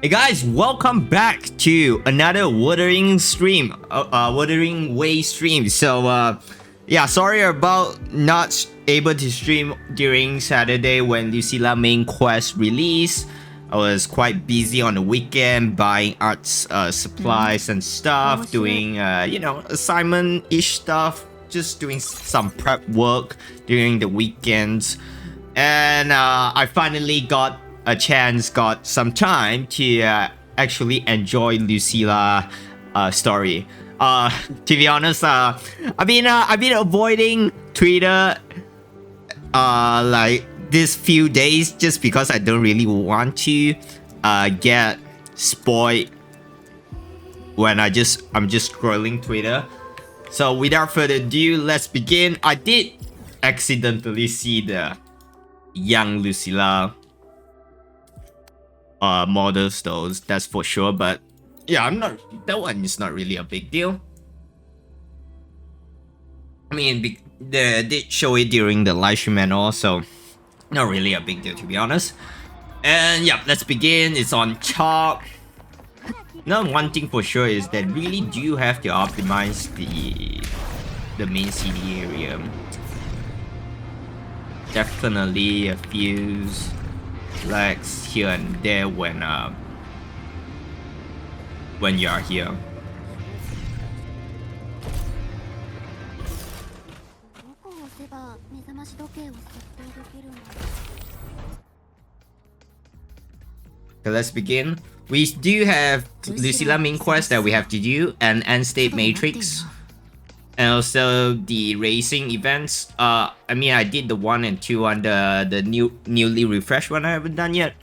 Hey guys, welcome back to another Wuthering stream, Wuthering Way stream. So, yeah, sorry about not able to stream during Saturday when Lucilla main quest released. I was quite busy on the weekend buying arts supplies and stuff, doing assignment-ish stuff, just doing some prep work during the weekends, and I finally got some time to actually enjoy Lucilla story. To be honest, I've been avoiding Twitter like this few days just because I don't really want to get spoiled when I'm just scrolling Twitter. So without further ado, let's begin. I did accidentally see the young Lucilla models though, that's for sure, but yeah, that one is not really a big deal. I mean, they did show it during the live stream and all, so not really a big deal to be honest. And yeah, let's begin. It's on top. Now, one thing for sure is that really do have to optimize the main CD area. Definitely a few lags here and there when you are here. So let's begin. We do have Lucilla main quest that we have to do, and Endstate Matrix, and also the racing events. I mean, I did the 1 and 2 on the newly refreshed one. I haven't done yet.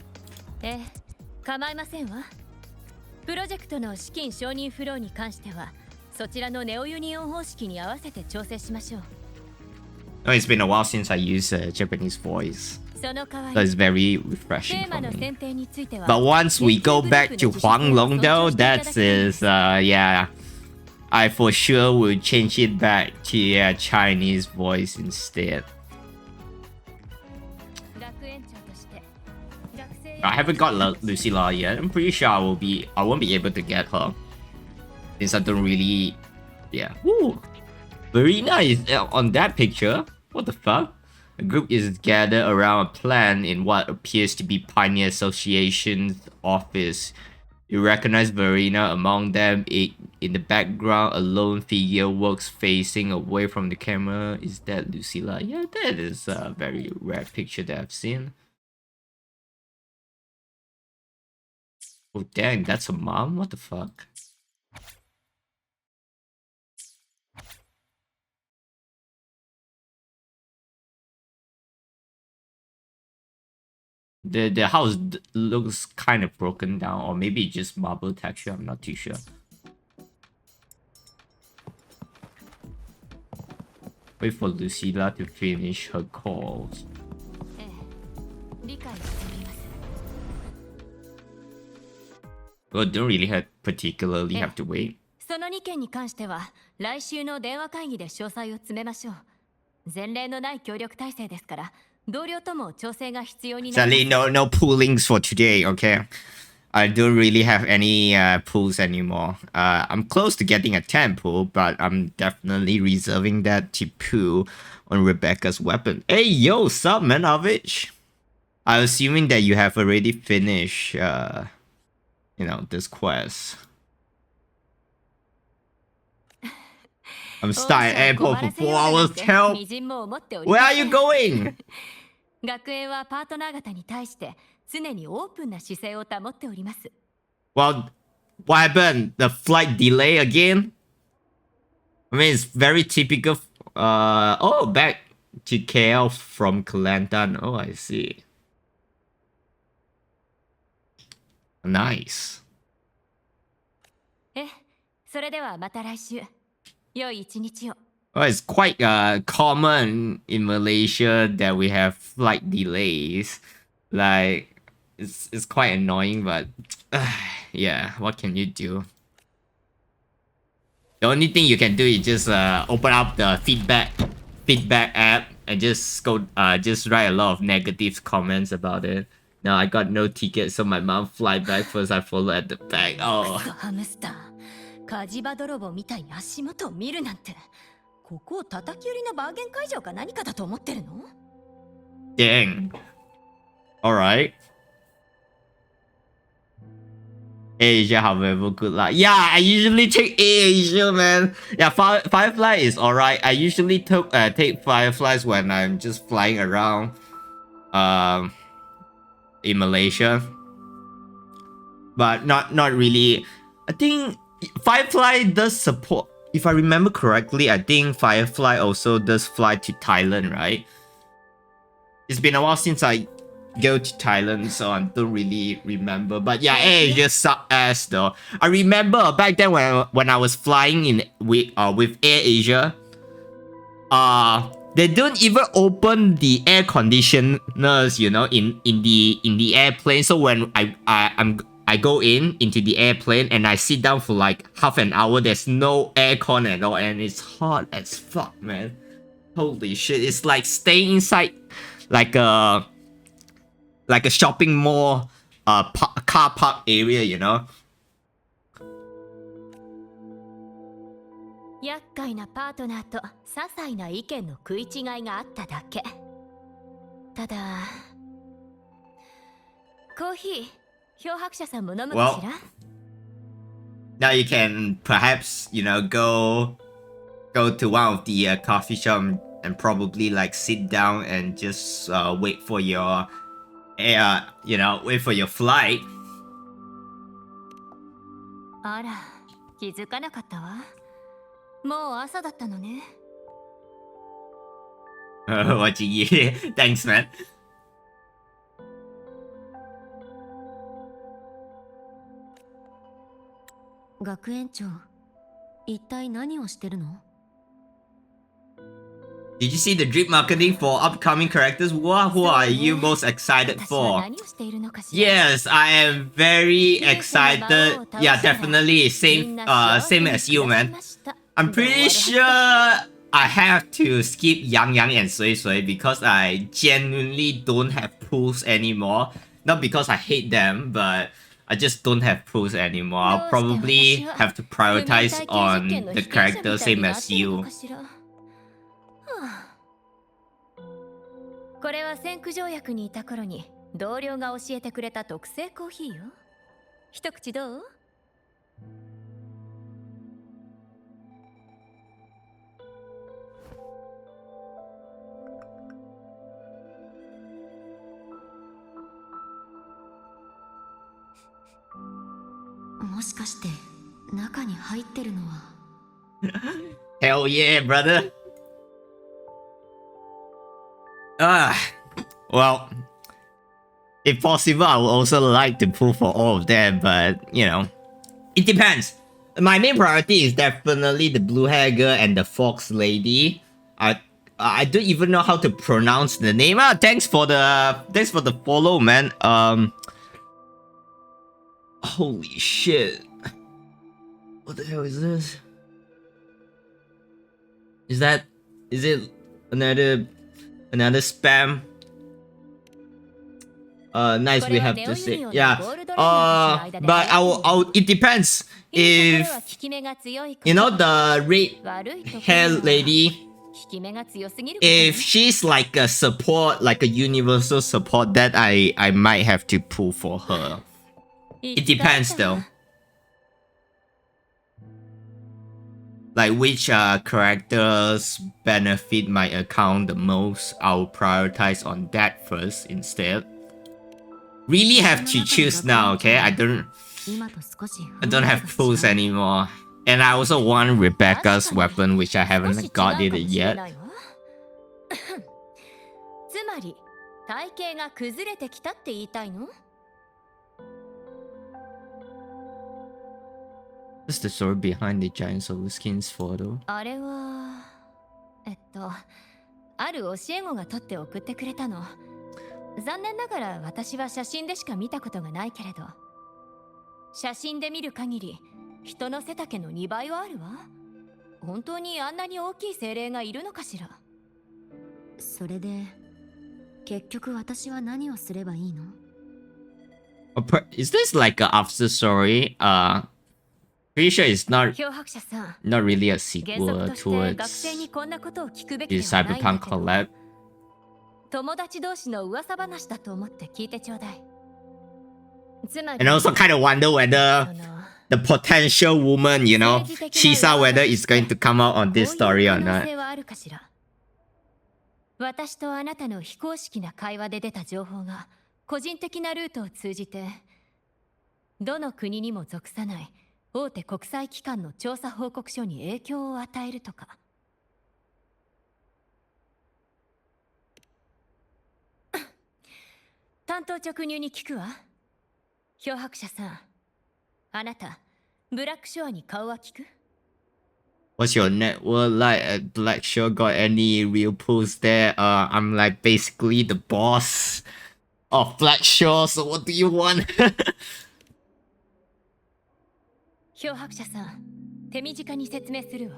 Oh, it's been a while since I used Japanese voice, so it's very refreshing for me. But once we go back to Huanglong though, that is yeah, I for sure will change it back to Chinese voice instead. I haven't got Lucilla yet. I'm pretty sure I won't be able to get her since I don't really. Yeah. Woo. Verena is on that picture. What the fuck? A group is gathered around a plan in what appears to be Pioneer Association's office. You recognize Verena among them. In the background, a lone figure walks facing away from the camera. Is that Lucilla? Yeah, that is a very rare picture that I've seen. Oh dang, that's a mom? What the fuck? The house looks kind of broken down, or maybe just marble texture, I'm not too sure. Wait for Lucilla to finish her calls. Well, don't really particularly have to wait. Sadly, no poolings for today, okay? I don't really have any pools anymore. I'm close to getting a 10 pool, but I'm definitely reserving that to pool on Rebecca's weapon. Hey, yo, sup, man, Avich? I'm assuming that you have already finished, this quest. I'm stuck at airport for 4 hours. Help! Where are you going? Well, what happened? The flight delay again? I mean, it's very typical. Oh, back to KL from Kelantan. Oh, I see. Nice. Well, it's quite common in Malaysia that we have flight delays. Like, it's quite annoying, but yeah, what can you do? The only thing you can do is just open up the feedback app and just write a lot of negative comments about it. No, I got no ticket, so my mom fly back first. I follow at the back. Oh. ハムスター、火事場泥棒みたいに足元を見るなんて、ここを叩き売りのバーゲン会場か何かだと思ってるの？ Dang. Alright. Asia, however, good luck. Yeah, I usually take Asia, man. Yeah, Firefly is alright. I usually take Fireflies when I'm just flying around in Malaysia. But not really. I think Firefly does support, if I remember correctly, I think Firefly also does fly to Thailand, right? It's been a while since I go to Thailand, so I don't really remember. But yeah, Air just suck ass though. I remember back then when I was flying in with Air Asia, they don't even open the air conditioners, you know, in the airplane. So when I go into the airplane and I sit down for like half an hour, there's no aircon at all, and it's hot as fuck, man. Holy shit! It's like staying inside like a shopping mall, car park area, you know. 厄介なパートナーと些細な意見の食い違いがあっただけ。ただ、コーヒー、漂白者さんも飲むかしら？ Now you can perhaps, you know, go to one of the coffee shop and probably like sit down and just wait for your wait for your flight. あら、気づかなかったわ。もう朝だったのね。What you eat? Thanks, man. 学園長、一体何をしてるの？ Did you see the drip marketing for upcoming characters? Who are you most excited for? Yes, I am very excited. Yeah, definitely. Same as you, man. I'm pretty sure I have to skip Yang Yang and Sui Sui because I genuinely don't have pools anymore. Not because I hate them, but I just don't have pools anymore. I'll probably have to prioritize on the character same as you. これは先駆条約にいた頃に同僚が教えてくれた特製コーヒーよ。一口どう？もしかして中に入ってるのは Hell yeah, brother. Well, if possible, I would also like to pull for all of them, but you know, it depends. My main priority is definitely the blue hair girl and the fox lady. I don't even know how to pronounce the name. Thanks for the follow, man. Holy shit. What the hell is this? Is it another spam? Nice, we have to say. Yeah. But it depends. If you know the red hair lady, if she's like a support, like a universal support, that I might have to pull for her. It depends though. Like which characters benefit my account the most, I'll prioritize on that first instead. Really have to choose now, okay? I don't have pulls anymore. And I also want Rebecca's weapon, which I haven't got it yet. つまり体型が崩れてきたって言いたいの？ What's the story behind the giant solar skin's photo? あれはある教え子が撮って送ってくれたの。残念ながら私は写真でしか見たことがないけれど、写真で見る限り人の背丈の2倍はあるわ。本当にあんなに大きい精霊がいるのかしら。それで結局私は何をすればいいの？ Is this like a after story? Pretty sure it's not 漂白者さん、 not really a 原則 sequel として学 towards 生にこんなことを聞くべき the ではないんだ Cyberpunk けど、 collab. 友達同士の噂話だと思って聞いてちょうだい。つまり、 And also kind of wonder そ whether の the potential woman, you know, 政治的な Chisa, 噂 whether と it's して going to come out on this こう story いう or 可能 not. 性はあるかしら。私とあなたの非公式な会話で出た情報が個人的なルートを通じてどの国にも属さない大手国際機関の調査報告書に影響を与えるとか。単刀直入に聞くわ。漂白者さん、あなたブラックショアに顔は聞く？ What's your network like at Blackshore? Got any real pulls there? I'm like basically the boss of Blackshore, so what do you want? 漂白者さん、手短に説明するわ。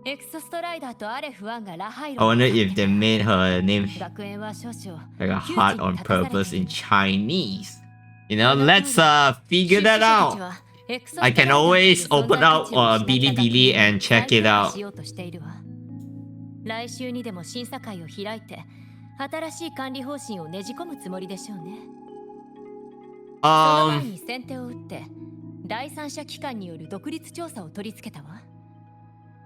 エクソストライダーとアレフ1がラハイ I ロ wonder if they made her name 学園は少々 like a 窮地 heart に on 立たされて purpose い in る。 Chinese. You know, let's figure that 出資者たち out. はエクソスト I ライ can ダーという always 存 open 在価 out 値を失った Bilibili and 学園を check it 再評価 out. しようとしているわ。来週にでも審査会を開いて新しい管理方針をねじ込むつもりでしょうね。その前に先手を打って第三者機関による独立調査を取り付けたわ。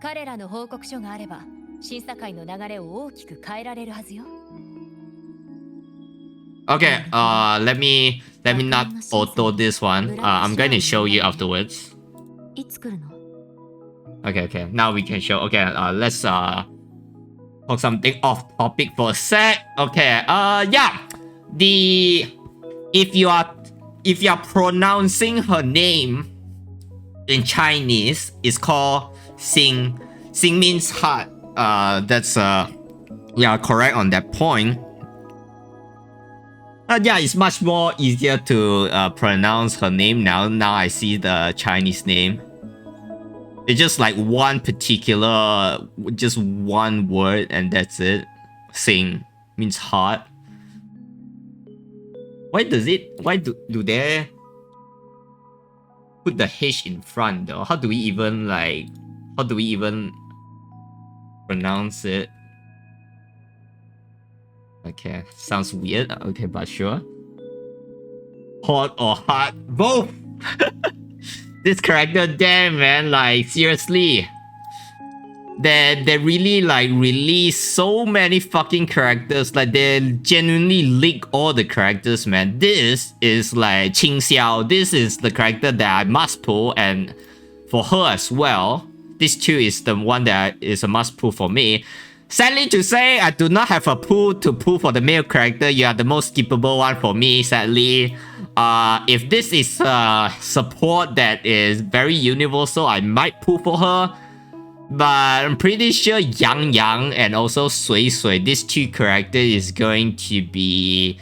彼らの報告書があれば審査会の流れを大きく変えられるはずよ。 Okay, let me not auto this one. I'm going to show you afterwards. いつ来るの？ Okay, now we can show. Okay, let's talk something off topic for a sec. Okay, yeah, if you are pronouncing her name in Chinese, it's called Xing. Xing means heart. That's we are correct on that point. Yeah, it's much more easier to pronounce her name now. Now I see the Chinese name. It's just like one particular, just one word, and that's it. Xing means heart. Why do they put the H in front though? How do we even pronounce it? Okay, sounds weird. Okay, but sure. Hot or hot? Both! This character, damn man, like seriously. They really like release so many fucking characters. Like they genuinely leak all the characters, man. This is like Qing Xiao. This is the character that I must pull, and for her as well. This too is the one that is a must pull for me. Sadly to say, I do not have a pull to pull for the male character. You are the most skippable one for me, sadly. If this is support that is very universal, I might pull for her. But I'm pretty sure Yang Yang and also Sui Sui, these two characters is going to be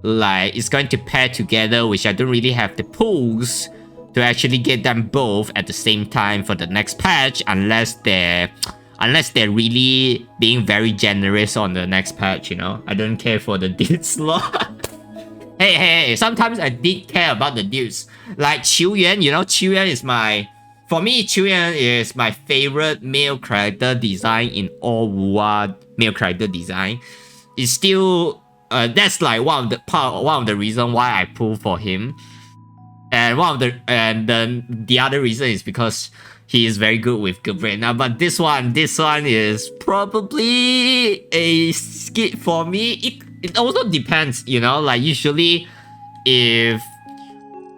like, it's going to pair together, which I don't really have the pulls to actually get them both at the same time for the next patch, unless they're really being very generous on the next patch, you know? I don't care for the dude slot. Hey, sometimes I did care about the dudes. Like Qiu Yuan, you know, Qiu Yuan is for me, Qiu Yuan is my favorite male character design in all Wuwa male character design. It's still, that's like one of the reasons why I pull for him. And then the other reason is because he is very good with good brain. Now, but this one is probably a skip for me. It also depends, you know, like usually if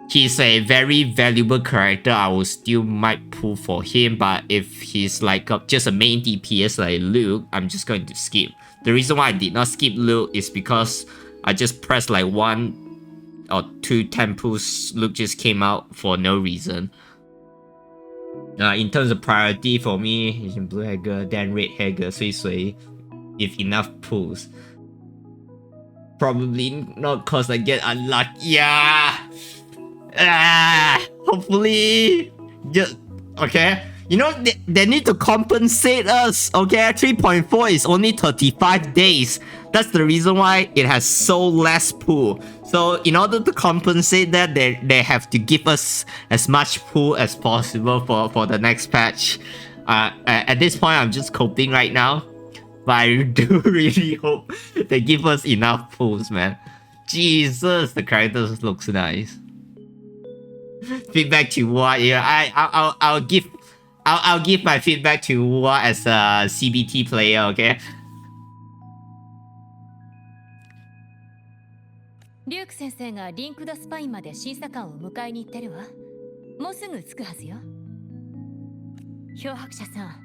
he's a very valuable character, I will still might pull for him. But if he's like just a main DPS like Luke, I'm just going to skip. The reason why I did not skip Luke is because I just pressed like 1 or 2 temples. Luke just came out for no reason. In terms of priority for me, Asian Blue Hager, then Red Hager, Sui Sui, if enough pulls. Probably not cause I get unlucky. Yeah. Hopefully. Just okay. You know, they need to compensate us. Okay, 3.4 is only 35 days. That's the reason why it has so less pull. So in order to compensate that, they have to give us as much pool as possible for the next patch. At this point, I'm just coping right now, but I do really hope they give us enough pools, man. Jesus, the characters looks nice. Feedback to what? Yeah, I'll give my feedback to what as a CBT player, okay? リューク先生がリンクドスパインまで審査官を迎えに行ってるわ。もうすぐ着くはずよ。漂白者さん、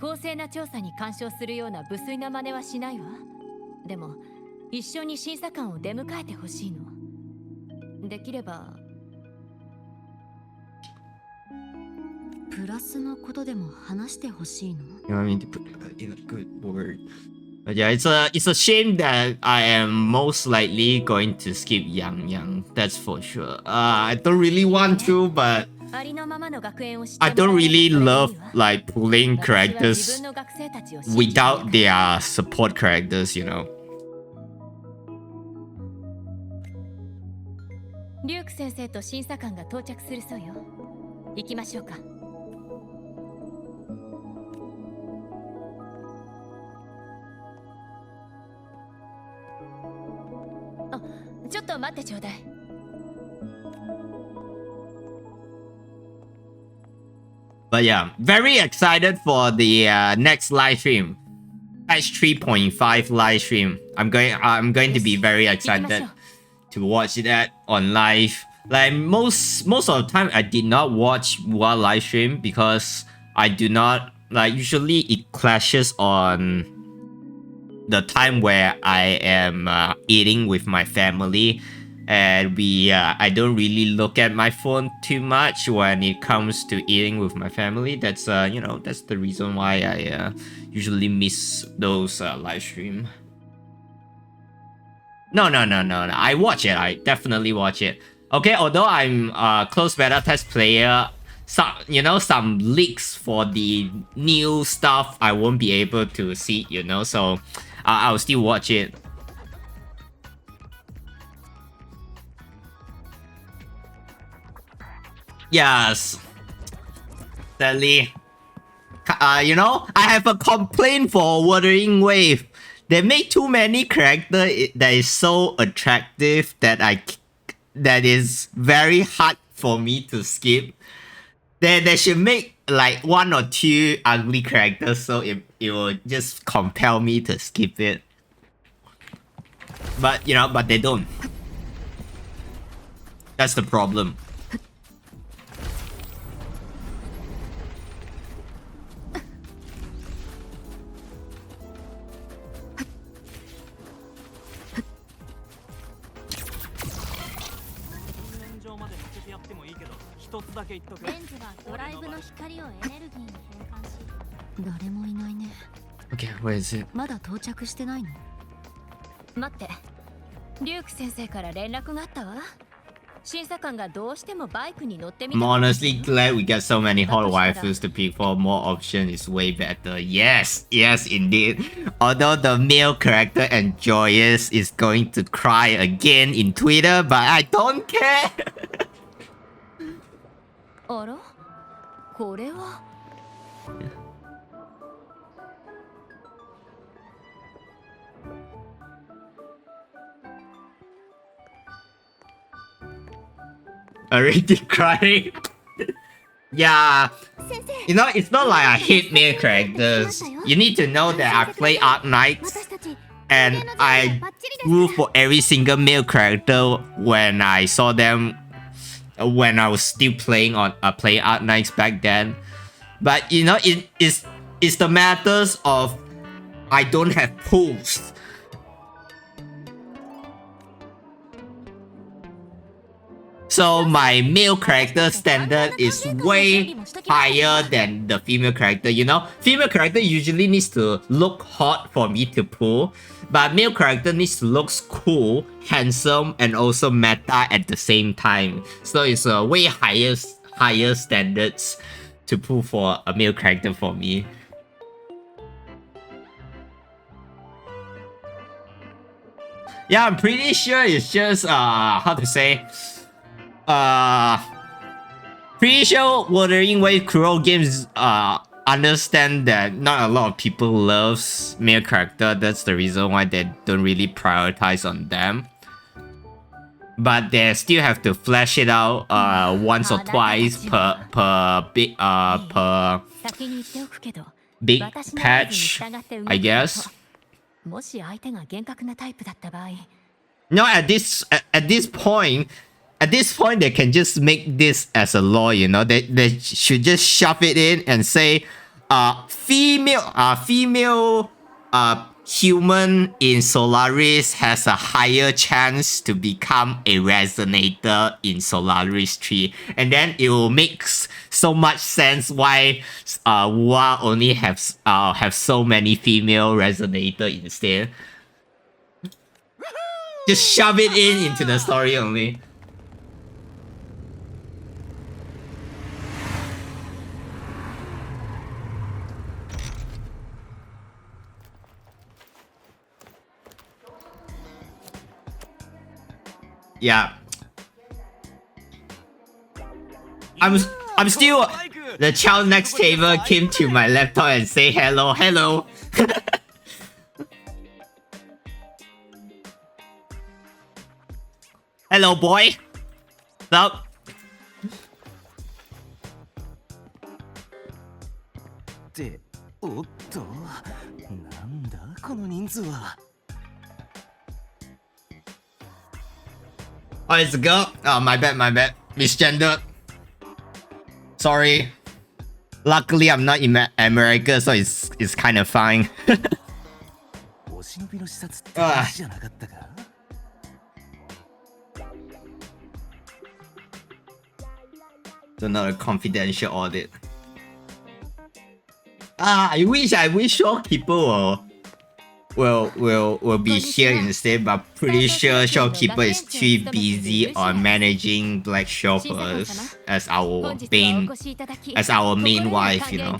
公正な調査に干渉するような無粋な真似はしないわ。でも一緒に審査官を出迎えてほしいの。できればプラスのことでも話してほしいの。 You know what I mean? To put in a good word. But yeah, it's a shame that I am most likely going to skip Yang Yang. That's for sure. I don't really want to, but I don't really love like pulling characters without their support characters, you know. リューク先生と審査官が到着するそうよ。行きましょうか。あ、ちょっと待ってちょうだい。But yeah, very excited for the next live stream. Patch 3.5 live stream. I'm going to be very excited to watch that on live. Like most of the time I did not watch one live stream because I do not like, usually it clashes on the time where I am eating with my family, and I don't really look at my phone too much when it comes to eating with my family. That's you know, that's the reason why I usually miss those live stream. No. I watch it. I definitely watch it. Okay, although I'm a closed beta test player, some leaks for the new stuff I won't be able to see, you know, so I'll still watch it. Yes. Sadly. You know, I have a complaint for Wuthering Wave. They make too many characters that is so attractive that is very hard for me to skip. They should make like one or two ugly characters so it will just compel me to skip it. But you know, but they don't. That's the problem. Okay, where is it? まだ到着してないの？待って、リューク先生から連絡があったわ。審査官がどうしてもバイクに乗ってみた。I'm honestly glad we get so many hot waifus to pick for. More options is way better. Yes, indeed. Although the male character Enjoyous is going to cry again in Twitter, but I don't care. あら、これは。Already crying. Yeah. You know, it's not like I hate male characters. You need to know that I play Arc Knights, and I root for every single male character when I saw them when I was still playing Arc Knights back then. But you know, it's the matters of I don't have pools. So my male character standard is way higher than the female character, you know? Female character usually needs to look hot for me to pull, but male character needs to look cool, handsome, and also meta at the same time. So it's a way higher standards to pull for a male character for me. Yeah, I'm pretty sure it's just how to say pretty sure Wuthering Waves Cruel Games understand that not a lot of people loves male character. That's the reason why they don't really prioritize on them. But they still have to flesh it out once or twice per big patch, I guess. No, at this point, they can just make this as a law. You know, they should just shove it in and say, female human in Solaris has a higher chance to become a resonator in Solaris 3, and then it will make so much sense why Wa only have so many female resonator instead. Just shove it into the story only. Yeah. I'm still the child next table came to my laptop and say hello. Hello boy. What's up? っておっとなんだこの人数は Oh, it's a girl? Oh, my bad. Misgendered. Sorry. Luckily, I'm not in America, so it's kind of fine. お忍びの視察って話じゃなかったか It's another confidential audit. I wish shopkeeper will be here instead, but pretty sure shopkeeper is too busy on managing black shoppers as our main wife, you know.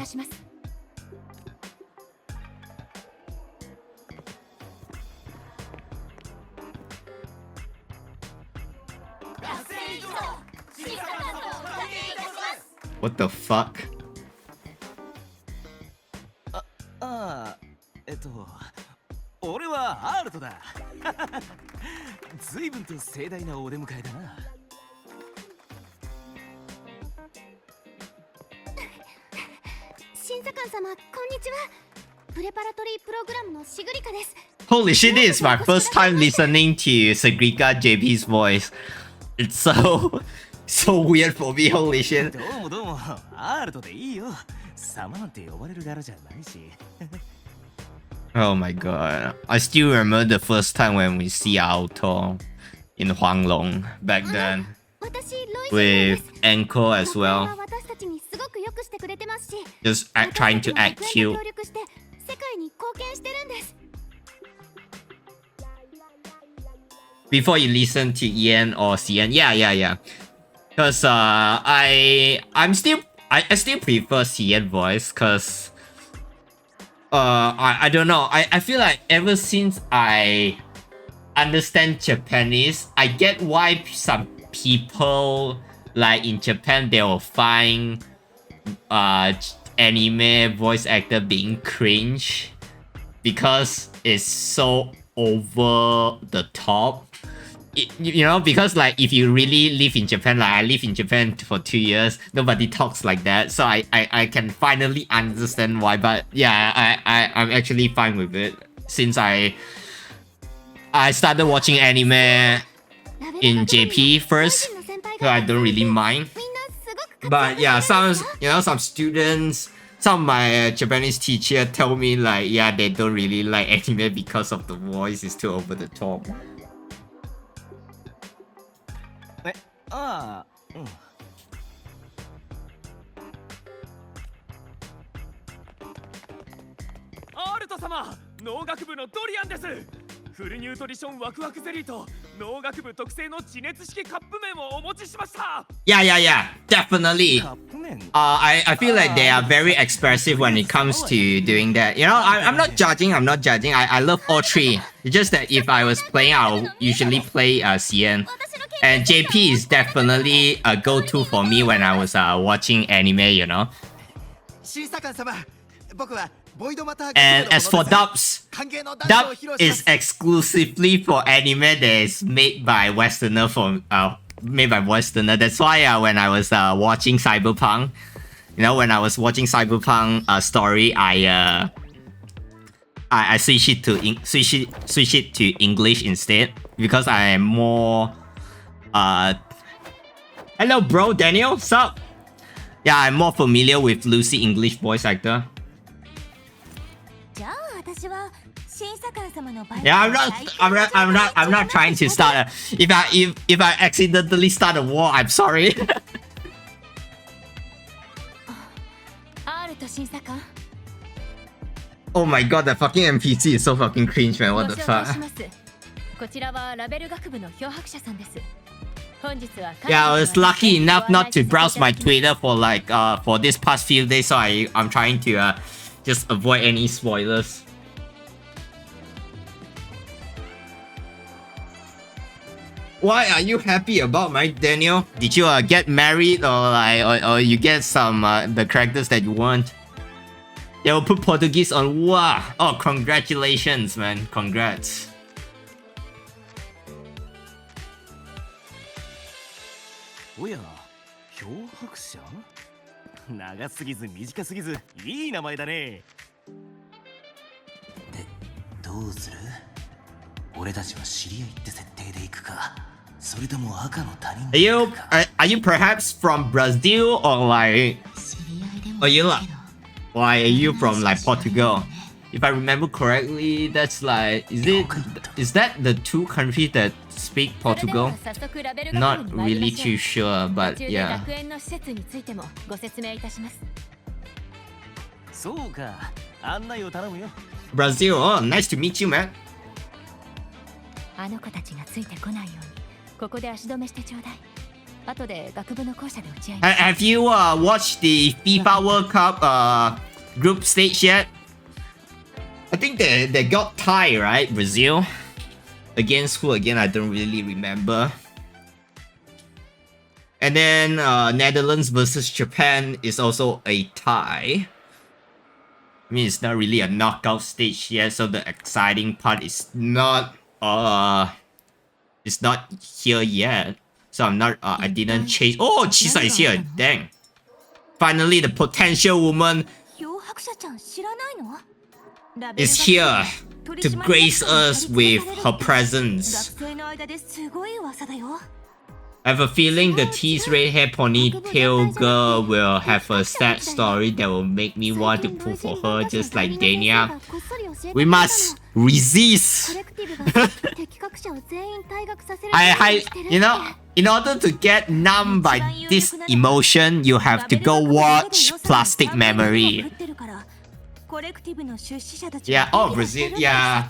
What the fuck? 俺はアールトだ随分と盛大なお出迎えだな審査官様、こんにちはプレパラトリープログラムのシグリカです Holy shit, this is my first time listening to Sagrika JP's voice. It's so weird for me, holy shit. どうもどうもアールトでいいよ様なんて呼ばれる柄じゃないし Oh my god. I still remember the first time when we see Auto in Huanglong back then. With Anko as well. Just trying to act cute. Before you listen to Ian or CN, yeah. Cause I still prefer CN voice, cause I don't know. I feel like ever since I understand Japanese, I get why some people like in Japan they will find anime voice actor being cringe because it's so over the top. You know, because like if you really live in Japan, like I live in Japan for 2 years, nobody talks like that, so I can finally understand why. But yeah, I'm actually fine with it since I started watching anime in JP first, so I don't really mind. But yeah, some students, some of my Japanese teacher tell me like, yeah, they don't really like anime because of the voice is too over the top. ああ、うん。アールト様、農学部のドリアンです。フルニュートリションワクワクゼリーと農学部特製の地熱式カップ Yeah, definitely. カップ麺 I feel like they are very expressive when it comes to doing that. You know, I'm not judging. I love all three. It's just that if I was playing, I'll usually play CN. And JP is definitely a go-to for me when I was watching anime, you know. 審査官様僕はボイドマター And as for dubs, 歓迎のダンス dub を披露しま is す exclusively for anime that is made by made by Westerner. That's why when I was watching Cyberpunk, you know, when I was watching Cyberpunk story, I switch it to English instead because I am more hello bro Daniel, sup? Yeah, I'm more familiar with Lucy English voice actor. じゃあ私は審査官様のバイ Yeah, I'm not trying to start a if I accidentally start a war, I'm sorry. アールと審査官 Oh my god, the fucking NPC is so fucking cringe, man. ご What the 紹介 fuck? しますこちらはラベル学部の漂白者さんです本日は Yeah, I was lucky enough not to browse my Twitter for like for this past few days, so I'm trying to just avoid any spoilers. Why are you happy about Mike Daniel? Did you get married or you get some the characters that you want? They will put Portuguese on Wow. Oh, congratulations, man. Congrats. おや漂白者長すぎず短すぎずいい名前だねでどうする俺たちは知り合いって設定でいくかそれとも赤の他人 Are でい you くか are you perhaps from Brazil or like 知り合いでも are you いい like けど why are you from like Portugal? If I remember correctly, that's like is that the two countries that speak それで Portugal? は早速ラベル学 Not 部に参りま really しょう too sure, 途 but 中で yeah. 学園の施設についてもご説明いたしますそうか案内を頼むよ Brazil, oh, nice to meet you, man. あの子たちがついてこないようにここで足止めしてちょうだい後で学部の校舎で打ち合い Have you watched the FIFA World Cup group stage yet? I think they got tied, right? Brazil against who again? I don't really remember. And then Netherlands versus Japan is also a tie. I mean, it's not really a knockout stage yet, so the exciting part is not it's not here yet. So I'm not I didn't chase. Oh, Chisa is here. Dang. Finally, the potential woman 漂白者ちゃん知らないの is here to grace us with her presence. 学生の間ですごい噂だよ I have a feeling the teased red hair ponytail girl will have a sad story that will make me want to pull for her just like Dania. We must resist. You know, in order to get numb by this emotion, you have to go watch Plastic Memory. Yeah, oh, Brazil, yeah.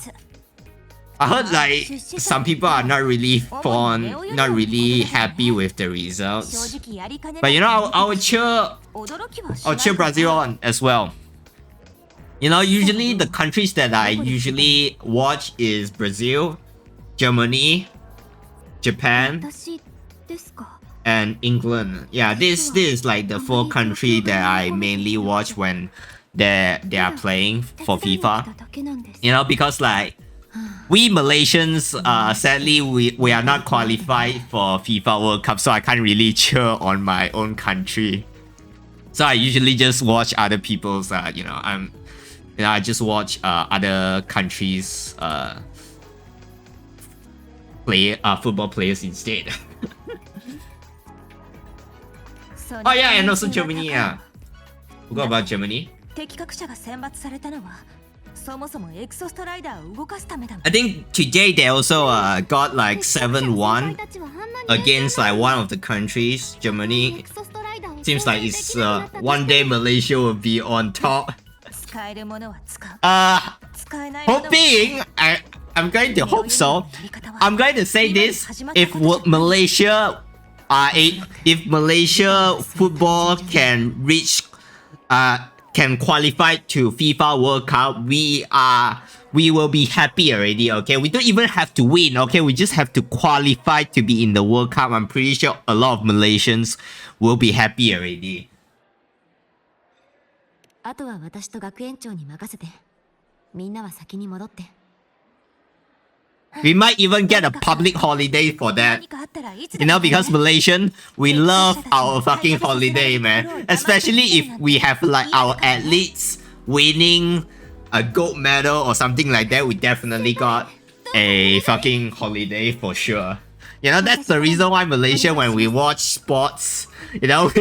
I heard like some people are not really fond, not really happy with the results. But you know, I'll cheer Brazil on as well. You know, usually the countries that I usually watch is Brazil, Germany, Japan, and England. Yeah, this is like the four countries that I mainly watch when they are playing for FIFA. You know, because like we Malaysians, sadly we are not qualified for FIFA World Cup, so I can't really cheer on my own country. So I usually just watch other people's. I just watch other countries' football players instead. Oh yeah, and also Germany. Yeah, forgot about Germany. 敵国者が選抜されたのはそもそもエクソストライダーを動かすためだもん I think today they also got like 7-1 against like one of the countries, Germany. Seems like it's one day Malaysia will be on top. 使えるものは使う 使えない Hoping I'm going to hope so. I'm going to say this: if Malaysia if Malaysia football can reach, can qualify to FIFA World Cup, we will be happy already. Okay, we don't even have to win. Okay, we just have to qualify to be in the World Cup. I'm pretty sure a lot of Malaysians will be happy already. あとは私と学園長に任せて。みんなは先に戻って。We might even get a public holiday for that. You know, because Malaysian, we love our fucking holiday, man. Especially if we have like our athletes winning a gold medal or something like that, we definitely got a fucking holiday for sure. You know, that's the reason why Malaysia, when we watch sports, you know,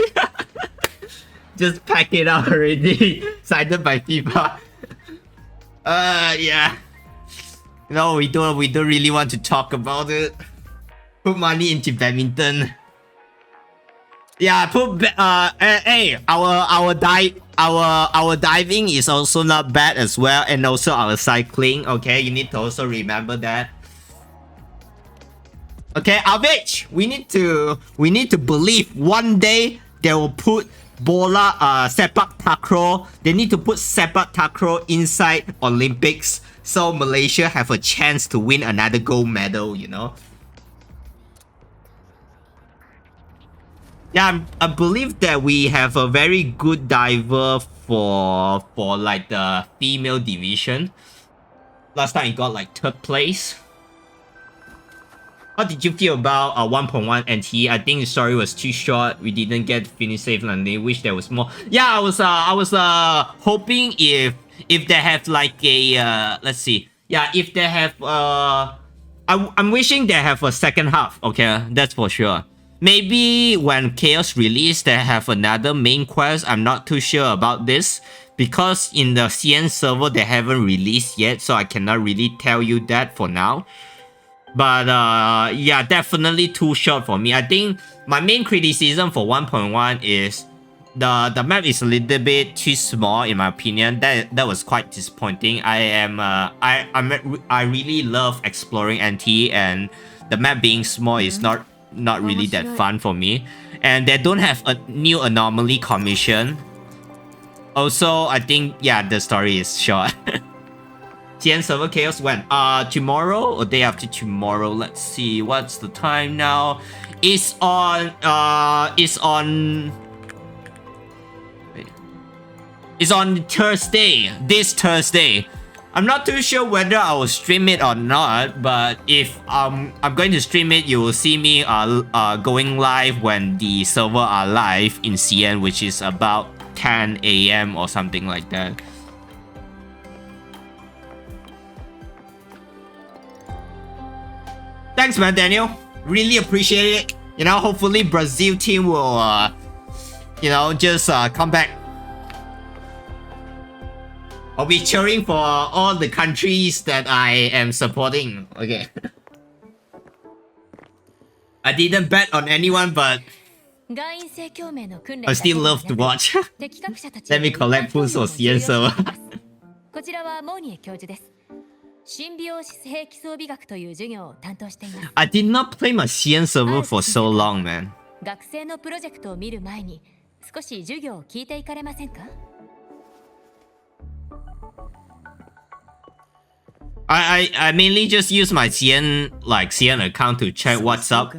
just pack it out already, cited by FIFA. Yeah. No, we don't really want to talk about it. Put money into badminton. Yeah, hey, our diving is also not bad as well, and also our cycling. Okay, you need to also remember that. Okay, Avich, we need to believe one day they will put bola sepak takraw. They need to put sepak takraw inside Olympics, so Malaysia have a chance to win another gold medal, you know. Yeah, I believe that we have a very good diver for like the female division. Last time he got like 3rd place. How did you feel about 1.1 NT? I think the story was too short. We didn't get to finish safe and they wish there was more. Yeah, I was hoping if they have like a let's see. Yeah, if they have I'm wishing they have a second half. Okay, that's for sure. Maybe when Chaos release, they have another main quest. I'm not too sure about this because in the CN server they haven't released yet, so I cannot really tell you that for now. But yeah, definitely too short for me. I think my main criticism for 1.1 is the map is a little bit too small in my opinion. That was quite disappointing. I really love exploring NT, and the map being small is not really that fun for me. And they don't have a new anomaly commission. Also, I think yeah, the story is short. TN server chaos when? Tomorrow or day after tomorrow. Let's see, what's the time now? It's on Thursday, this Thursday. I'm not too sure whether I will stream it or not, but if I'm going to stream it, you will see me going live when the server are live in CN, which is about 10 AM or something like that. Thanks, man, Daniel. Really appreciate it. You know, hopefully Brazil team will, you know, just come back. I'll be cheering for all the countries that I am supporting. Okay. I didn't bet on anyone, but I still love to watch. Let me collect pools for CN server. I did not play my CN server for so long, man. I mainly just use my CN account to check what's up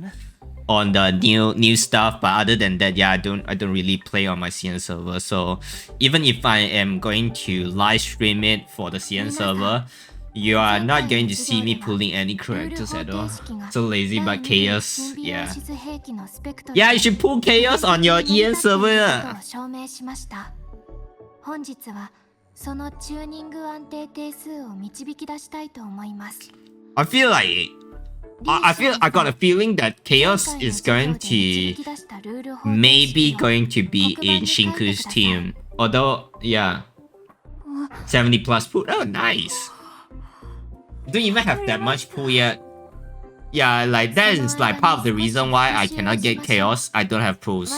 on the new stuff, but other than that, yeah, I don't really play on my CN server. So even if I am going to live stream it for the CN server, you are not going to see me pulling any characters at all. So lazy, but chaos, yeah. Yeah, you should pull chaos on your EN server. I got a feeling that chaos is going to maybe going to be in Shinku's team. Although, yeah, 70 plus pool. Oh, nice. Don't even have that much pool yet. Yeah, like that is like part of the reason why I cannot get chaos. I don't have pools.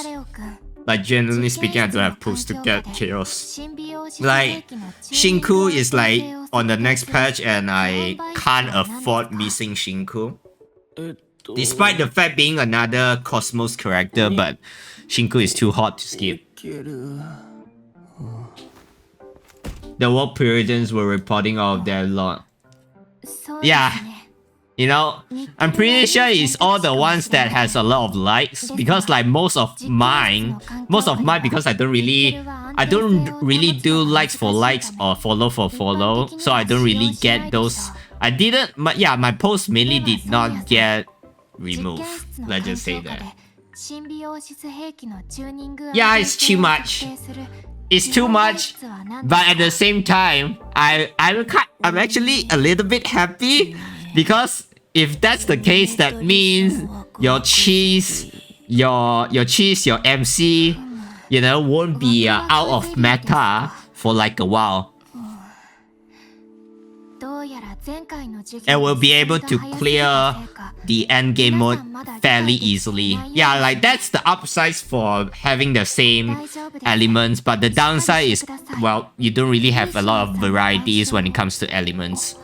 Like generally speaking, I don't have pools to get chaos. Like Shinku is like on the next patch and I can't afford missing Shinku. Despite the fact being another Cosmos character, but Shinku is too hot to skip. The World Puritans were reporting of their lot. Yeah. You know, I'm pretty sure it's all the ones that has a lot of likes, because like most of mine because I don't really do likes for likes or follow for follow, so I don't really get those. But yeah, my post mainly did not get removed. Let's just say that. Yeah, it's too much. It's too much, but at the same time, I'm actually a little bit happy, because if that's the case, that means your MC, you know, won't be out of meta for like a while, and we'll be able to clear the end game mode fairly easily. Yeah, like that's the upside for having the same elements, but the downside is, well, you don't really have a lot of varieties when it comes to elements.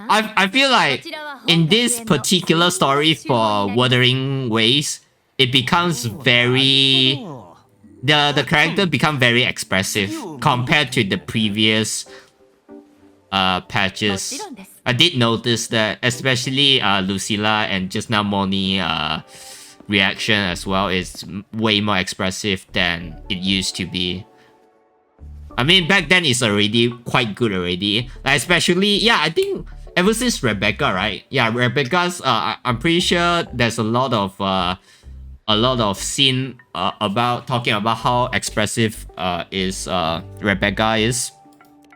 I feel like in this particular story for Wuthering Ways, it becomes very... The character become very expressive compared to the previous patches. I did notice that, especially Lucilla and just now Moni reaction as well is way more expressive than it used to be. I mean, back then it's already quite good already. Especially, yeah, I think ever since Rebecca, right? Yeah, Rebecca's. I'm pretty sure there's a lot of scene about talking about how expressive is Rebecca is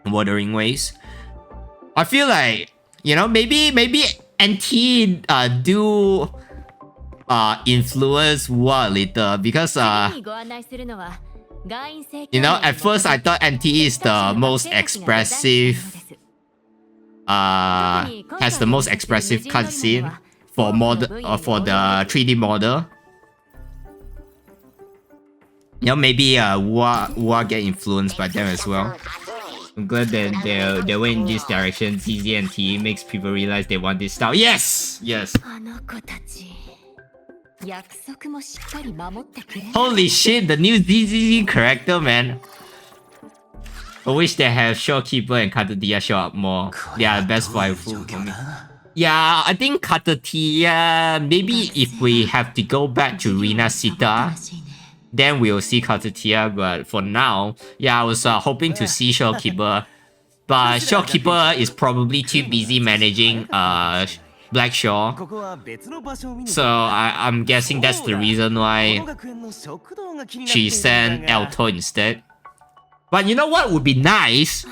in Wuthering Ways. I feel like, you know, maybe NT do influence Wu a little, because you know, at first I thought NT is the most expressive, has the most expressive cutscene for for the 3D model. You know, maybe Wu get influenced by them as well. I'm glad that they went in this direction. ZZ and T makes people realize they want this style. Yes! Yes! Holy shit, the new ZZZ character, man. I wish they have Showkeeper and Katatia show up more. They are the best waifu for me. Yeah, I think Katatia, maybe if we have to go back to Rina Sita, then we'll see Katatia, but for now, yeah, I was hoping to see Showkeeper, but Showkeeper is probably too busy managing Blackshaw, so I'm guessing that's the reason why she sent Alto instead. But you know what would be nice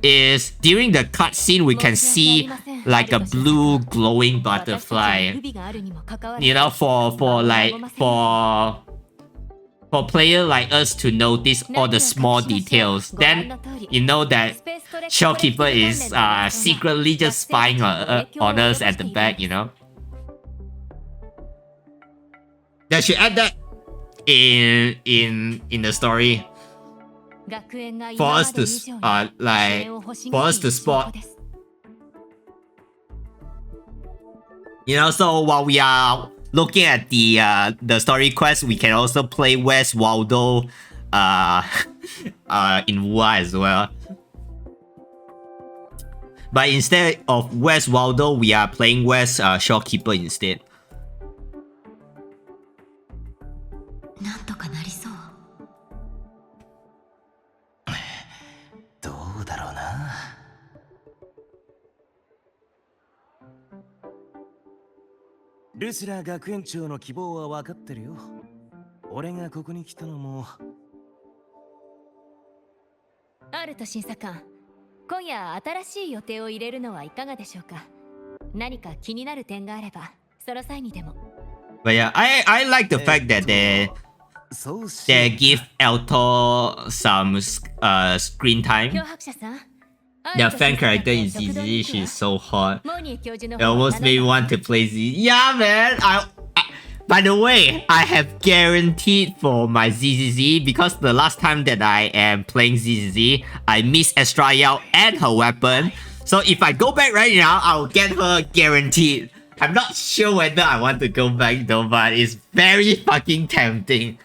is during the cutscene we can see like a blue glowing butterfly. You know, for player like us to notice all the small details, then you know that Shopkeeper is secretly just spying on us at the back, you know. They should add that in the story for us to spot. You know, so while we are looking at the story quest, we can also play West Waldo in Wu as well. But instead of West Waldo, we are playing West Shopkeeper instead. Lucilla 学園長の希望は分かってるよ。俺がここに来たのも。アルト審査官、今夜新しい予定を入れるのはいかがでしょうか。何か気になる点があれば、その際にでも。But yeah, I like the fact that they give Alto some screen time. The fan character in ZZ, she's so hot. It almost made me want to play Z. Yeah, man. By the way, I have guaranteed for my ZZZ because the last time that I am playing ZZZ, I missed Astra Yao and her weapon. So if I go back right now, I'll get her guaranteed. I'm not sure whether I want to go back though, but it's very fucking tempting.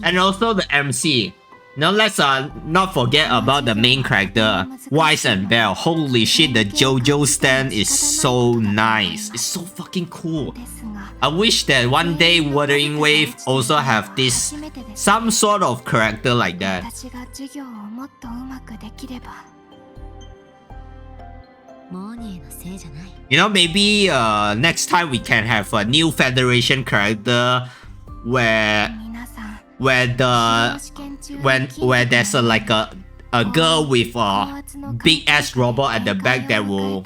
And also the MC. Now let's not forget about the main character, Wise and Bell. Holy shit, the JoJo stand is so nice. It's so fucking cool. I wish that one day Wuthering Wave also have this some sort of character like that. You know, maybe next time we can have a new Federation character where there's like a girl with a big ass robot at the back that will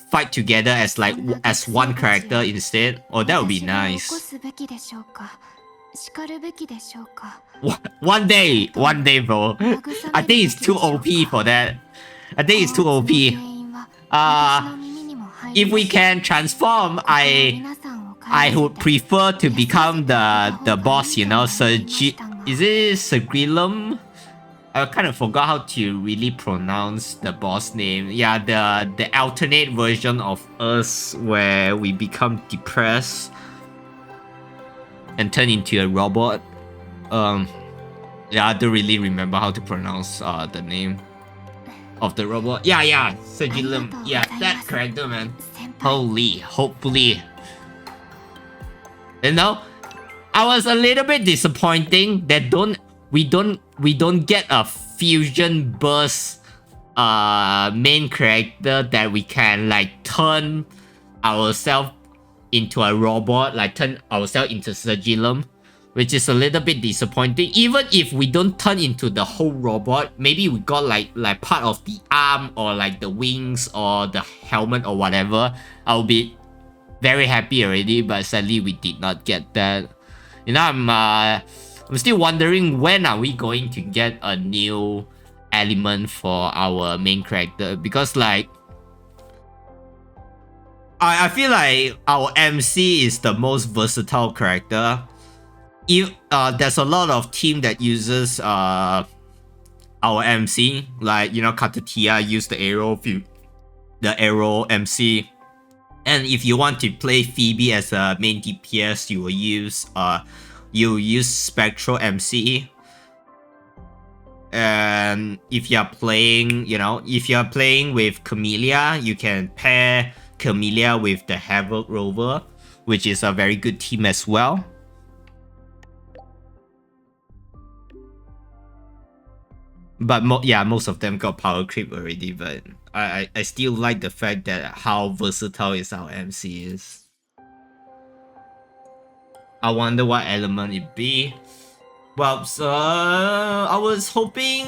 fight together as one character instead. Oh, that would be nice. One day, bro. I think it's too OP for that. I think it's too OP. If we can transform, I would prefer to become the boss, you know, is it Sagrilum? I kind of forgot how to really pronounce the boss name. Yeah, the alternate version of us where we become depressed and turn into a robot. Yeah, I don't really remember how to pronounce the name of the robot. Yeah, Sagrilum. Yeah, that character, man. Hopefully. You know, I was a little bit disappointing that we don't get a fusion burst main character that we can like turn ourselves into a robot, like turn ourselves into Sagrilum, which is a little bit disappointing. Even if we don't turn into the whole robot, maybe we got like part of the arm or like the wings or the helmet or whatever, I'll be very happy already. But sadly we did not get that. You know, I'm still wondering when are we going to get a new element for our main character, because like I feel like our MC is the most versatile character. If there's a lot of team that uses our MC, like, you know, Katatia use the arrow MC. And if you want to play Phoebe as a main DPS, you will use Spectral MC. And if you're playing, with Camellia, you can pair Camellia with the Havoc Rover, which is a very good team as well. But most of them got power creep already, but I still like the fact that how versatile is our MC is. I wonder what element it be. Well, so I was hoping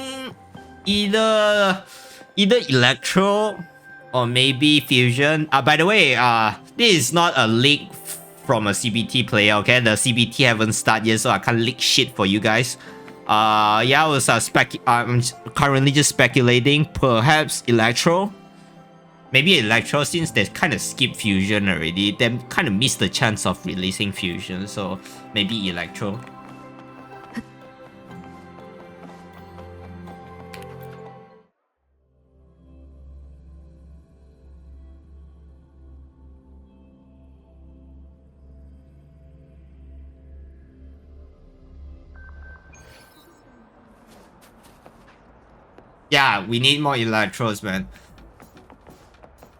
either Electro or maybe Fusion. By the way, this is not a leak from a CBT player, okay? The CBT haven't started yet, so I can't leak shit for you guys. I was I'm currently just speculating, perhaps Electro. Maybe Electro, since they kind of skipped Fusion already, they kind of missed the chance of releasing Fusion, so maybe Electro. Yeah, we need more Electros, man.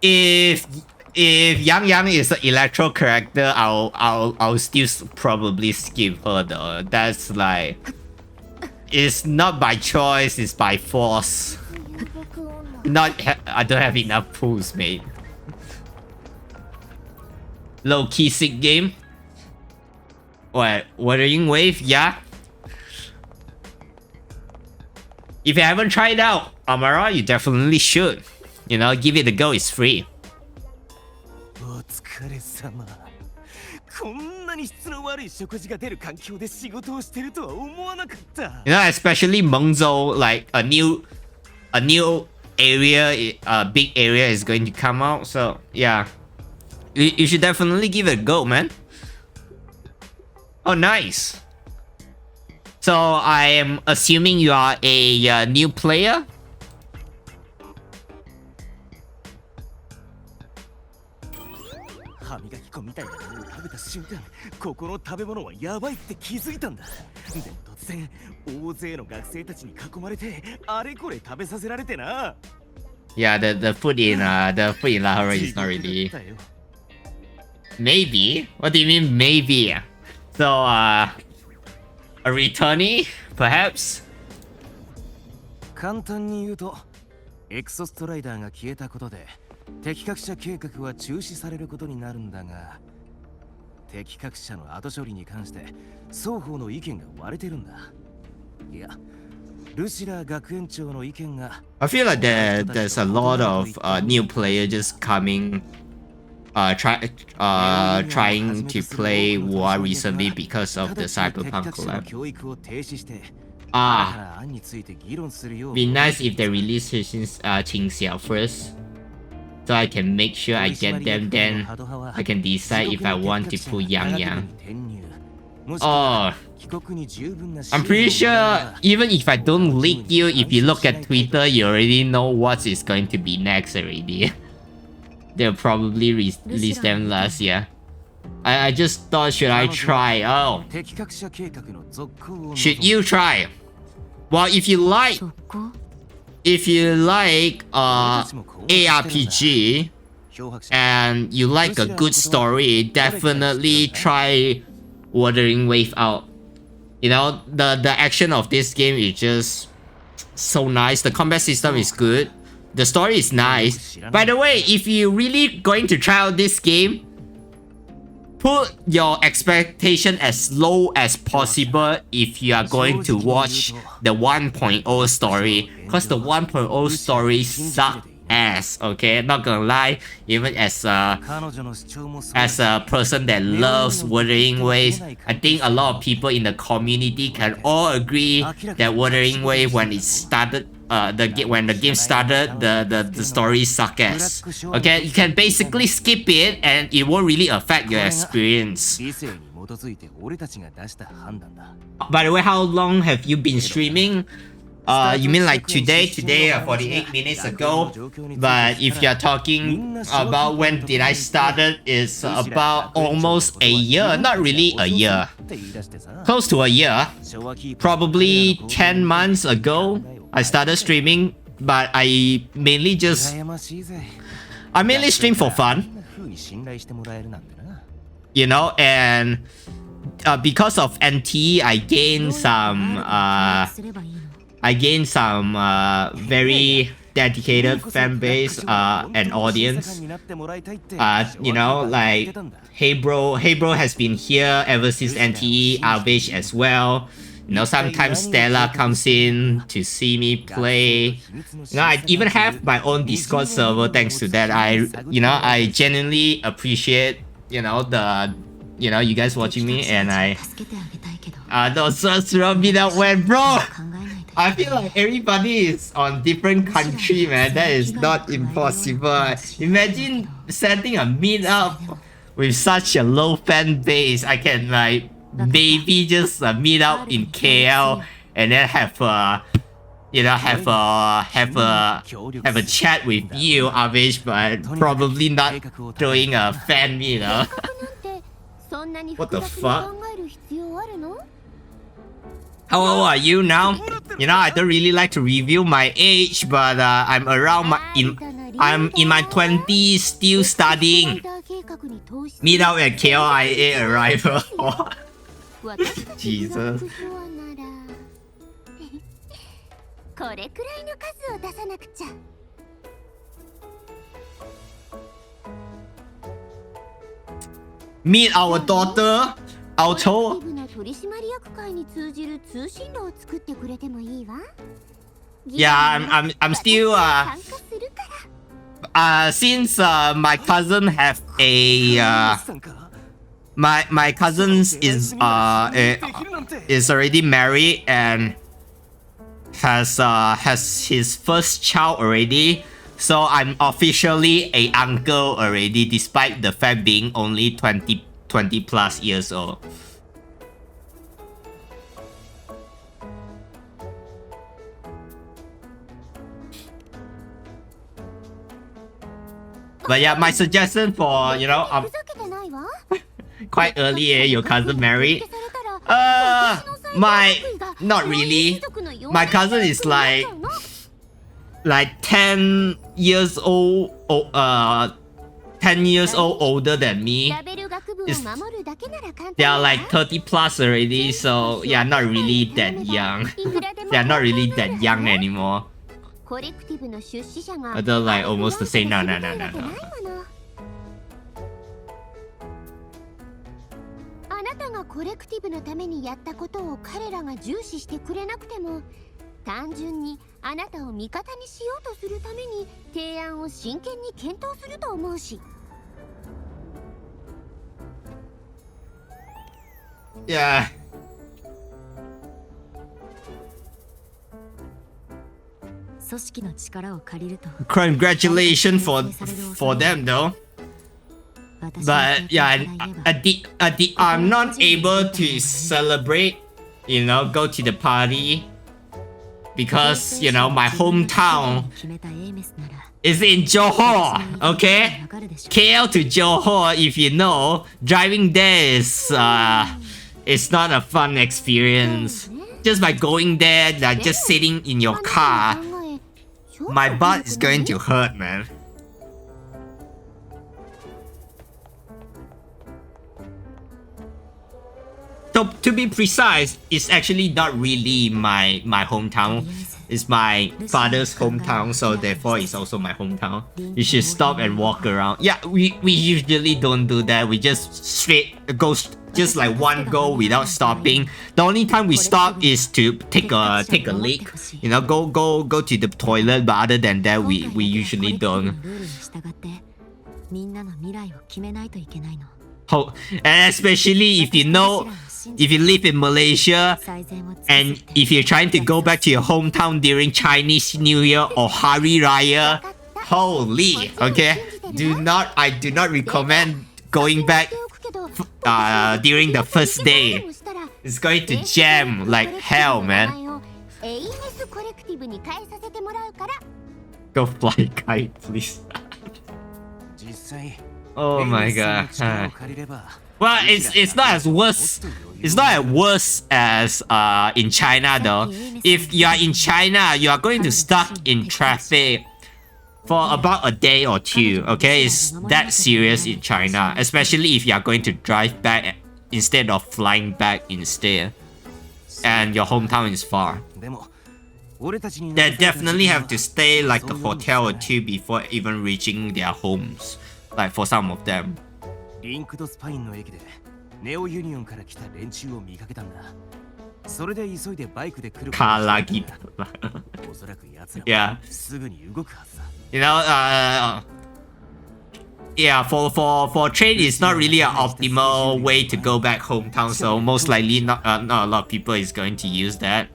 If Yang is an Electro character, I'll still probably skip her though. That's like, it's not by choice, it's by force. I don't have enough pulls, mate. Low key sick game. What? Wuthering Wave? Yeah. If you haven't tried out Amara, you definitely should. You know, give it a go. It's free. お疲れ様。こんなに質の悪い食事が出る環境で仕事をしてるとは思わなかった。You know, especially Mengzhou, like a new area, a big area is going to come out. So yeah, you should definitely give it a go, man. Oh, nice. So I am assuming you are a new player. 歯磨き粉みたいなものを食べた瞬間、ここの食べ物はやばいって気づいたんだ。でも突然、大勢の学生たちに囲まれて、あれこれ食べさせられてな。Yeah, the food in Lahore is not really. Maybe? What do you mean maybe? So a returnee, perhaps? 簡単に言うと、エクソストライダーが消えたことで、敵各社計画は中止されることになるんだが、敵各社の後処理に関して双方の意見が割れてるんだ。いや、ルシラ学園長の意見が。I feel like there's a lot of new players just coming, trying to play War recently because of the Cyberpunk collab. Be nice if they release Qingxiao first, so I can make sure I get them. Then I can decide if I want to put Yang Yang. Oh, I'm pretty sure even if I don't leak you, if you look at Twitter, you already know what is going to be next already. They'll probably release them last year. I just thought, should I try? Oh, should you try? Well, if you like ARPG and you like a good story, definitely try Wuthering Wave out. You know, the action of this game is just so nice. The combat system is good. The story is nice. By the way, if you're really going to try out this game, put your expectation as low as possible if you are going to watch the 1.0 story. Because the 1.0 story sucks ass, okay? Not gonna lie, even as a person that loves Wuthering Waves, I think a lot of people in the community can all agree that Wuthering Wave, when it started, when the game started, the story sucks ass. Okay, you can basically skip it and it won't really affect your experience. By the way, how long have you been streaming? You mean like today, 48 minutes ago. But if you're talking about when did I started, it's about almost a year. Not really a year. Close to a year. Probably 10 months ago, I started streaming. But I mainly stream for fun. You know, and because of NT, I gained some very dedicated fan base and audience. You know, like Hey Bro has been here ever since NTE, Alvish as well. You know, sometimes Stella comes in to see me play. You know, I even have my own Discord server thanks to that. I genuinely appreciate, you guys watching me, and those just rub me that way, bro. I feel like everybody is on different country, man. That is not impossible. Imagine setting a meetup with such a low fan base. I can like maybe just meet up in KL and then have a chat with you, Avish, but probably not doing a fan meet. What the fuck? How old are you now? You know, I don't really like to reveal my age, but I'm I'm in my 20s, still studying. Meet out at KLIA arrival. Jesus. Meet our daughter, Alto. 取締役会に通じる通信路を作ってくれてもいいわ。Yeah, I'm still since my cousin have a my cousins is already married and has his first child already. So I'm officially a uncle already, despite the fact being only 20 plus years old. But yeah, my suggestion for, you know, quite early, your cousin married. Not really. My cousin is like 10 years old, 10 years old older than me. They are like 30 plus already, so yeah, not really that young. They are not really that young anymore. They're like almost the same. No. あなたがコレクティブのためにやったことを彼らが重視してくれなくても、単純にあなたを味方にしようとするために提案を真剣に検討すると思うし。Yeah. Congratulations for them though. But yeah, I'm not able to celebrate, you know, go to the party because, you know, my hometown is in Johor, okay? KL to Johor, if you know, driving there is it's not a fun experience. Just by going there, like just sitting in your car, my butt is going to hurt, man. So to be precise, it's actually not really my hometown. It's my father's hometown, so therefore it's also my hometown. You should stop and walk around. Yeah, we usually don't do that. We just straight go just like one go without stopping. The only time we stop is to take a leak. You know, go to the toilet. But other than that, we usually don't. Oh, and especially if you know, if you live in Malaysia and if you're trying to go back to your hometown during Chinese New Year or Hari Raya, holy, okay, I do not recommend going back during the first day. It's going to jam like hell, man. Go fly kite, please. Oh my god. Well, it's not as worse. It's not as worse as in China though. If you are in China, you are going to stuck in traffic for about a day or two. Okay, it's that serious in China, especially if you are going to drive back instead of flying back instead, and your hometown is far. They definitely have to stay like a hotel or two before even reaching their homes. Like for some of them. リンクドスパインの駅でネオユニオンから来た連中を見かけたんだ。それで急いでバイクで来るかもしれない。おそらく奴らはすぐに動くはずだ。You know, yeah, for train, it's not really an optimal way to go back hometown. So most likely, not a lot of people is going to use that.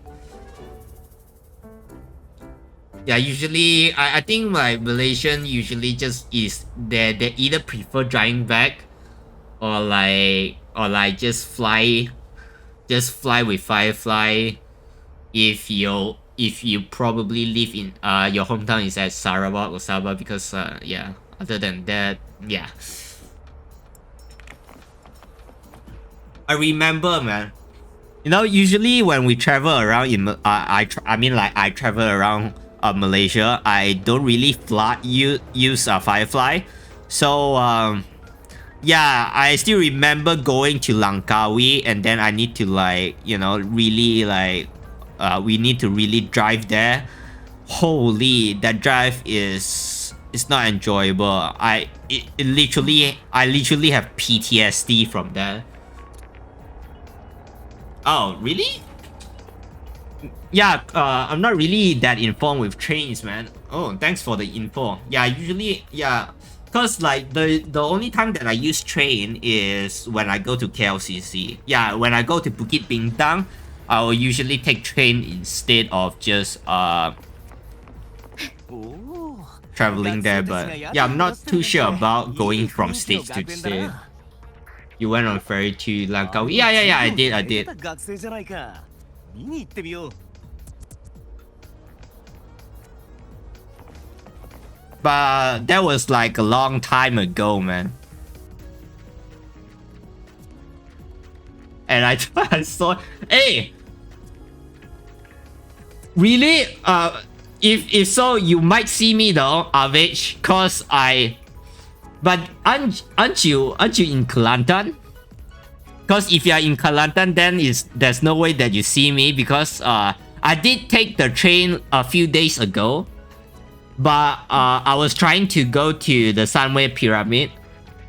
Yeah, usually I think like Malaysian usually just is they either prefer driving back or like just fly with Firefly if you probably live in your hometown is at Sarawak or Sabah, because yeah, other than that, yeah. I remember, man. You know, usually when we travel around in I travel around Malaysia, I don't really use Firefly. So yeah, I still remember going to Langkawi, and then I need to like, you know, really like we need to really drive there. Holy, that drive is not enjoyable. I literally have PTSD from that. Oh, really? Yeah, I'm not really that informed with trains, man. Oh, thanks for the info. Yeah, usually, yeah, cause like the only time that I use train is when I go to KLCC. Yeah, when I go to Bukit Bintang, I will usually take train instead of just traveling there. But yeah, I'm not too sure about going from state to state. You went on ferry to Langkawi? Yeah, I did. 学生じゃないか。見に行ってみよう。But that was like a long time ago, man. And I saw, hey, really? If so, you might see me though, Avich, cause but aren't you in Kelantan? Cause if you are in Kelantan, then there's no way that you see me because I did take the train a few days ago, but I was trying to go to the Sunway Pyramid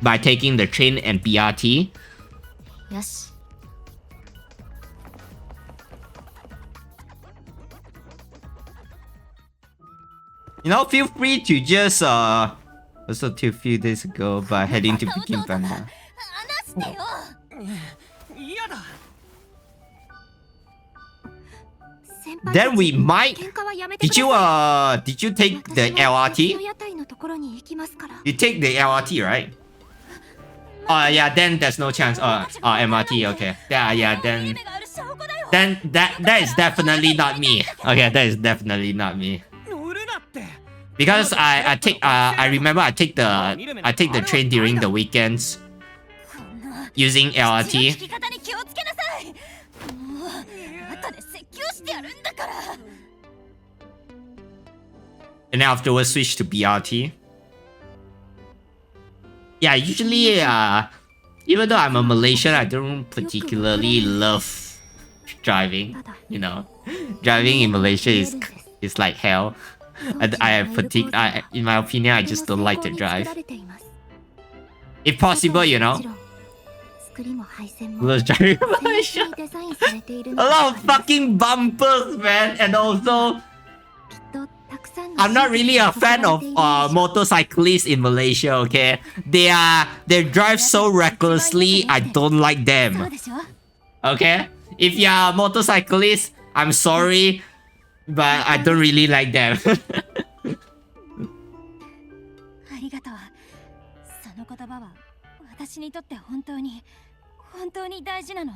by taking the train and BRT. よし You know, feel free to just also to a few days ago by heading to Bukit Bintang. 話してよ。嫌だ。先輩 Then we might. 喧嘩はやめてください。 Did you take the 私は LRT? 屋台のところに行きますから。 You take the LRT, right? Yeah, then there's no chance. MRT, okay. Yeah, then that is definitely not me. Okay, that is definitely not me. 乗るなって。 Because I remember I take the train during the weekends using 口の LRT. 利き方に気をつけなさい。もう後で説教してやるんだから。 And then afterwards switch to BRT. Yeah, usually even though I'm a Malaysian, I don't particularly love driving. You know, driving in Malaysia is like hell. I have fatigue. In my opinion, I just don't like to drive. If possible, you know. Love driving in Malaysia. A lot of fucking bumpers, man, and also I'm not really a fan of motorcyclists in Malaysia. Okay, they drive so recklessly. I don't like them. Okay, if you're a motorcyclist, I'm sorry, but I don't really like them. ありがとう。その言葉は私にとって本当に大事なの。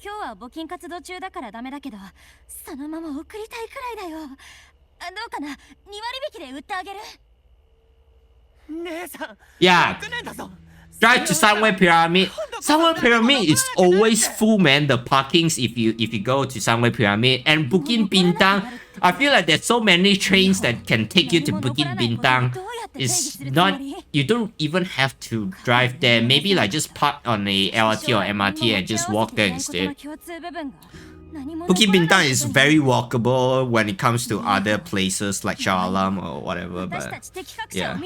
今日は募金活動中だからダメだけど、そのまま送りたいくらいだよ。どうかな、2割引きで売ってあげる。姉さん。 Yeah. 6年だぞ。 Drive to Sunway Pyramid. Sunway Pyramid is always full, man. The parkings if you go to Sunway Pyramid and Bukit Bintang. I feel like there's so many trains that can take you to Bukit Bintang. It's not. You don't even have to drive there. Maybe like just park on a LRT or MRT and just walk there instead. Bukit Bintang is very walkable when it comes to other places like Shah Alam or whatever. But yeah.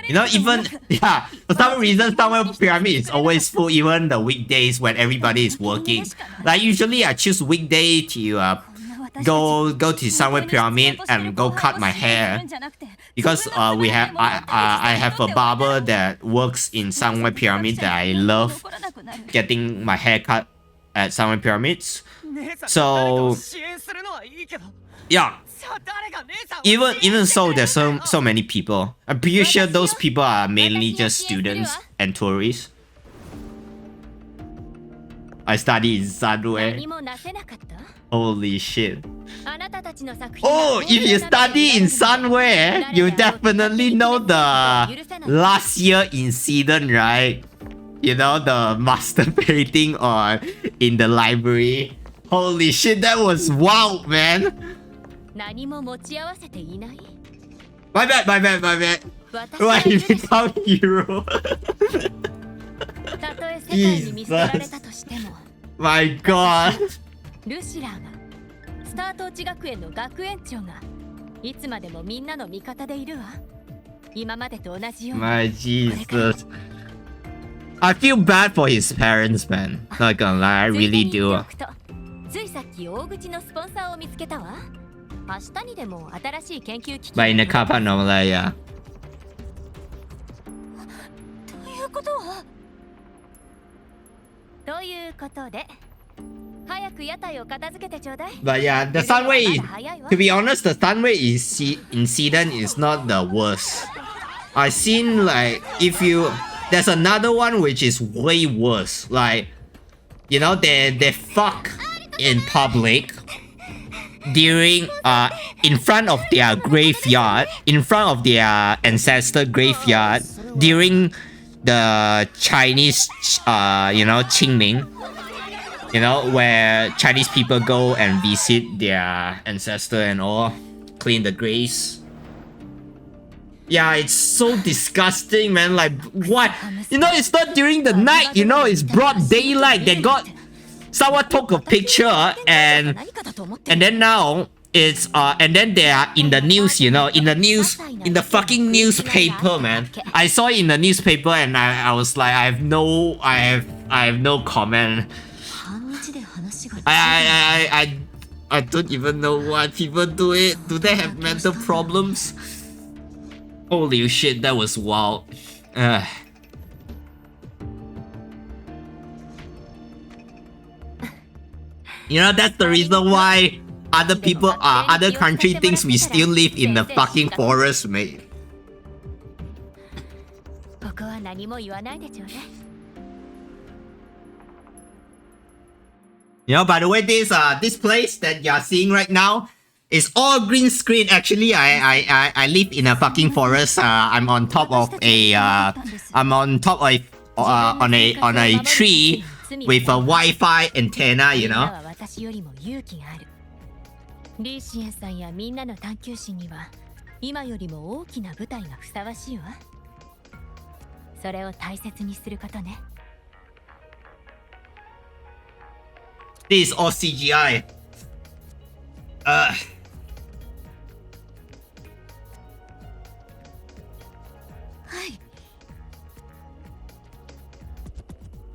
You know, even yeah, for some reason, Sunway Pyramid is always full, even the weekdays when everybody is working. Like usually, I choose weekday to go to Sunway Pyramid and go cut my hair because I have a barber that works in Sunway Pyramid that I love getting my hair cut at Sunway Pyramids. So yeah. Even so, there's so many people. I'm pretty sure those people are mainly just students and tourists. I study in Sunway. Holy shit. Oh, if you study in Sunway, you definitely know the last year incident, right? You know, the masturbating in the library. Holy shit, that was wild, man. My bad. Why did you become hero? Jesus. My god. ルシラーがスタートーチ学園の学園長がいつまでもみんなの味方でいるわ。今までと同じように。My Jesus. I feel bad for his parents, man. Not gonna lie, I really do. ついさっき大口のスポンサーを見つけたわ。明日にでも新しい研究機器 But in the car park, no, like, yeah. ということはということで早く屋台を片付けてちょうだい。 But yeah, the Sunway, to be honest, the Sunway incident is not the worst. I've seen like, if you, there's another one which is way worse. Like, you know, they fuck in public during, in front of their graveyard, in front of their ancestor graveyard, during the Chinese, you know, Qingming. You know, where Chinese people go and visit their ancestor and all, clean the graves. Yeah, it's so disgusting, man. Like, what? You know, it's not during the night, you know, it's broad daylight. They got, someone took a picture and then now it's, and then they are in the news, you know, in the news, in the fucking newspaper, man. I saw it in the newspaper and I was like, I have no comment. I don't even know why people do it. Do they have mental problems? Holy shit, that was wild. You know, that's the reason why other people, other country thinks we still live in the fucking forest, mate. ここは何も言わないでちょうだい。 You know, by the way, this place that you're seeing right now is all green screen. Actually, I live in a fucking forest. I'm on top of a I'm on top of on a tree with a Wi-Fi antenna. You know. 私よりも勇気がある。リーシエンさんやみんなの探求心には今よりも大きな舞台がふさわしいわ。それを大切にすることね。 This is all CGI.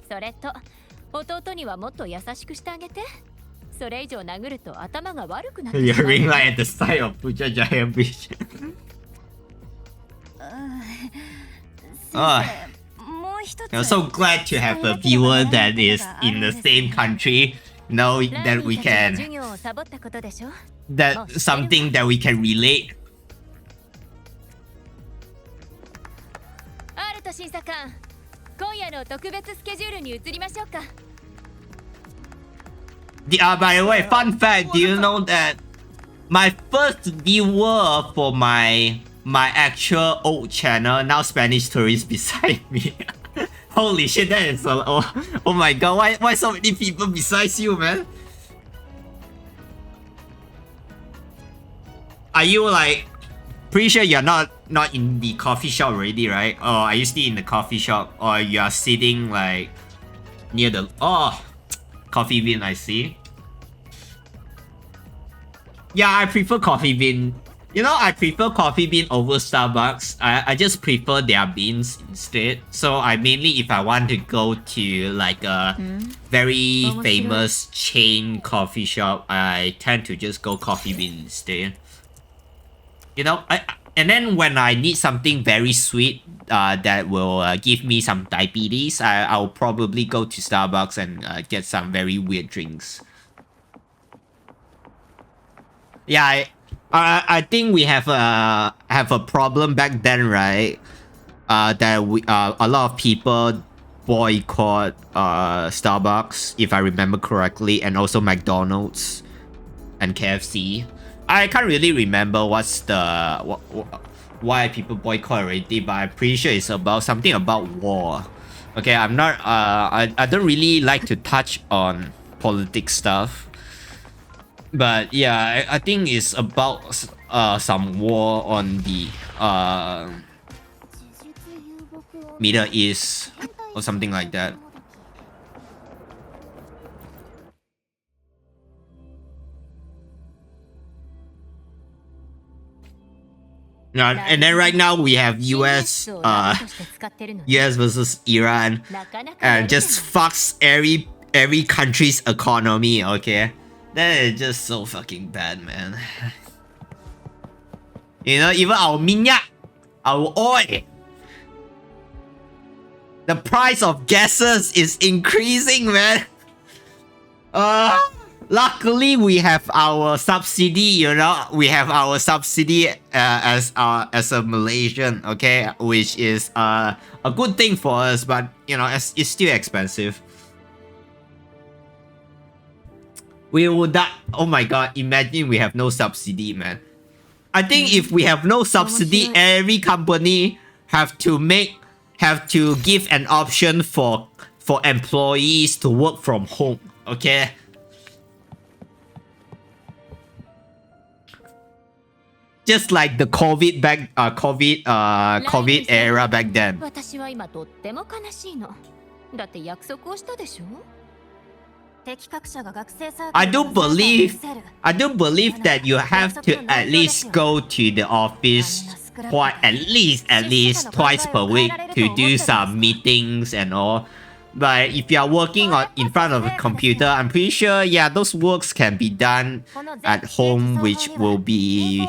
それと弟にはもっと優しくしてあげて。それ以上殴ると頭が悪くなってしまう。 You're ring light at the side of Puchajaya Beach. もう一つ I'm so glad to have a viewer that is in the same country. Know that we can. 授業をサボったことでしょ。 That something that we can relate. アルト審査官、今夜の特別スケジュールに移りましょうか。 By the way, fun fact, do you know that my first viewer for my actual old channel, now Spanish tourist beside me. Holy shit, that is so, oh my god, why so many people besides you, man? Are you like, pretty sure you're not in the coffee shop already, right? Or are you still in the coffee shop? Or you are sitting like near the, coffee bean, I see. Yeah, I prefer coffee bean. You know, I prefer coffee bean over Starbucks. I just prefer their beans instead. So I mainly, if I want to go to like a very famous chain coffee shop, I tend to just go coffee bean instead. You know, and then when I need something very sweet that will give me some diabetes, I'll probably go to Starbucks and get some very weird drinks. Yeah, I think we have a problem back then, right? That we a lot of people boycott Starbucks, if I remember correctly, and also McDonald's and KFC. I can't really remember what's the why people boycott already, but I'm pretty sure it's about something about war. Okay, I'm not I don't really like to touch on politics stuff. But yeah, I think it's about some war on the Middle East or something like that. And then right now we have US US versus Iran and just fucks every country's economy, okay? That is just so fucking bad, man. You know, even our minyak, our oil, the price of gases is increasing, man. Luckily we have our subsidy, you know, we have our subsidy as a Malaysian, okay, which is a good thing for us, but you know, it's still expensive. We would die. Oh my god, imagine we have no subsidy, man. I think if we have no subsidy, every company have to give an option for employees to work from home, okay? Just like the COVID era back then. 私は今とっても悲しいの。だって約束をしたでしょ。 I do believe that you have to at least go to the office at least twice per week to do some meetings and all. But if you are working in front of a computer, I'm pretty sure, yeah, those works can be done at home, which will be,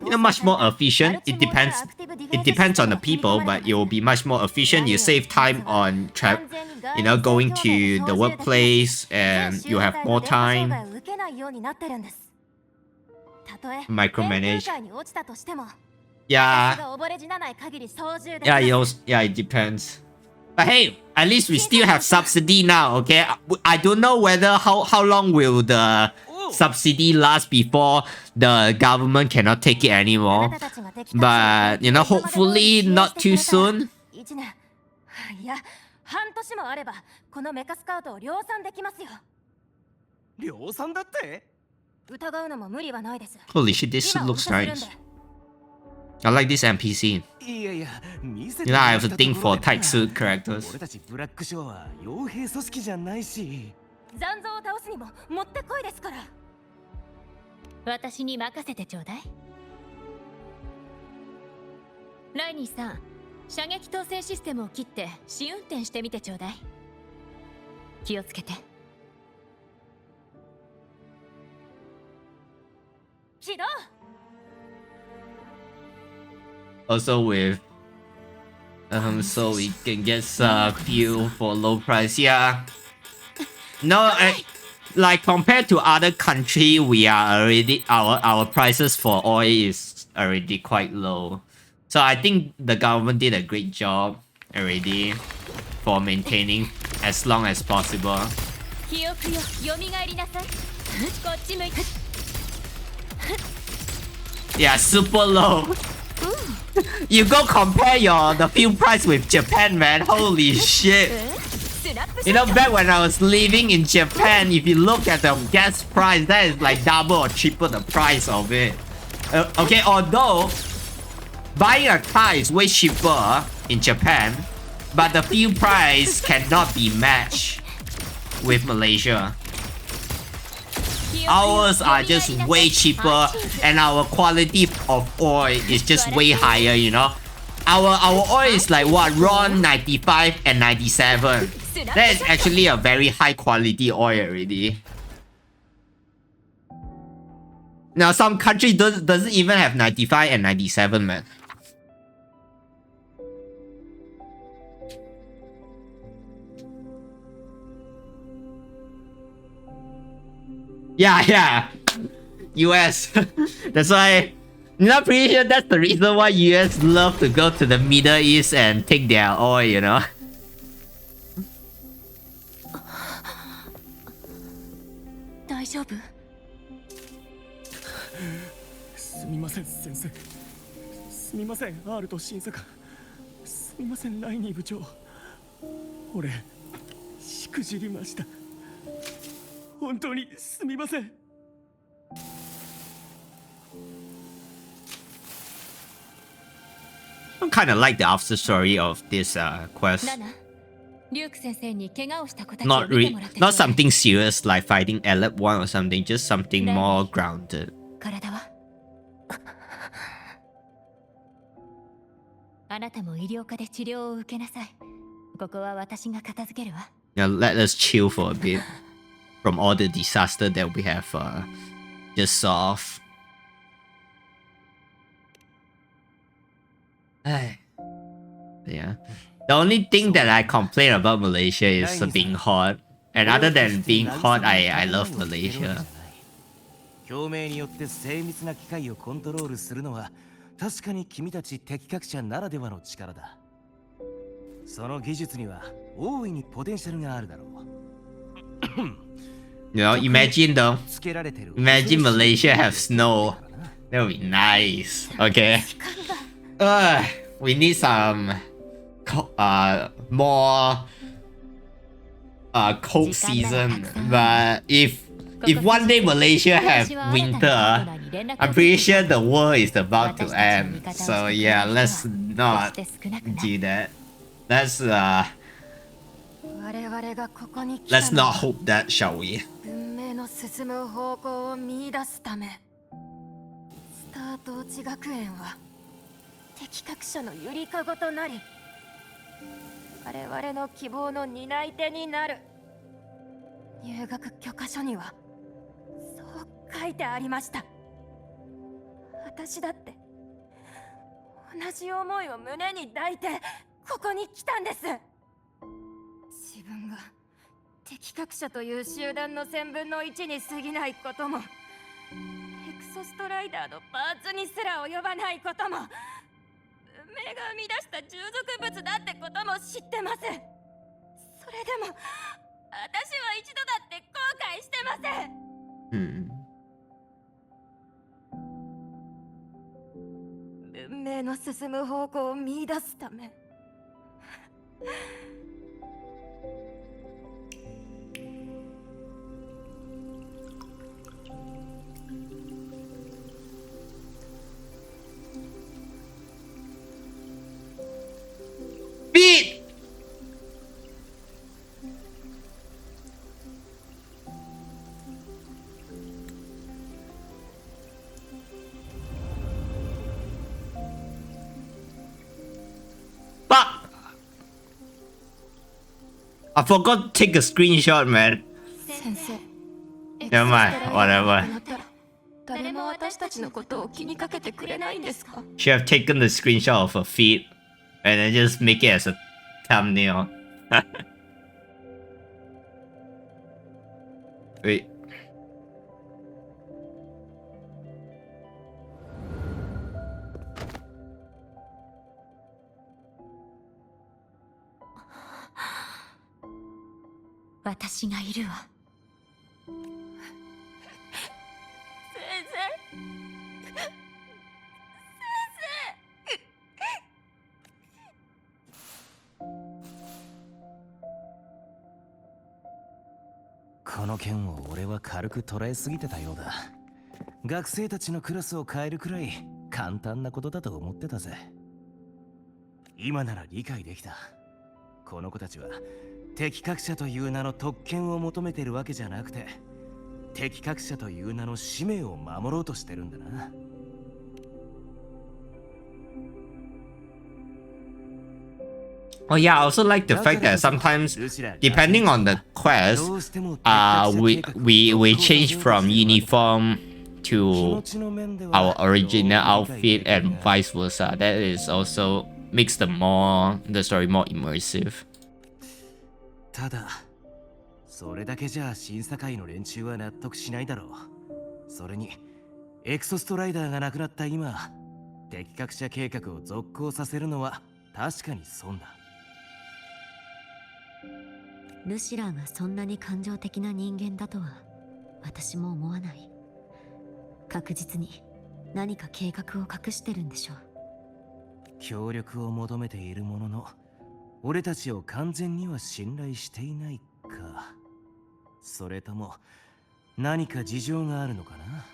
you know, much more efficient. It depends on the people, but it will be much more efficient. You save time on you know, going to the workplace, and you have more time. Micromanage. Yeah. Yeah, it depends. But hey, at least we still have subsidy now, okay? I don't know whether how long will the subsidy last before the government cannot take it anymore. But, you know, hopefully not too soon. 半年もあればこのメカスカウトを量産できますよ。量産だって？疑うのも無理はないです。 Holy shit, this looks nice. I like this NPC. You know, I have a thing for tight suit characters. 俺たちブラックショーは傭兵組織じゃないし。残像を倒すにももってこいですから。私に任せてちょうだい。ライニーさん、射撃統制システムを切って試運転してみてちょうだい。気をつけて。起動。 Also with so we can get fuel for low price. Yeah. No, like compared to other country, we are already our prices for oil is already quite low. So I think the government did a great job already for maintaining as long as possible. Yeah, super low. You go compare the fuel price with Japan, man. Holy shit. You know, back when I was living in Japan, if you look at the gas price, that is like double or triple the price of it. Okay, although buying a car is way cheaper in Japan, but the fuel price cannot be matched with Malaysia. Ours are just way cheaper, and our quality of oil is just way higher, you know. Our oil is like what, RON 95 and 97. That is actually a very high quality oil already. Now some country doesn't even have 95 and 97, man. Yeah. US. That's why, you know, pretty sure that's the reason why US love to go to the Middle East and take their oil, you know. 大丈夫？すみません先生。すみませんアールと審査官。すみませんライニー部長。俺しくじりました。本当にすみません。I kind of like the after story of this quest. Not something serious like fighting Elep 1 or something, just something more grounded. あなたも医療科で治療を受けなさい。ここは私が片付けるわ。Now let us chill for a bit from all the disaster that we have just solved. Yeah. The only thing that I complain about Malaysia is being hot. And other than being hot, I love Malaysia. 共鳴によって精密な機械をコントロールするのは確かに君たち適格者ならではの力だ。その技術には大いにポテンシャルがあるだろう。You know, imagine though. Imagine Malaysia have snow. That would be nice. Okay. We need some more cold season. But if one day Malaysia have winter, I'm pretty sure the world is about to end. So yeah, let's not do that. Let's not hope that, shall we? 文明の進む方向を見出すため、スタート落ち学園は適格者のゆりかごとなり、我々の希望の担い手になる。入学許可書にはそう書いてありました。私だって同じ思いを胸に抱いてここに来たんです。自分が適格者という集団の1000分の1に過ぎないことも、エクソストライダーのパーツにすら及ばないことも、文明が生み出した従属物だってことも知ってます。それでも私は一度だって後悔してません。文明の進む方向を見出すため。Beat! Fuck! I forgot to take a screenshot, man. 先生、 Never mind, whatever. 誰も私たちのことを気にかけてくれないんですか？ Should have taken the screenshot of her feet and then just make it as a thumbnail. Wait. "私がいるわ。この件を俺は軽く捉えすぎてたようだ。学生たちのクラスを変えるくらい簡単なことだと思ってたぜ。今なら理解できた。この子たちは適格者という名の特権を求めてるわけじゃなくて、適格者という名の使命を守ろうとしてるんだな。Oh yeah, I also like the fact that sometimes, depending on the quest, we change from uniform to our original outfit and vice versa. That is also makes the story more immersive. ただ、それだけじゃ審査会の連中は納得しないだろう。それに、エクソストライダーが亡くなった今、適格者計画を続行させるのは確かに損だ。ルシラーがそんなに感情的な人間だとは私も思わない。確実に何か計画を隠してるんでしょう。協力を求めているものの、俺たちを完全には信頼していないか。それとも何か事情があるのかな。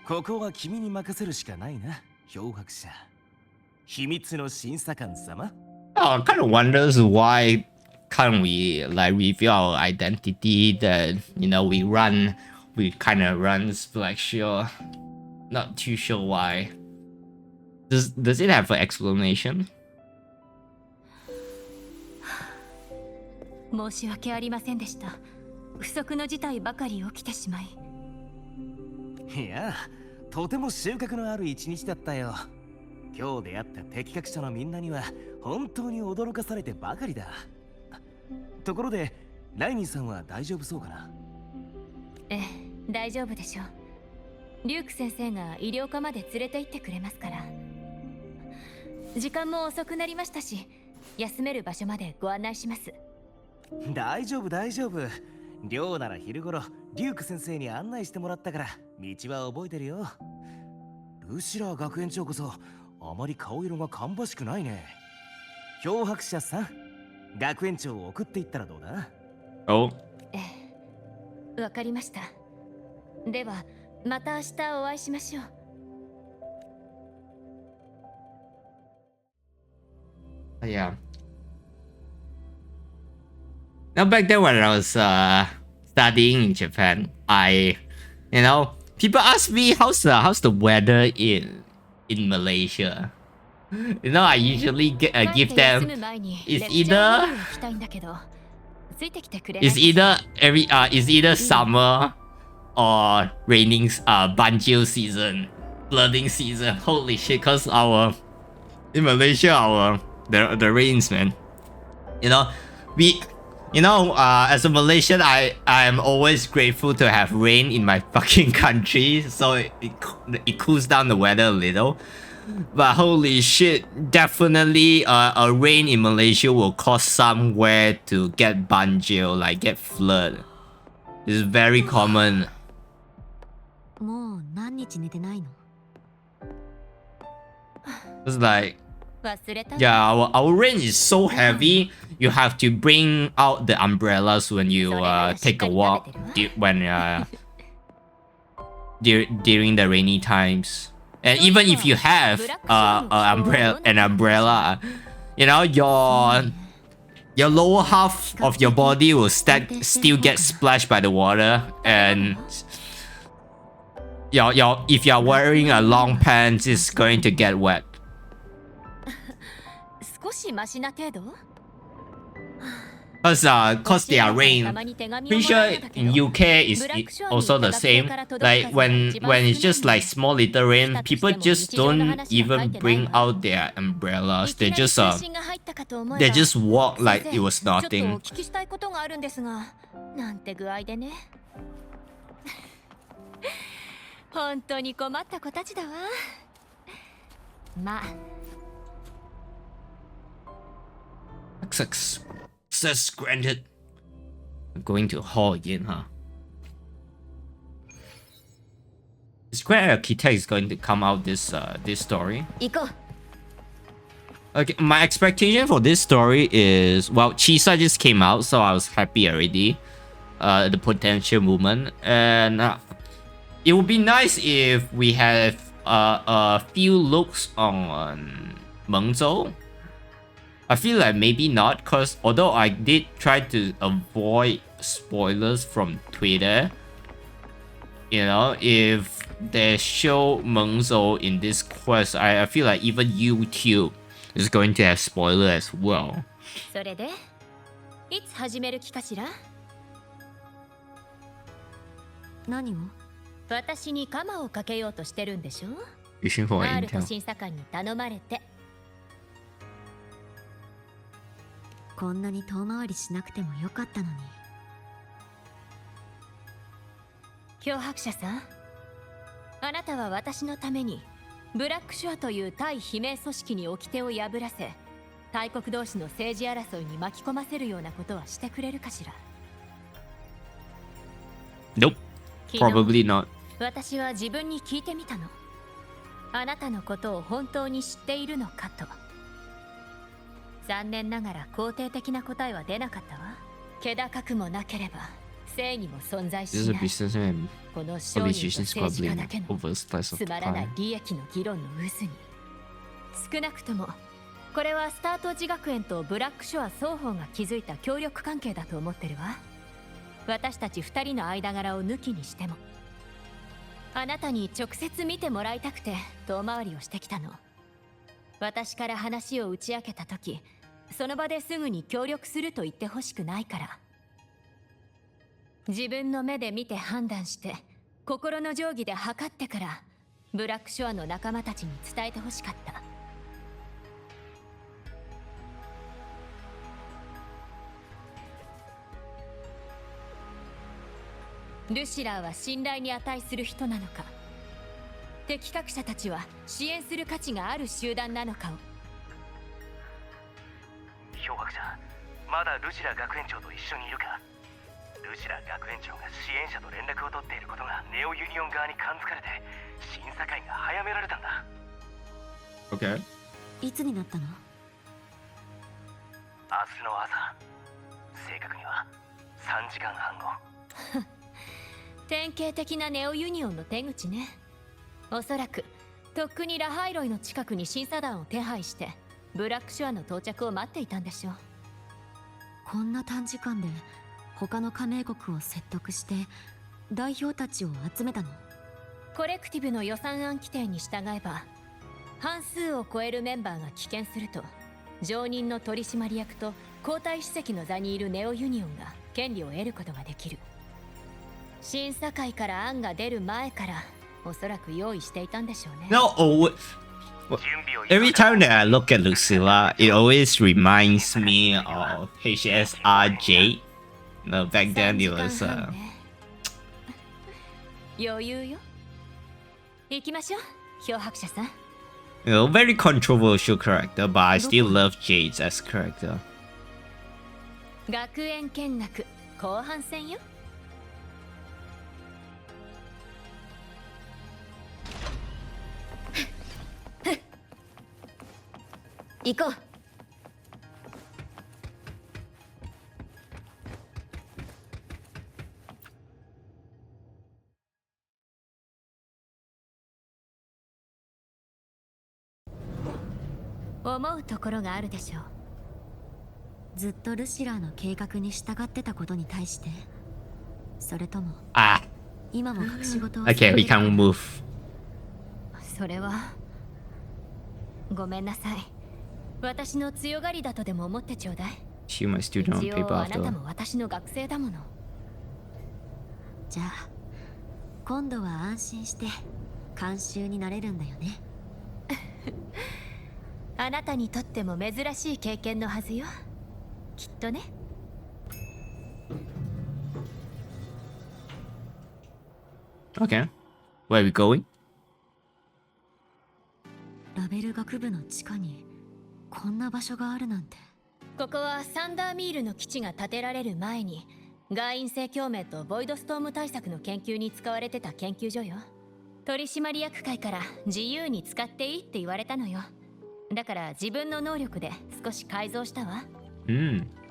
ここは君に任せるしかないな、漂白者。秘密の審査官様。I kind of wonders why can't we like reveal our identity that we kind of runs like sure. Not too sure why. Does it have an explanation? 申し訳ありませんでした。不測の事態ばかり起きてしまい。いや、とても収穫のある一日だったよ。今日出会った適格者のみんなには本当に驚かされてばかりだ。ところで、ライニーさんは大丈夫そうかな？ええ、大丈夫でしょう。リューク先生が医療科まで連れて行ってくれますから。時間も遅くなりましたし、休める場所までご案内します。大丈夫大丈夫。寮なら昼頃リューク先生に案内してもらったから道は覚えてるよ。ルシラー学園長こそあまり顔色が芳しくないね。漂白者さん、学園長を送っていったらどうだ？ Oh. ええ、わかりました。ではまた明日お会いしましょう。Yeah. Now back then when I was studying in Japan, people ask me how's the weather in Malaysia. I usually give them it's either summer or raining banjir season, flooding season. Holy shit! Cause in Malaysia the rains, man. As a Malaysian, I am always grateful to have rain in my fucking country, so it cools down the weather a little. But holy shit, definitely a rain in Malaysia will cause somewhere to get banjir, like get flood. It's very common. もう何日寝てないの？ It's like, 忘れた。 yeah, our rain is so heavy. You have to bring out the umbrellas when you take a walk during the rainy times. And even if you have an umbrella, your lower half of your body will still get splashed by the water, and if you're wearing a long pants, it's going to get wet. 少しマシな程度？ Cause they are rain. Pretty sure in UK is also the same. Like when it's just like small little rain, people just don't even bring out their umbrellas. They just walk like it was nothing. お聞きしたいことがあるんですが、なんて具合でね。本当に困った子たちだわ。まあ。Access granted. I'm going to hall again, huh? Square Architect is going to come out this story. 行こう。 Okay, my expectation for this story is, well, Chisa just came out, so I was happy already. The potential movement, and it would be nice if we have a few looks on Mengzhou. I feel like maybe not, cause although I did try to avoid spoilers from Twitter, if they show Mengzhou in this quest, I feel like even YouTube is going to have spoiler as well. それで、いつ始める気かしら？何を？私にカマをかけようとしてるんでしょ？ Fishing for アールと intel. 審査官に頼まれて。こんなに遠回りしなくてもよかったのに。脅迫者さん、あなたは私のためにブラックショアという対悲鳴組織に掟を破らせ、大国同士の政治争いに巻き込ませるようなことはしてくれるかしら？ Nope, probably not. 私は自分に聞いてみたの。あなたのことを本当に知っているのかと。残念ながら肯定的な答えは出なかったわ。気高くもなければ正義も存在し This is a ない。 businessman. この商人と Politicians 政治家 squabbling だけの over a slice つ of まらない pie. 利益の議論の渦に。少なくともこれはスタート寺学園とブラックショア双方が築いた協力関係だと思ってるわ。私たち二人の間柄を抜きにしても、あなたに直接見てもらいたくて遠回りをしてきたの。私から話を打ち明けた時、その場ですぐに協力すると言ってほしくないから。自分の目で見て判断して心の定規で測ってからブラックショアの仲間たちに伝えてほしかった。ルシラーは信頼に値する人なのか、敵各社たちは支援する価値がある集団なのかを。漂白者、まだルシラ学園長と一緒にいるか？ルシラ学園長が支援者と連絡を取っていることがネオユニオン側に感づかれて審査会が早められたんだ。 Okay. いつになったの？明日の朝、正確には3時間半後。典型的なネオユニオンの手口ね。おそらくとっくにラハイロイの近くに審査団を手配してブラックシュアの到着を待っていたんでしょう。こんな短時間で他の加盟国を説得して代表たちを集めたの？コレクティブの予算案規定に従えば、半数を超えるメンバーが棄権すると常任の取締役と皇太子席の座にいるネオユニオンが権利を得ることができる。審査会から案が出る前からおそらく用意していたんでしょうね。 No, every time that I look at Lucilla, it always reminds me of HSRJ. No, back then it was 余裕よ。行きましょう、漂白者さん。very controversial character, but I still love Jade as character. 学園見学後半戦よ。行こう。思うところがあるでしょう。ずっとルシラーの計画に従ってたことに対して、それとも Ah, 今も隠し事を okay, we can move. それはごめんなさい。私の強がりだとでも思ってちょうだい。 She my student on 一 paper 応あなた after. も私の学生だもの。じゃあ今度は安心して監修になれるんだよね。あなたにとっても珍しい経験のはずよ、きっとね。Okay, where are we going? ラベル学部の地下にこんな場所があるなんて。ここはサンダーミールの基地が建てられる前に外因性共鳴とボイドストーム対策の研究に使われてた研究所よ。取締役会から自由に使っていいって言われたのよ。だから自分の能力で少し改造したわ。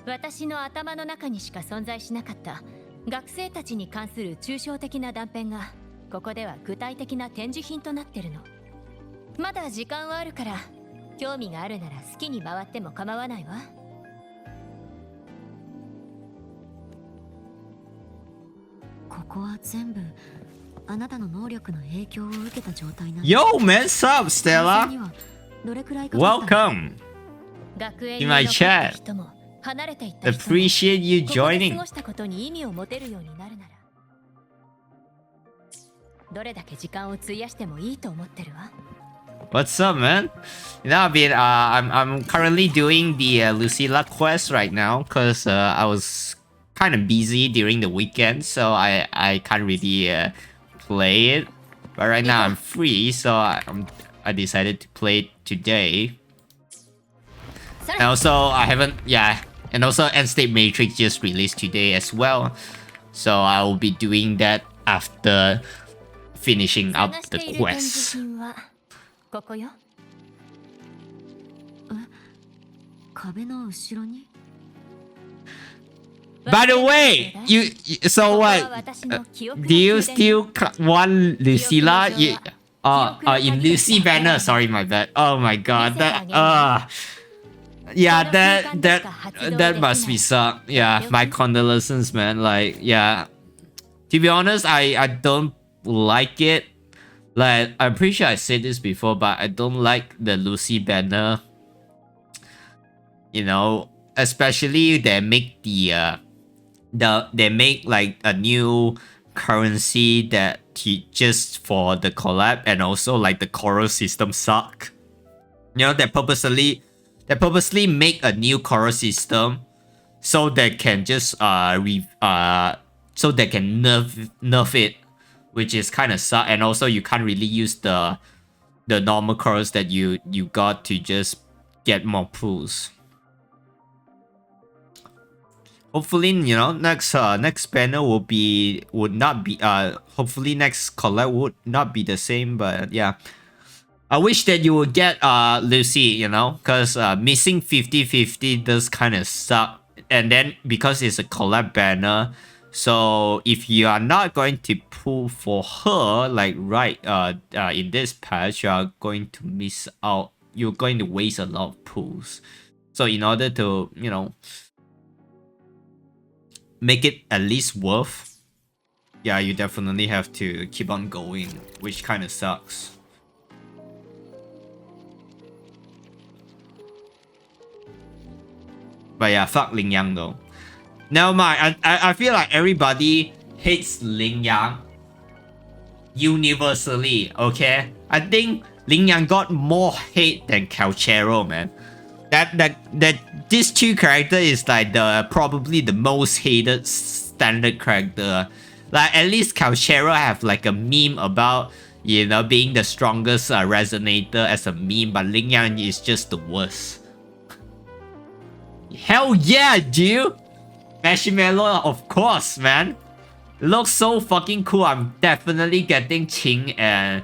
私の頭の中にしか存在しなかった学生たちに関する抽象的な断片がここでは具体的な展示品となってるの。まだ時間はあるから興味があるなら好きに回っても構わないわ。ここは全部あなたの能力の影響を受けた状態なの。 Yo, man, sup, 完成 Stella? にはどれくらいかかったの？ Welcome. 学園 In my に残った chat. 人も離れていった人も Appreciate you ここで過 joining. ごしたことに意味を持てるようになるならどれだけ時間を費やしてもいいと思ってるわ。 What's up, man? You know, I'm currently doing the Lucilla quest right now because I was kind of busy during the weekend, so I can't really play it. But right now I'm free, so I decided to play it today. And also and also Endstate Matrix just released today as well, so I will be doing that after finishing up 探し the ている展 quest. 示品はここよ。壁の後ろに。 By the way, so what? Do you still want Lucilla? In Lucy banner. Sorry, my bad. Oh my god, yeah, that must be suck. Yeah, my condolences, man. Like, yeah. To be honest, I don't like it. Like, I'm pretty sure I said this before, but I don't like the Lucy banner. You know, especially they make they make like a new currency that just for the collab, and also like the coral system suck. You know, they purposely make a new coral system so they can just so they can nerf it, which is kind of suck. And also you can't really use the normal corals that you got to just get more pools. Hopefully, you know, next banner would not be hopefully next collab would not be the same, but yeah. I wish that you would get Lucy, you know, because missing 50-50 does kind of suck. And then because it's a collab banner, so if you are not going to pull for her, like in this patch, you are going to miss out. You're going to waste a lot of pulls. So in order to, you know, make it at least worth, yeah, you definitely have to keep on going, which kind of sucks. But yeah, fuck Ling Yang though. Never mind. I feel like everybody hates Ling Yang universally, okay? I think Ling Yang got more hate than Calchero, man. That these two characters is like probably the most hated standard character. Like at least Calchero have like a meme about, you know, being the strongest resonator as a meme, but Ling Yang is just the worst. Hell yeah, dude! Marshmallow, of course, man. Looks so fucking cool. I'm definitely getting Qing and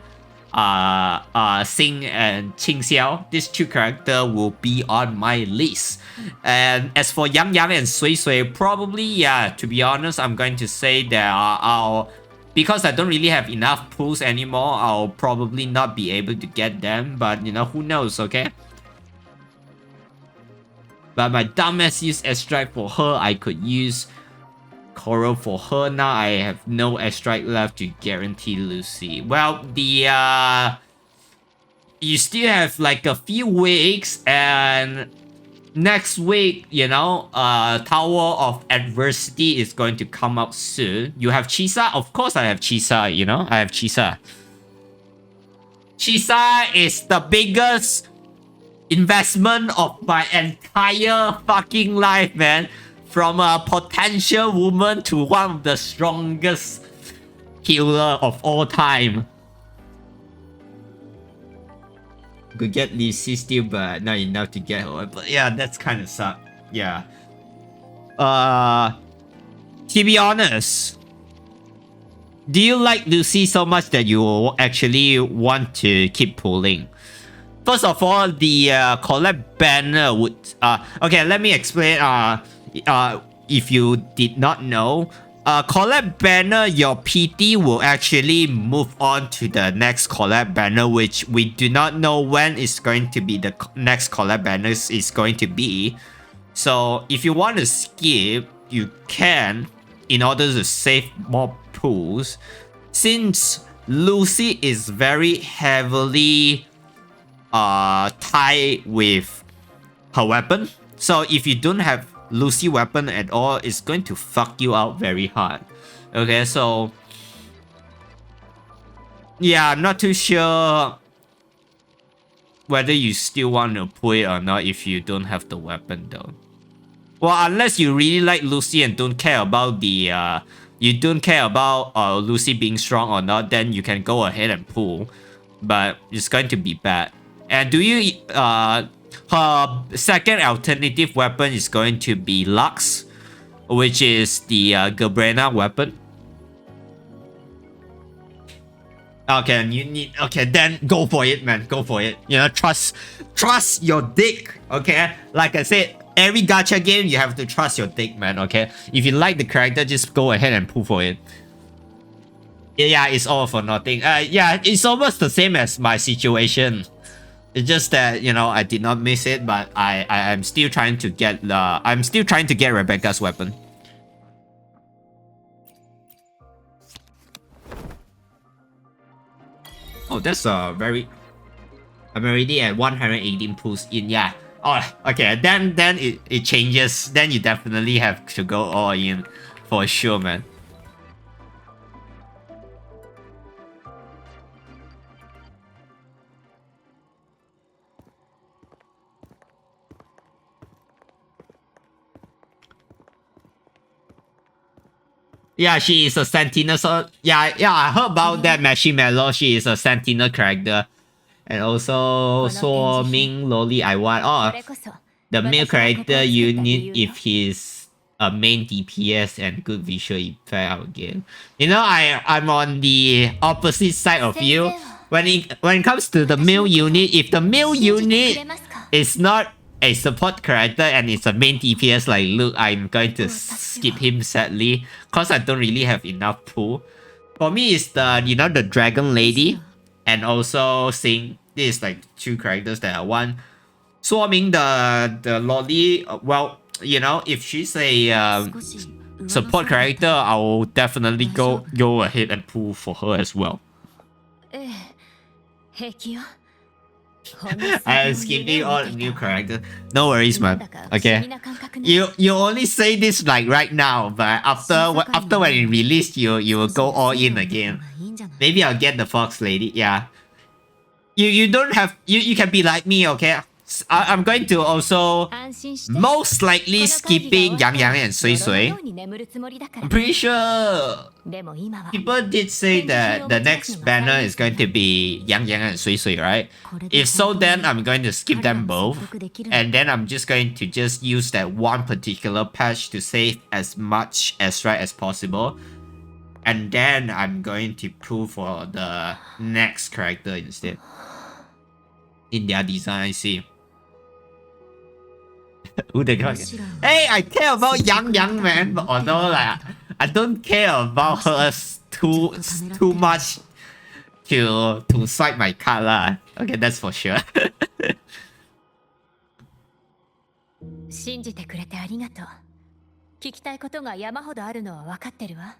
Xing and Qing Xiao. These two characters will be on my list. And as for Yang Yang and Sui Sui, probably, yeah, to be honest, I'm going to say that because I don't really have enough pools anymore, I'll probably not be able to get them. But, you know, who knows, okay? But my dumbass used airstrike for her. I could use coral for her. Now I have no airstrike left to guarantee Lucy. Well, you still have like a few weeks, and next week, you know, Tower of Adversity is going to come out soon. You have Chisa? Of course I have Chisa, you know? I have Chisa. Chisa is the biggest investment of my entire fucking life, man. From a potential woman to one of the strongest healer of all time. Could get Lucy still, but not enough to get her. But yeah, that's kind of suck. Yeah. To be honest, do you like Lucy so much that you actually want to keep pulling? First of all, the collab banner would... okay, let me explain. If you did not know, collab banner, your PT will actually move on to the next collab banner, which we do not know when is going to be the next collab banner is going to be. So if you want to skip, you can, in order to save more pools. Since Lucy is very heavily tied with her weapon, so if you don't have Lucy weapon at all, it's going to fuck you out very hard. Okay, so yeah, I'm not too sure whether you still want to pull it or not if you don't have the weapon though. Well, unless you really like Lucy and don't care about the Lucy being strong or not, then you can go ahead and pull, but it's going to be bad. And do you her second alternative weapon is going to be Lux, which is the Gabrena weapon. Okay, and you need... Okay, then go for it, man. Go for it. You know, trust your dick, okay? Like I said, every gacha game, you have to trust your dick, man, okay? If you like the character, just go ahead and pull for it. Yeah, it's all for nothing. Yeah, it's almost the same as my situation. It's just that, you know, I did not miss it, but I'm still trying to get Rebecca's weapon. Oh, that's a very... I'm already at 118 pulls in, yeah. Oh, okay, then it changes. Then you definitely have to go all in. For sure, man. Yeah, she is a Sentinel. So yeah, I heard about that Marshmallow. She is a Sentinel character, and also So Ming Loli I want. Oh, the male character you need if he's a main DPS and good visual effect out game. You know, I'm on the opposite side of you. When it comes to the male unit, if the male unit is not a support character and it's a main DPS like Luke, I'm going to skip him sadly, cause I don't really have enough pool. For me, it's the the Dragon Lady, and also Sing. This is like two characters that I want. 说明 the Loli, well, if she's a support character, I will definitely go ahead and pull for her as well. I'm skipping all the new characters. No worries, man. Okay. You only say this like right now, but after when it released, you will go all in again. Maybe I'll get the Fox Lady. Yeah. You don't have you can be like me, okay? I'm going to also most likely skipping Yang Yang and Sui Sui. I'm pretty sure people did say that the next banner is going to be Yang Yang and Sui Sui, right? If so, then I'm going to skip them both, and then I'm just going to use that one particular patch to save as much Ezra as possible, and then I'm going to pull for the next character instead. In their design, I see. Hey, I care about Yang Yang, man, but although like I don't care about her too much to swipe my card lah. Okay, that's for sure. 信じてくれてありがとう。聞きたいことが山ほどあるのは分かってるわ。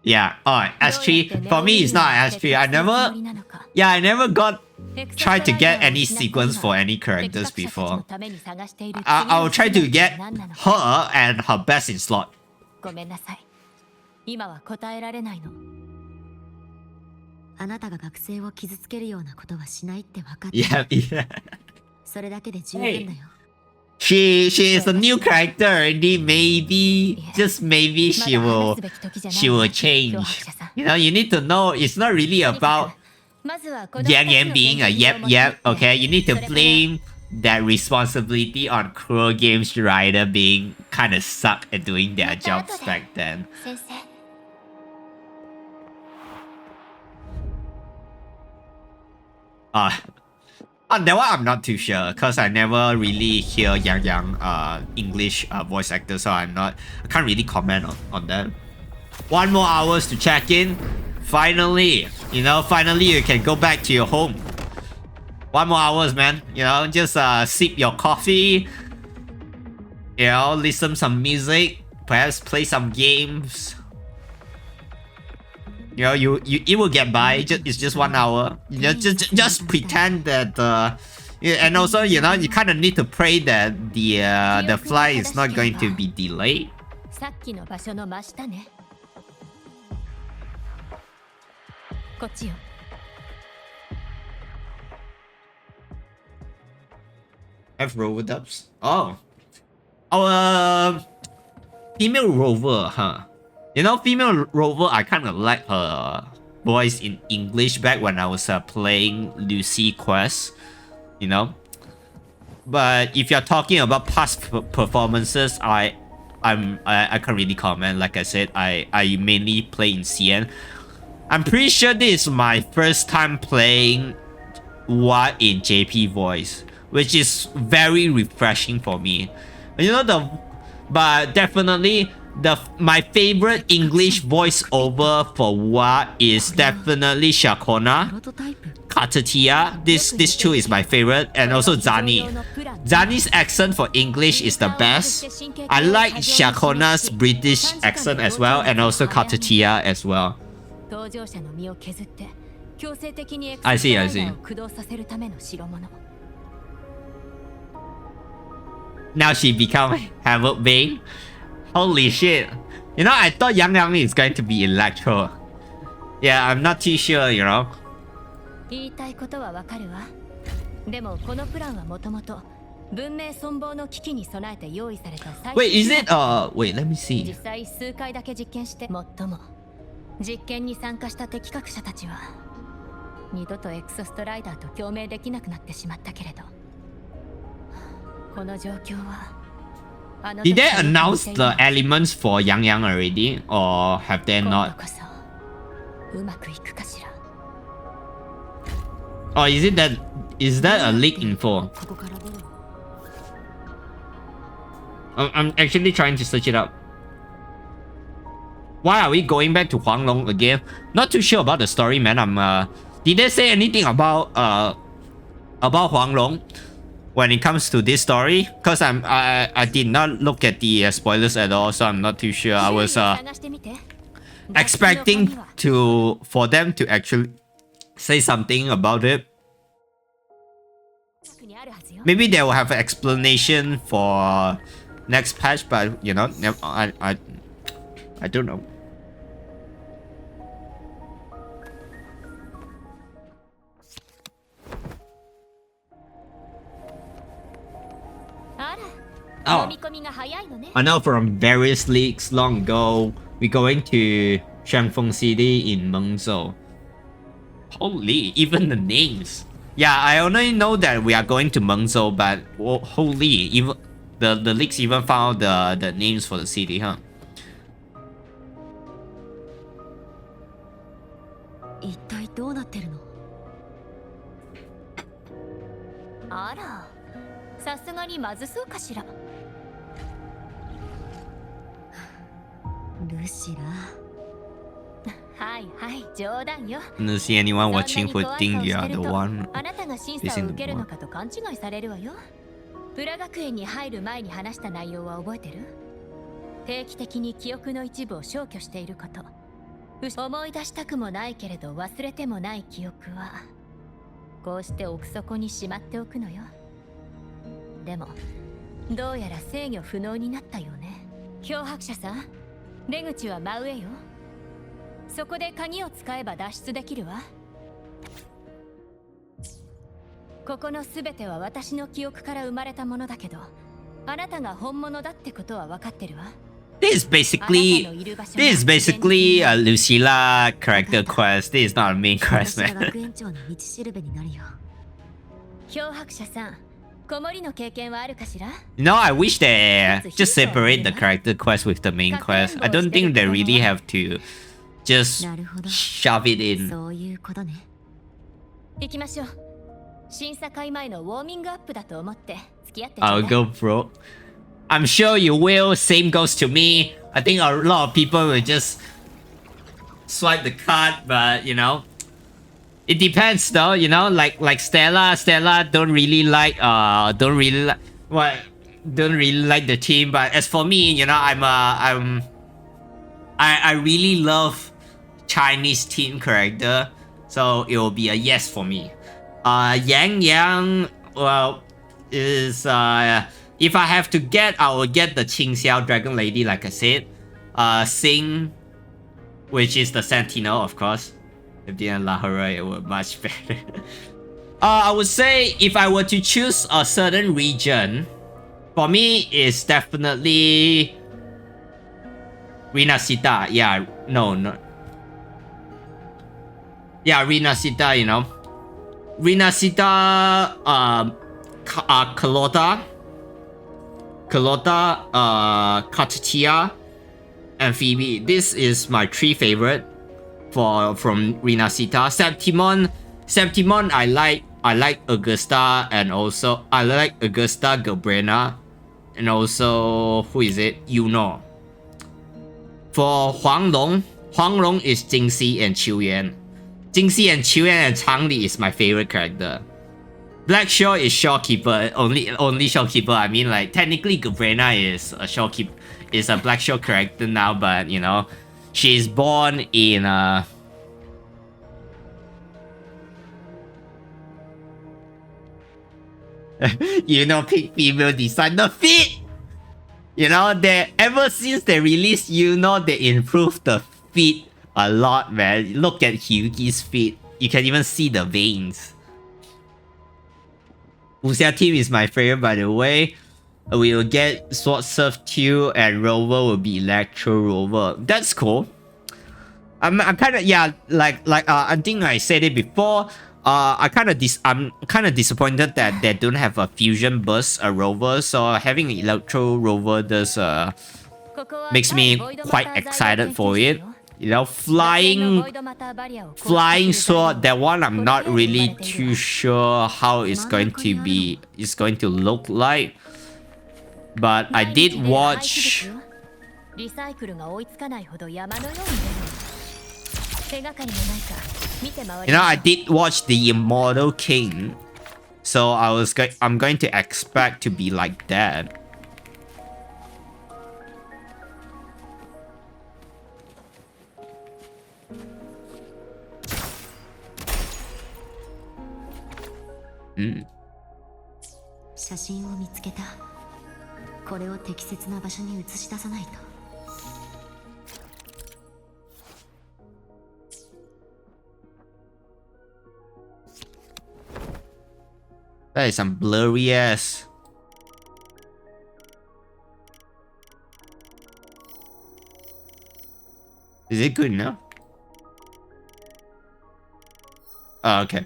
Yeah, S3 for me it's not S3. I never tried to get any sequence for any characters before. I'll try to get her and her best in slot. ごめんなさい。今は答えられないの。あなたが学生を傷つけるようなことはしないって分かって。Yeah. それだけで十分だよ。She is a new character already. Just maybe she will change. You need to know it's not really about Yang Yang being a yep. Okay, you need to blame that responsibility on Cruel Games writer being kind of suck at doing their jobs back then. On that one, I'm not too sure because I never really hear Yang Yang English voice actor, so I can't really comment on that. 1 more hours to check in. Finally, finally you can go back to your home. 1 more hours, man. Just sip your coffee. Listen some music. Perhaps play some games. It will get by. It's just 1 hour. Just pretend that and also you kind of need to pray that the flight is not going to be delayed. さっきの場所の真下ね。こっちよ。Have rover dubs? Oh, our female rover, huh? Female rover, I kind of like her voice in English back when I was playing Lucy Quest, But if you're talking about past performances, I can't really comment. Like I said, I mainly play in CN. I'm pretty sure this is my first time playing What in JP voice, which is very refreshing for me. But definitely my favorite English voiceover for What is definitely Shakona, Katatia. This two is my favorite, and also Zani. Zani's accent for English is the best. I like Shakona's British accent as well, and also Katatia as well. 搭乗者の身を削って強制的にエク I ソス see, ト I ライダ see. ーを駆動させるための代物。 Now she become Havoc Bane. Holy shit. You know, I thought Yang Yang is going to be Electro. Yeah, I'm not too sure, you know. 言いたいことはわかるわ。でもこのプランはもともと文明存亡の危機に備えて用意された最 Wait, 新 is 手 it 段。 wait, let me 実 see. 際数回だけ実験してもっとも実験に参加した適格者たちは二度とエクソストライダーと共鳴できなくなってしまったけれど、この状況はあの Did 時 they から announce 聞いてい the ない。 elements for Yang Yang already? Or have they 今度 not? こそうまくいくかしら。 Or is that a leak info? ここから出るの。 I'm actually trying to search it up. Why are we going back to Huanglong again? Not too sure about the story, man. Did they say anything about Huanglong when it comes to this story? Cause I did not look at the spoilers at all, so I'm not too sure. I was 探してみて。 expecting for them to actually say something about it. Maybe they will have an explanation for next patch, but you know, I don't know. あら、 Oh. 飲み込みが早いのね。 I know from various leaks long ago, we're going to Shangfeng City in Mengzhou. Holy, even the names. Yeah, I only know that we are going to Mengzhou, but holy, even the leaks even found the names for the city, huh? 一体どうなってるの？あら、さすがにまずそうかしら。ルシラ。はいはい、冗談よ。 Don't see anyone watching who think you are the one. あなたが審査を受けるのかと勘違いされるわよ。プラ学園に入る前に話した内容は覚えてる？定期的に記憶の一部を消去していること。思い出したくもないけれど忘れてもない記憶はこうして奥底にしまっておくのよ。でもどうやら制御不能になったよね。漂白者さん、出口は真上よ。そこで鍵を使えば脱出できるわ。ここのすべては私の記憶から生まれたものだけど、あなたが本物だってことは分かってるわ。This is basically a Lucilla character quest. This is not a main quest, 私が man. 学園長の道しるべになるよ。漂白者さん、子守の経験はあるかしら？ No, I wish they just separate the character quest with the main quest. I don't think they really have to just なるほど。 shove it in. そういうことね。行きましょう。審査会前のウォーミングアップだと思って付き合ってちょうだ I'll い。 go, bro. I'm sure you will. Same goes to me. I think a lot of people will just swipe the card, but you know, it depends though. You know, like Stella don't really like the team. But as for me, you know, I really love Chinese team character, so it will be a yes for me. Yang Yang, well, is if I have to get, I will get the Qingxiao Dragon Lady, like I said. Sing, which is the Sentinel, of course. If they allow her, it would much better. I would say if I were to choose a certain region, for me, it's definitely Rinasita. Yeah, no. Yeah, Rinasita, you know. Rinasita, Kalota, Katatia, and Phoebe. This is my three favorite from Rinasita. Septimon, I like Augusta, and also I like Augusta, Gabrena, and also who is it? Yuno. For Huanglong is Jingxi and Qiuyan. Jingxi and Qiuyan and Changli is my favorite character. Black Shaw is Shawkeeper, only Shawkeeper. I mean, like technically Gabrena is a Shawkeeper, is a Black Shaw character now, but you know, she's born in You know, pick female designer fit. You know, they ever since they released, you know, they improved the fit a lot, man. Look at Hyugi's feet. You can even see the veins. Wuxia team is my favorite, by the way. We will get Sword Surf 2 and Rover will be Electro Rover. That's cool. I'm kind of, yeah, I think I said it before. I'm kind of disappointed that they don't have a fusion burst rover. So having an Electro Rover does makes me quite excited for it. You know, flying sword, that one I'm not really too sure how it's going to look like. But I did watch, you know, I did watch the Immortal King, so I'm going to expect to be like that. Mm. 写真を見つけた。これを適切な場所に映し出さないと。That is some blurry ass. Is it good now? Oh, okay.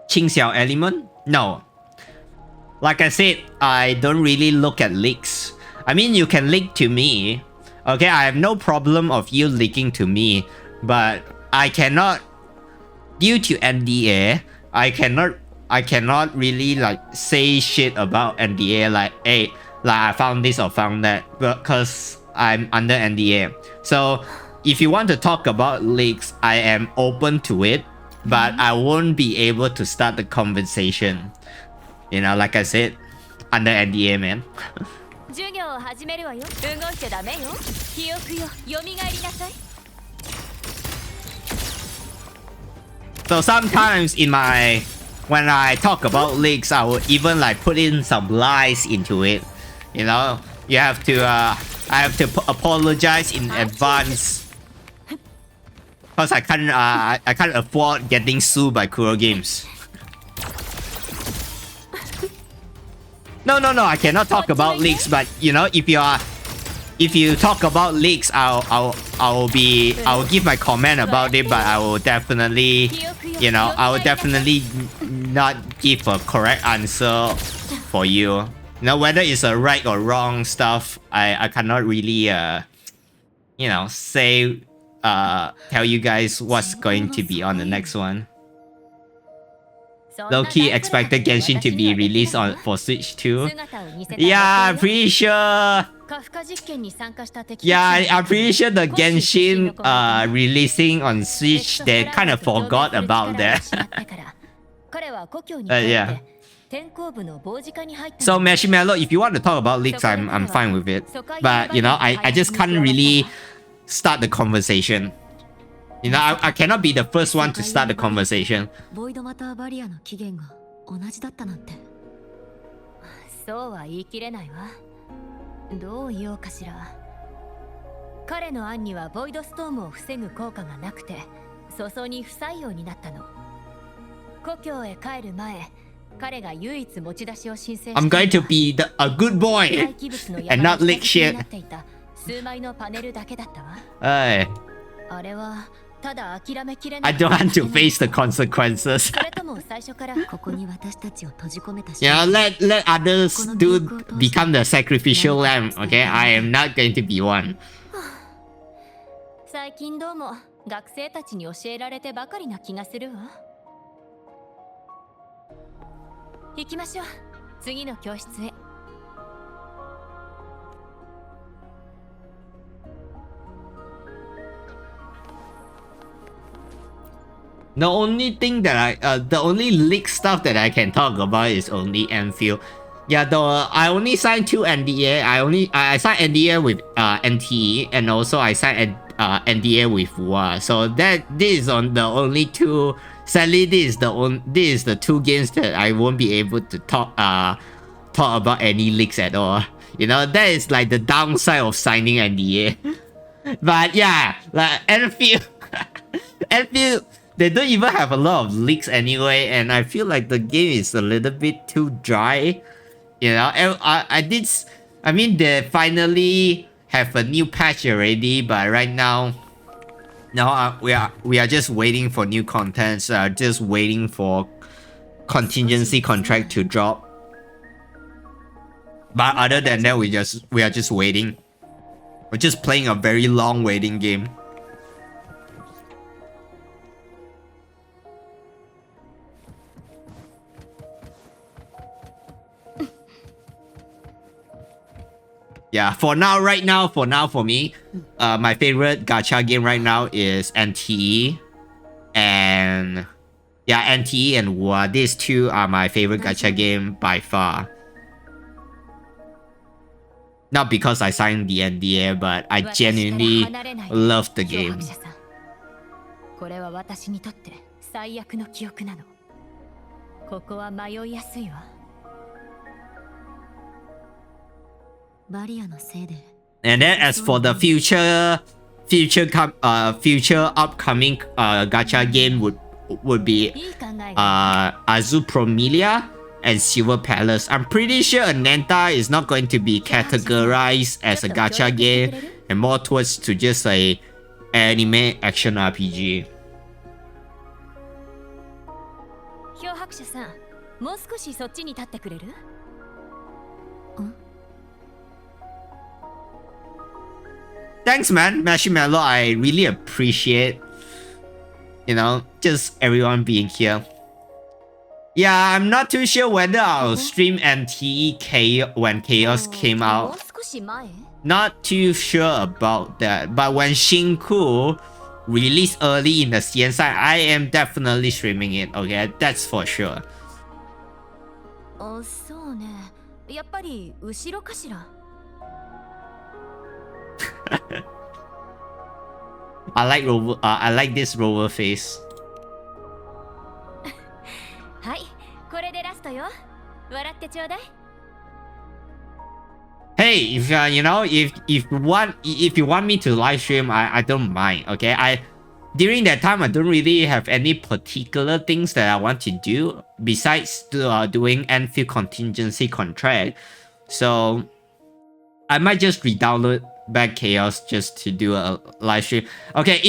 Qingxiao element? No. Like I said, I don't really look at leaks. I mean, you can leak to me. Okay, I have no problem of you leaking to me. But I cannot, due to NDA, I cannot really like say shit about NDA like, hey, like I found this or found that, because I'm under NDA. So if you want to talk about leaks, I am open to it. But I won't be able to start the conversation. You know, like I said, under NDA, man. So sometimes when I talk about leaks, I will even like put in some lies into it. You know, you have to, I have to apologize in advance. Because I can't afford getting sued by Kuro Games. No, I cannot talk about leaks. But you know, if you talk about leaks, I'll give my comment about it. But I will definitely, you know, I will definitely not give a correct answer for you. You know, whether it's a right or wrong stuff, I cannot really, you know, say. Tell you guys what's going to be on the next one. Low-key expected Genshin to be released for Switch 2. Yeah, I'm pretty sure. Yeah, I'm pretty sure the Genshin releasing on Switch, they kind of forgot about that. Yeah. So Marshmallow, if you want to talk about leaks, I'm fine with it. But you know, I just can't really start the conversation. You know, I cannot be the first one to start the conversation. I'm going to be a good boy and not leak shit. Hey. I don't want to face the consequences. Yeah, let others become the sacrificial lamb, okay? I am not going to be one. 最近どうも学生たちに教えられてばかりな気がするわ。行きましょう。次の教室へ。The only thing that the only leak stuff that I can talk about is only Enfield. Yeah, though I only signed 2 NDA. I signed NDA with NTE, and also I signed NDA with Wa. So this is on the only two. Sadly, this is the two games that I won't be able to talk about any leaks at all. You know, that is like the downside of signing NDA. But yeah, like Enfield, they don't even have a lot of leaks anyway, and I feel like the game is a little bit too dry. You know, I mean, they finally have a new patch already, but right now, we are just waiting for new contents. Just waiting for contingency contract to drop. But other than that, we are just waiting. We're just playing a very long waiting game. Yeah, for me, my favorite gacha game right now is NTE, and yeah, NTE and WA. These two are my favorite gacha game by far. Not because I signed the NDA, but I genuinely love the game. これは私にとって最悪の記憶なの。ここは迷いやすいわ。バリアのせいで。And then as for the future upcoming gacha game would be Azul Promilia and Silver Palace. I'm pretty sure Ananta is not going to be categorized as a gacha game and more towards to just a anime action RPG. 漂白者さん、もう少しそっちに立ってくれる？ Thanks, man, Marshmallow. I really appreciate, you know, just everyone being here. Yeah, I'm not too sure whether I'll stream NTE when Chaos came out. Not too sure about that. But when Shinku released early in the CN side, I am definitely streaming it. Okay, that's for sure. そうね。やっぱり後ろかしら。I like this rover face. はい、これでラストよ。笑ってちょうだい。Hey, if you know, if you want me to live stream, I don't mind. Okay, during that time I don't really have any particular things that I want to do besides doing Enfield contingency contract. So I might just re-download back Chaos just to do a live stream. Okay,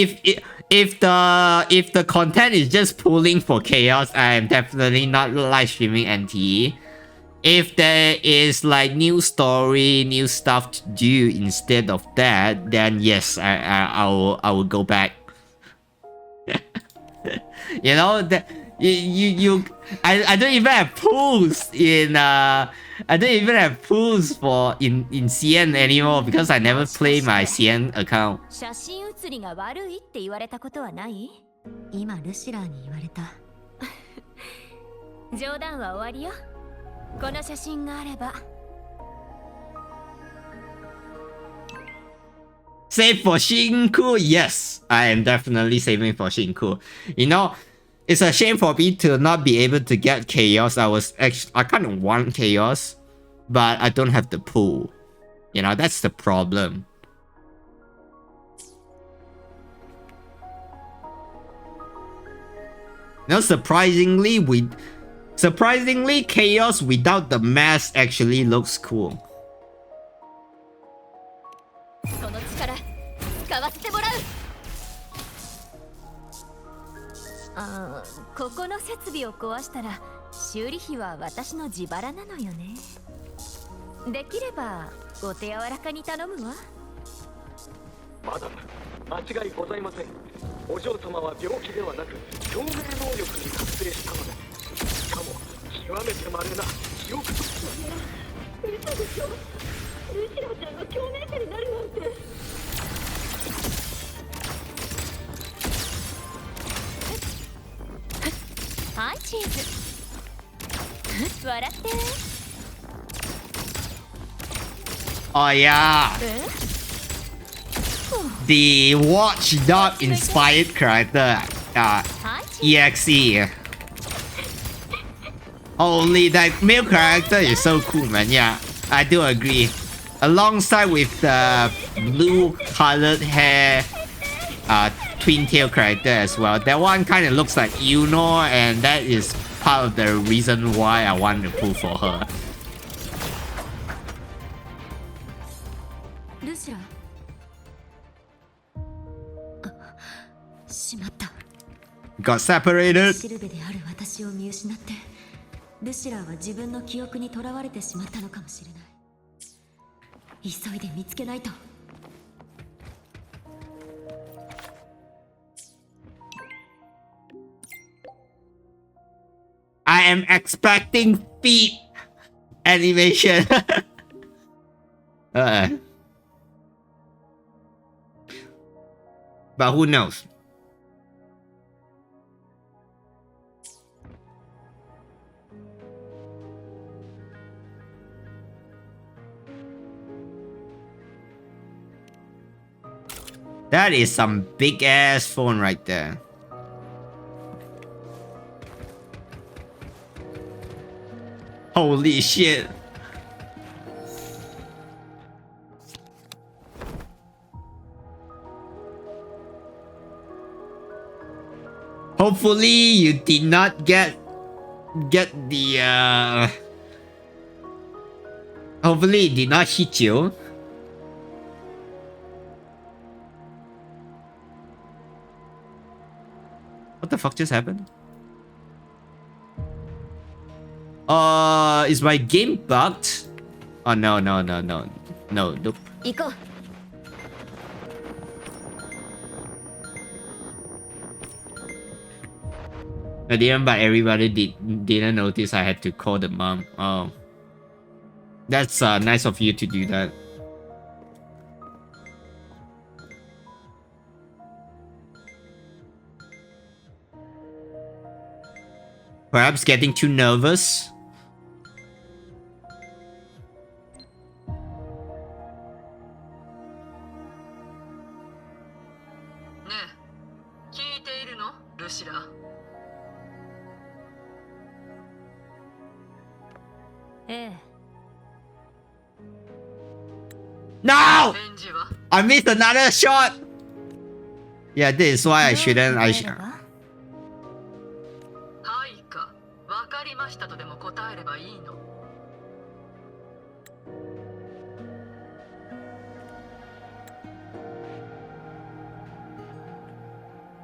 if the content is just pulling for Chaos, I am definitely not live streaming NTE. If there is like new story, new stuff to do instead of that, then yes, I will go back. You know that I don't even have pools in I don't even have pools for in CN anymore because I never play my CN account. 写真写りが悪いって言われたことはない？今ルシラーに言われた。冗談は終わりよ。この写真があれば。Save for Shinku, yes, I am definitely saving for Shinku. You know, it's a shame for me to not be able to get Chaos. I kind of want Chaos, but I don't have the pool. You know, that's the problem. You know, surprisingly, Chaos without the mask actually looks cool. その力使わせてもらう。ここの設備を壊したら修理費は私の自腹なのよね。できればお手柔らかに頼むわ。まだ間違いございません。お嬢様は病気ではなく共鳴能力に覚醒したのです。しかも極めて稀な記憶と。嘘でしょ。ルシラちゃんが共鳴者になるなんて。はい、チーズ。笑って。Oh yeah. the watchdog inspired character, EXE. Holy, that male character is so cool, man. Yeah, I do agree. Alongside with the blue colored hair twin tail character as well. That one kind of looks like Yuno, and that is part of the reason why I want to pull for her. Lucilla. しまった。 Got separated. シルベである私を見失って、ルシラーは自分の記憶にとらわれてしまったのかもしれない。急いで見つけないと。 I am expecting feet animation. But who knows? That is some big ass phone right there. Holy shit. Hopefully you did not get the hopefully it did not hit you. What the fuck just happened? Is my game bugged? Oh no. Nope. 行こう。 I didn't, but everybody didn't notice I had to call the mom. Oh. That's nice of you to do that. Perhaps getting too nervous? No! I missed another shot! Yeah, this is why I shouldn't.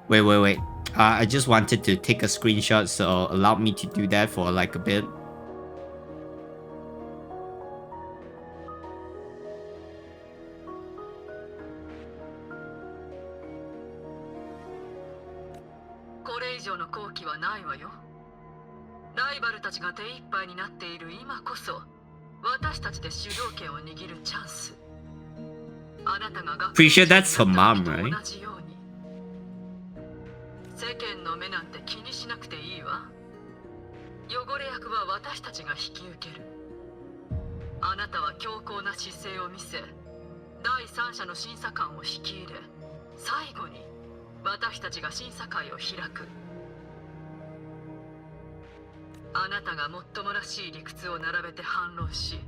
Wait. I just wanted to take a screenshot, so allow me to do that for like a bit. Pretty sure that's her mom, right? 世間の目なんて気にしなくていいわ。汚れ役は私たちが引き受ける。あなたは強硬な姿勢を見せ、第三者の審査官を引き入れ、最後に私たちが審査会を開く。あなたがもっともらしい理屈を並べて反論し、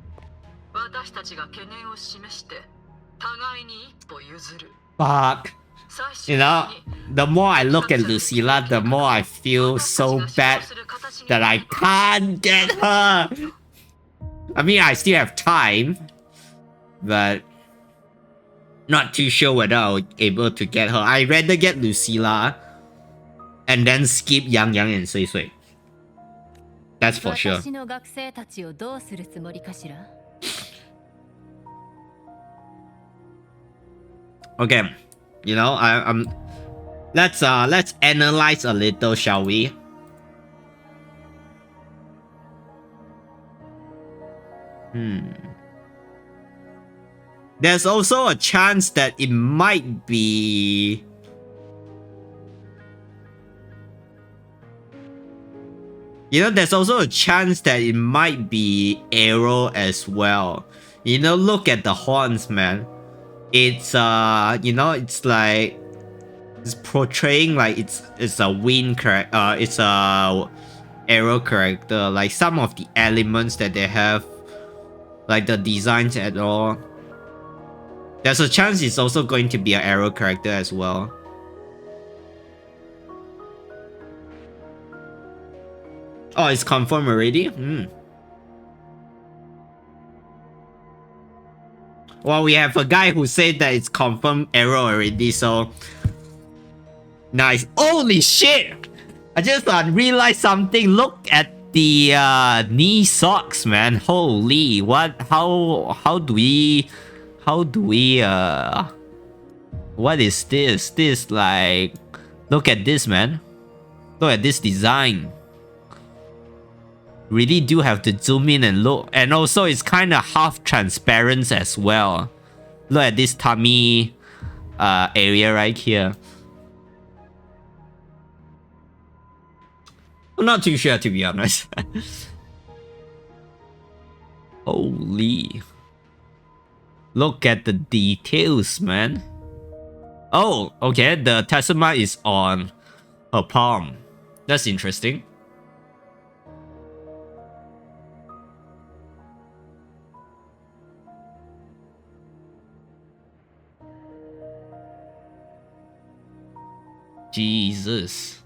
私たちが懸念を示して互いに一歩譲る。Fuck. You know, the more I look at Lucilla, the more I feel so bad that I can't get her. I mean, I still have time, but not too sure whether I'll be able to get her. I'd rather get Lucilla and then skip Yang Yang and Sui Sui. That's for sure. Okay. You know, I'm. Let's analyze a little, shall we? There's also a chance that it might be. You know, there's also a chance that it might be Arrow as well. You know, look at the horns, man. it's you know, it's like it's portraying like it's a wind character, it's a arrow character. Like some of the elements that they have, like the designs at all. There's a chance it's also going to be an arrow character as well. Oh, it's confirmed already? Well, we have a guy who said that it's confirmed arrow already, so... Nice. Holy shit! I just realized something. Look at the knee socks, man. Holy, what? How do we... What is this? This like... Look at this, man. Look at this design. Really do have to zoom in and look. And also it's kind of half transparent as well. Look at this tummy area right here. I'm not too sure, to be honest. Holy. Look at the details, man. Oh, okay. The tesseract is on her palm. That's interesting. Jesus.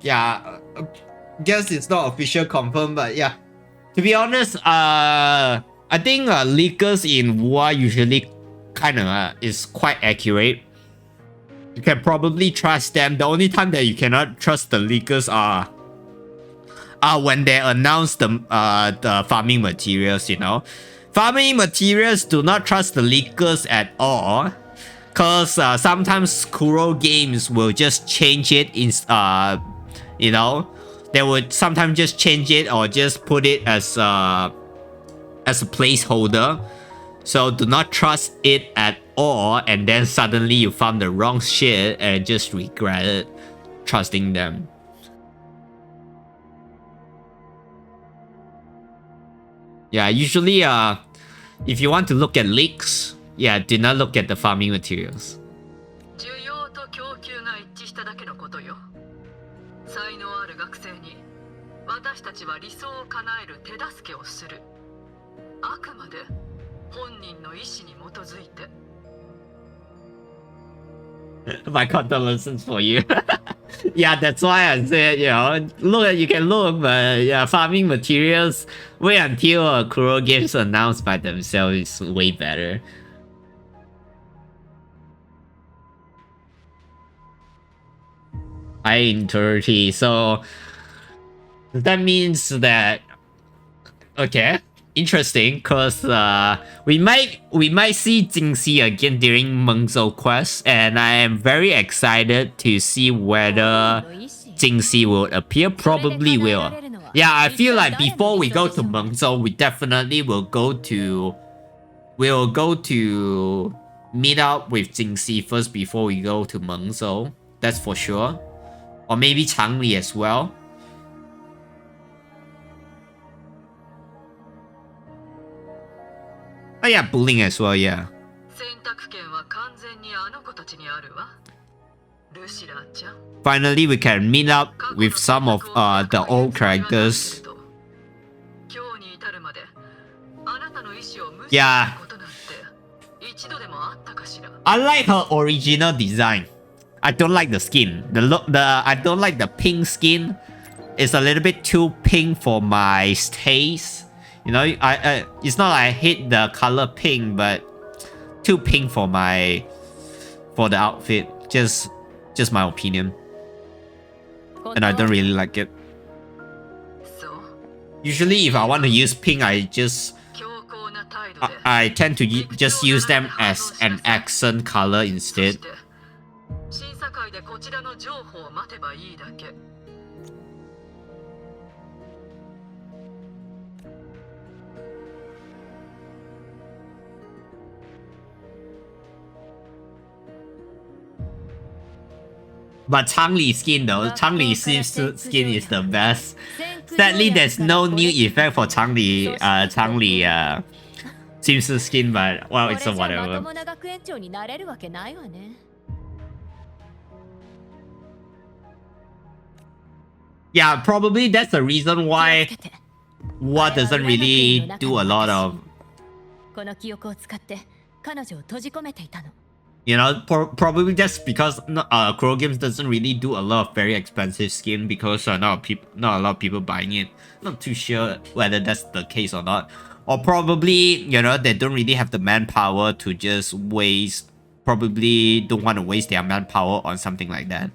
Yeah, guess it's not official confirmed, but yeah. To be honest, I think leakers in War usually kind of is quite accurate. You can probably trust them. The only time that you cannot trust the leakers are when they announce the farming materials, you know. Farming materials, do not trust the leakers at all. Cause sometimes Kuro games will just change it in you know, they would sometimes just change it or just put it as a placeholder. So do not trust it at all, and then suddenly you found the wrong shit and just regret trusting them. Yeah, usually if you want to look at leaks, yeah, do not look at the farming materials. 需要と供給が一致しただけのことよ。才能ある学生に私たちは理想を叶える手助けをする。あくまで本人の意思に基づいて。My condolences for you. Yeah, that's why I said, you know, look, you can look, but yeah, farming materials, wait until Kuro games announced by themselves is way better. In 30, so that means that, okay, interesting, because we might see Jingxi again during Mengzhou quest, and I am very excited to see whether Jingxi will appear. Probably will. Yeah, I feel like before we go to Mengzhou, we definitely will go to meet up with Jingxi first before we go to Mengzhou. That's for sure. Or maybe Changli as well. Oh yeah, bullying as well, yeah. Finally, we can meet up with some of the old characters. Yeah. I like her original design. I don't like the skin. I don't like the pink skin. It's a little bit too pink for my taste. You know, it's not like I hate the color pink, but too pink for the outfit. Just my opinion. And I don't really like it. Usually if I want to use pink, I tend to just use them as an accent color instead. But Changli skin though, Changli skin is the best. Sadly, there's no new effect for Changli swimsuit skin, but well, it's a whatever. Yeah, probably that's the reason why What doesn't really do a lot of, you know, probably just because Kuro Games doesn't really do a lot of very expensive skin because not a lot of people buying it. Not too sure whether that's the case or not. Or probably, you know, they don't really have the manpower to just waste, probably don't want to waste their manpower on something like that.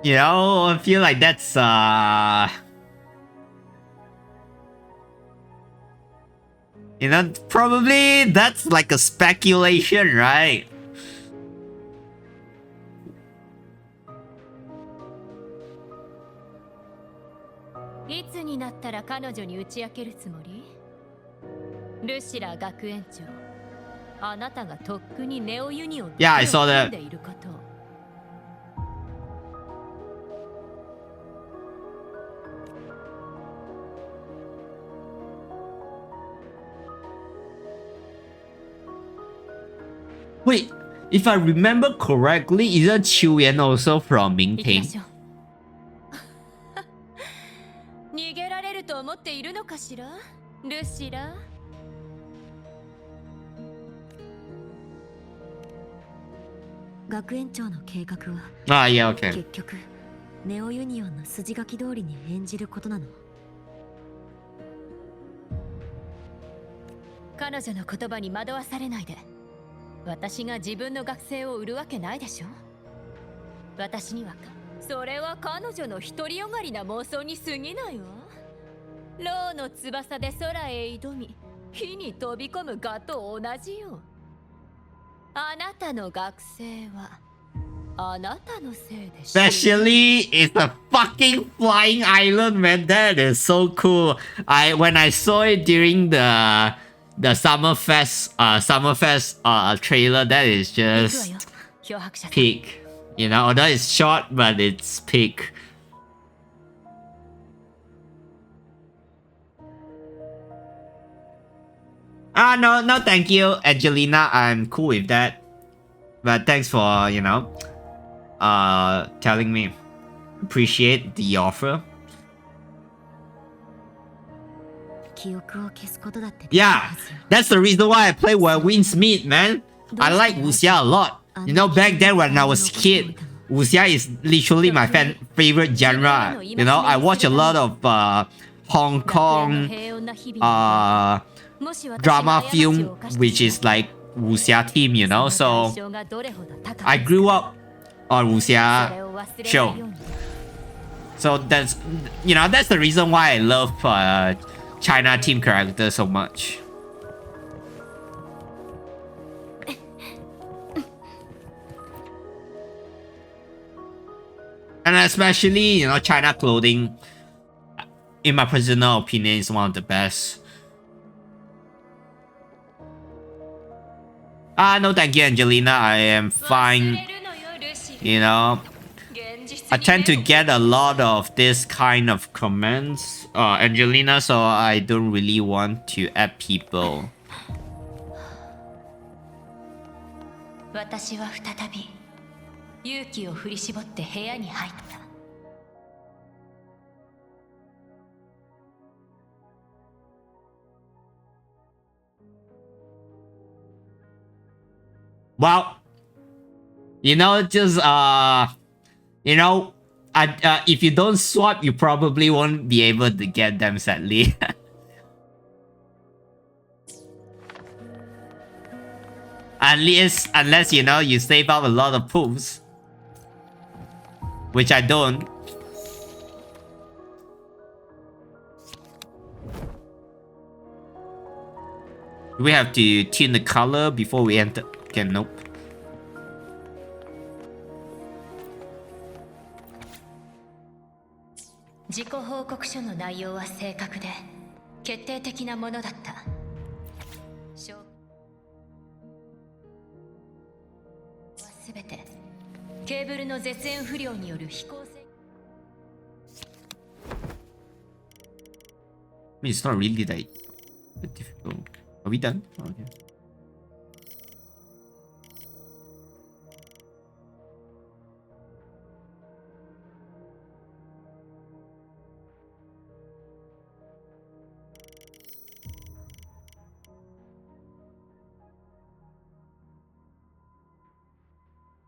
You know, I feel like that's you know, probably that's like a speculation, right? Yeah, I saw that. Wait, if I remember correctly, isn't Qiu Yan also from Mingping? Ah, yeah, okay. ネオユニオンの筋書き通りに演じることなの。彼女の言葉に惑わされないで。私が自分の学生を売るわけないでしょ。私にはそれは彼女の独りよがりな妄想に過ぎないわ。ローの翼で空へ挑み、火に飛び込むガと同じよ。あなたの学生はあなたのせいでしょ。 Especially it's a fucking flying island, man. That is so cool. When I saw it during the Summerfest trailer, that is just peak. You know, although it's short, but it's peak. No, thank you, Angelina. I'm cool with that. But thanks for, you know, telling me. Appreciate the offer. Yeah, that's the reason why I play Where Winds Meet, man. I like Wuxia a lot. You know, back then when I was a kid, Wuxia is literally my favorite genre. You know, I watch a lot of Hong Kong drama film, which is like Wuxia theme, you know. So I grew up on Wuxia show. So that's, you know, that's the reason why I love China team characters so much. And especially, you know, China clothing, in my personal opinion, is one of the best. No thank you, Angelina. I am fine. You know, I tend to get a lot of this kind of comments, Angelina, so I don't really want to add people. 私は再び勇気を振り絞って部屋に入った。Well, you know, just you know, if you don't swap, you probably won't be able to get them, sadly. Unless, you know, you save up a lot of pools. Which I don't. Do we have to tune the color before we enter? Okay, nope. 報告書の内容は正確で決定的なものだった。証拠はすべてケーブルの絶縁不良による飛行性。It's not really that difficult. Are we done? Okay.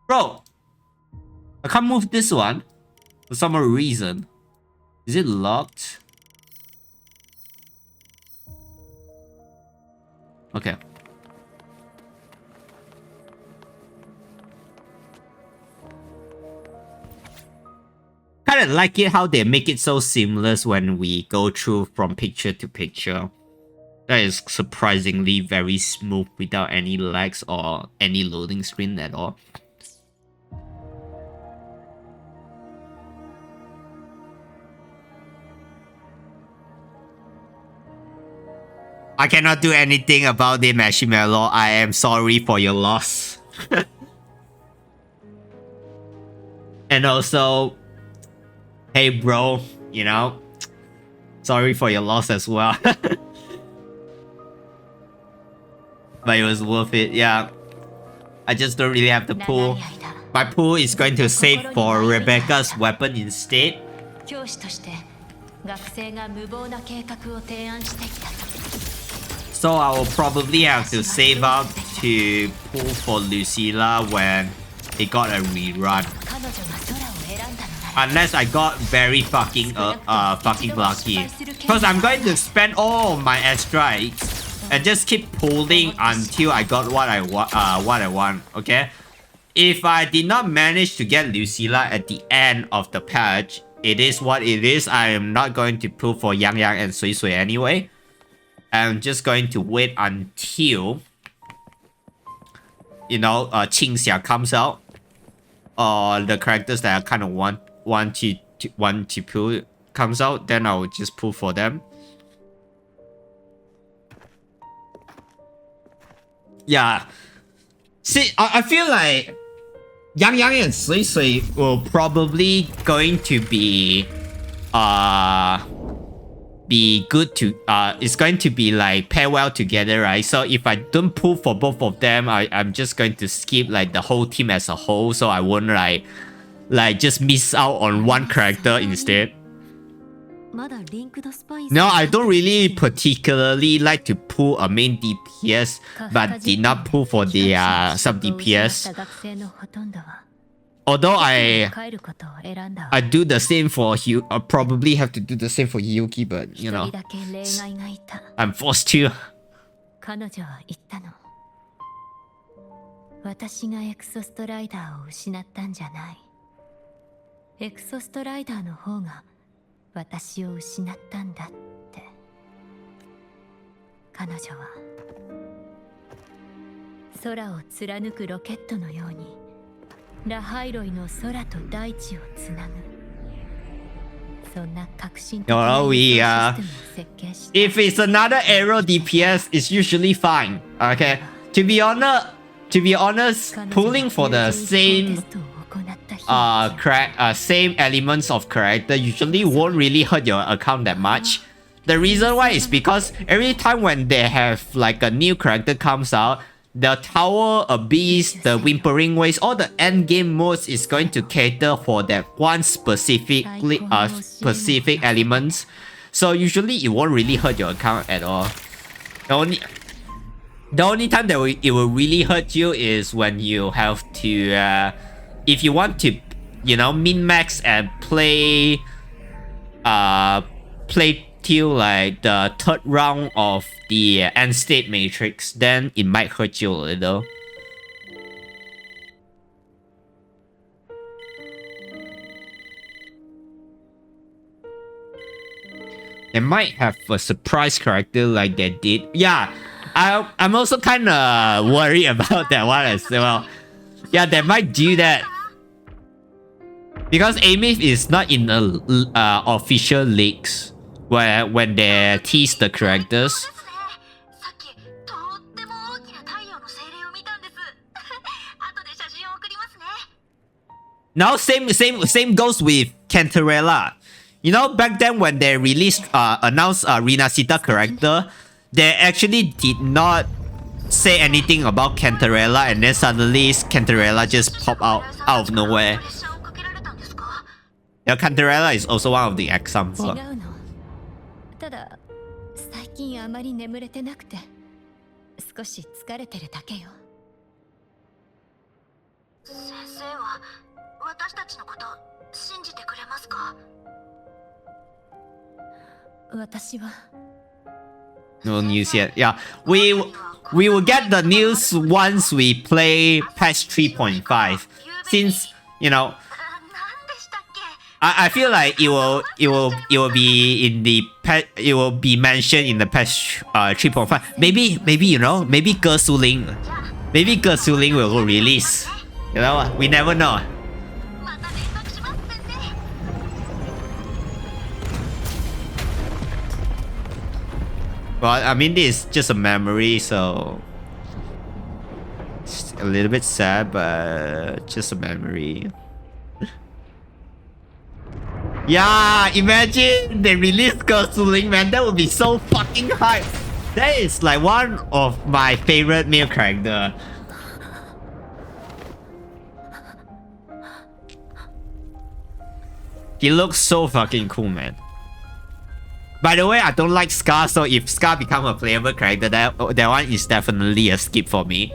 Bro, I can't move this one for some reason. Is it locked? Okay. Kind of like it how they make it so seamless when we go through from picture to picture. That is surprisingly very smooth without any lags or any loading screen at all. I cannot do anything about it, Marshmallow. I am sorry for your loss. And also, hey bro, you know, sorry for your loss as well. But it was worth it, yeah. I just don't really have the pool. My pool is going to save for Rebecca's weapon instead. So I will probably have to save up to pull for Lucilla when it got a rerun. Unless I got very fucking lucky. Because I'm going to spend all my extras and just keep pulling until I got what I want, okay? If I did not manage to get Lucilla at the end of the patch, it is what it is. I am not going to pull for Yang Yang and Sui Sui anyway. I'm just going to wait until, you know, Qingxia comes out, or the characters that I kind of want to pull comes out. Then I will just pull for them. Yeah, see, I feel like Yang Yang and Sui Sui will probably going to be good to it's going to be like pair well together, right? So if I don't pull for both of them, I'm just going to skip like the whole team as a whole, so I won't like just miss out on one character instead. No, I don't really particularly like to pull a main DPS, but did not pull for the sub DPS. Although I do the same for Hyu, I probably have to do the same for Yuki, but you know, I'm forced to. 私がエクソストライダーを失ったんじゃない。エクソストライダーの方が私を失ったんだって。彼女は空を貫くロケットのようにラハイロイの空と大地をつなぐ。そんな革新的なシステムを設計した。If it's another arrow DPS, it's usually fine. Okay, to be honest, pulling for the same same elements of character usually won't really hurt your account that much. The reason why is because every time when they have like a new character comes out, the Tower Abyss, the Whimpering Waves, all the end game modes is going to cater for that one specific elements. So usually it won't really hurt your account at all. The only time that it will really hurt you is when you have to, if you want to, you know, min-max and play till like the third round of the Endstate matrix, then it might hurt you a little. They might have a surprise character like they did. Yeah, I'm also kind of worried about that one as well. Yeah, they might do that. Because Amith is not in the official leaks where when they tease the characters. さっきとっても大きな太陽の精霊を見たんです後で写真を送りますね Now same goes with Cantarella. You know, back then when they announced Rinasita character, they actually did not say anything about Cantarella, and then suddenly Cantarella just pop out of nowhere. プレッシャーをかけられたんですか Yeah, Cantarella is also one of the 違 examples. うの。ただ最近あまり眠れてなくて少し疲れてるだけよ。先生は私たちのこと信じてくれますか私は No news yet. Yeah, we will get the news once we play patch 3.5. Since you know, 何でしたっけ I feel like it will be in the it will be mentioned in the patch 3.5. Maybe you know, maybe Gersuling will release. You know, we never know. また連絡します先生 But I mean, this is just a memory, so it's a little bit sad, but just a memory. Yeah, imagine they release Gersuling, man. That would be so fucking hype. That is like one of my favorite male character. He looks so fucking cool, man. By the way, I don't like Scar, so if Scar become a playable character, that one is definitely a skip for me.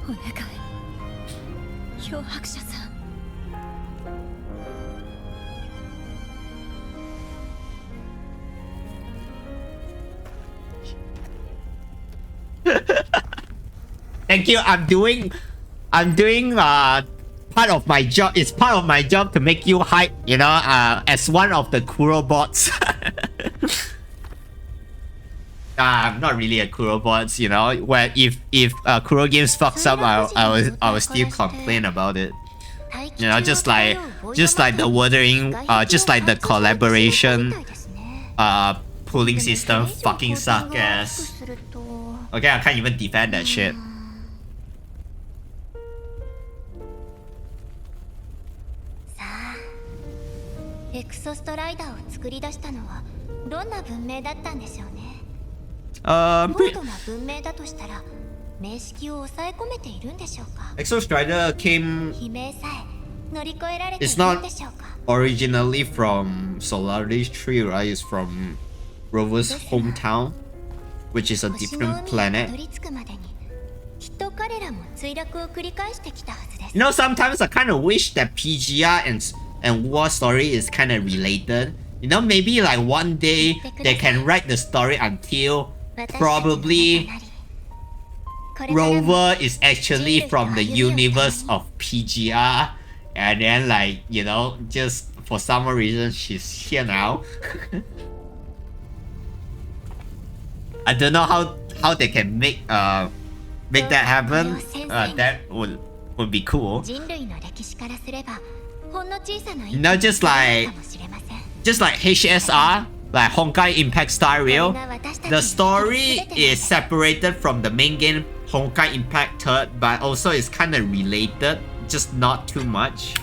お願い漂白者さん Thank you. I'm doing part of my job. It's part of my job to make you hype, you know, as one of the Kuro bots. I'm not really a Kuro bots, you know. Where if Kuro games fucks up, I will still complain about it. You know, just like the Wuthering, just like the collaboration pooling system fucking suck ass. Okay, I can't even defend that shit. エクソストライダーを作り出したのはどんな文明だったんでしょうね。高度な文明だとしたら名式を抑え込めているんでしょうか。 Exostrider came. 悲鳴さえ乗り越えられてい It's る not んでしょうか。 originally from Solaris Tree, right? It's from Rover's hometown, which is a 星の different 海にた planet. どり着くまでにきっと彼らも墜落を繰り返してきたはずです。 You know, sometimes I kind of wish that PGR and War Story is kind of related. You know, maybe like one day they can write the story until probably Rover is actually from the universe of PGR, and then like, you know, just for some reason she's here now. I don't know how they can make that happen. That would be cool. 人類の歴史からすればほんの小さな You know, just like HSR, like Honkai Impact Star Rail, the story is separated from the main game Honkai Impact 3rd, but also it's kind of related, just not too much.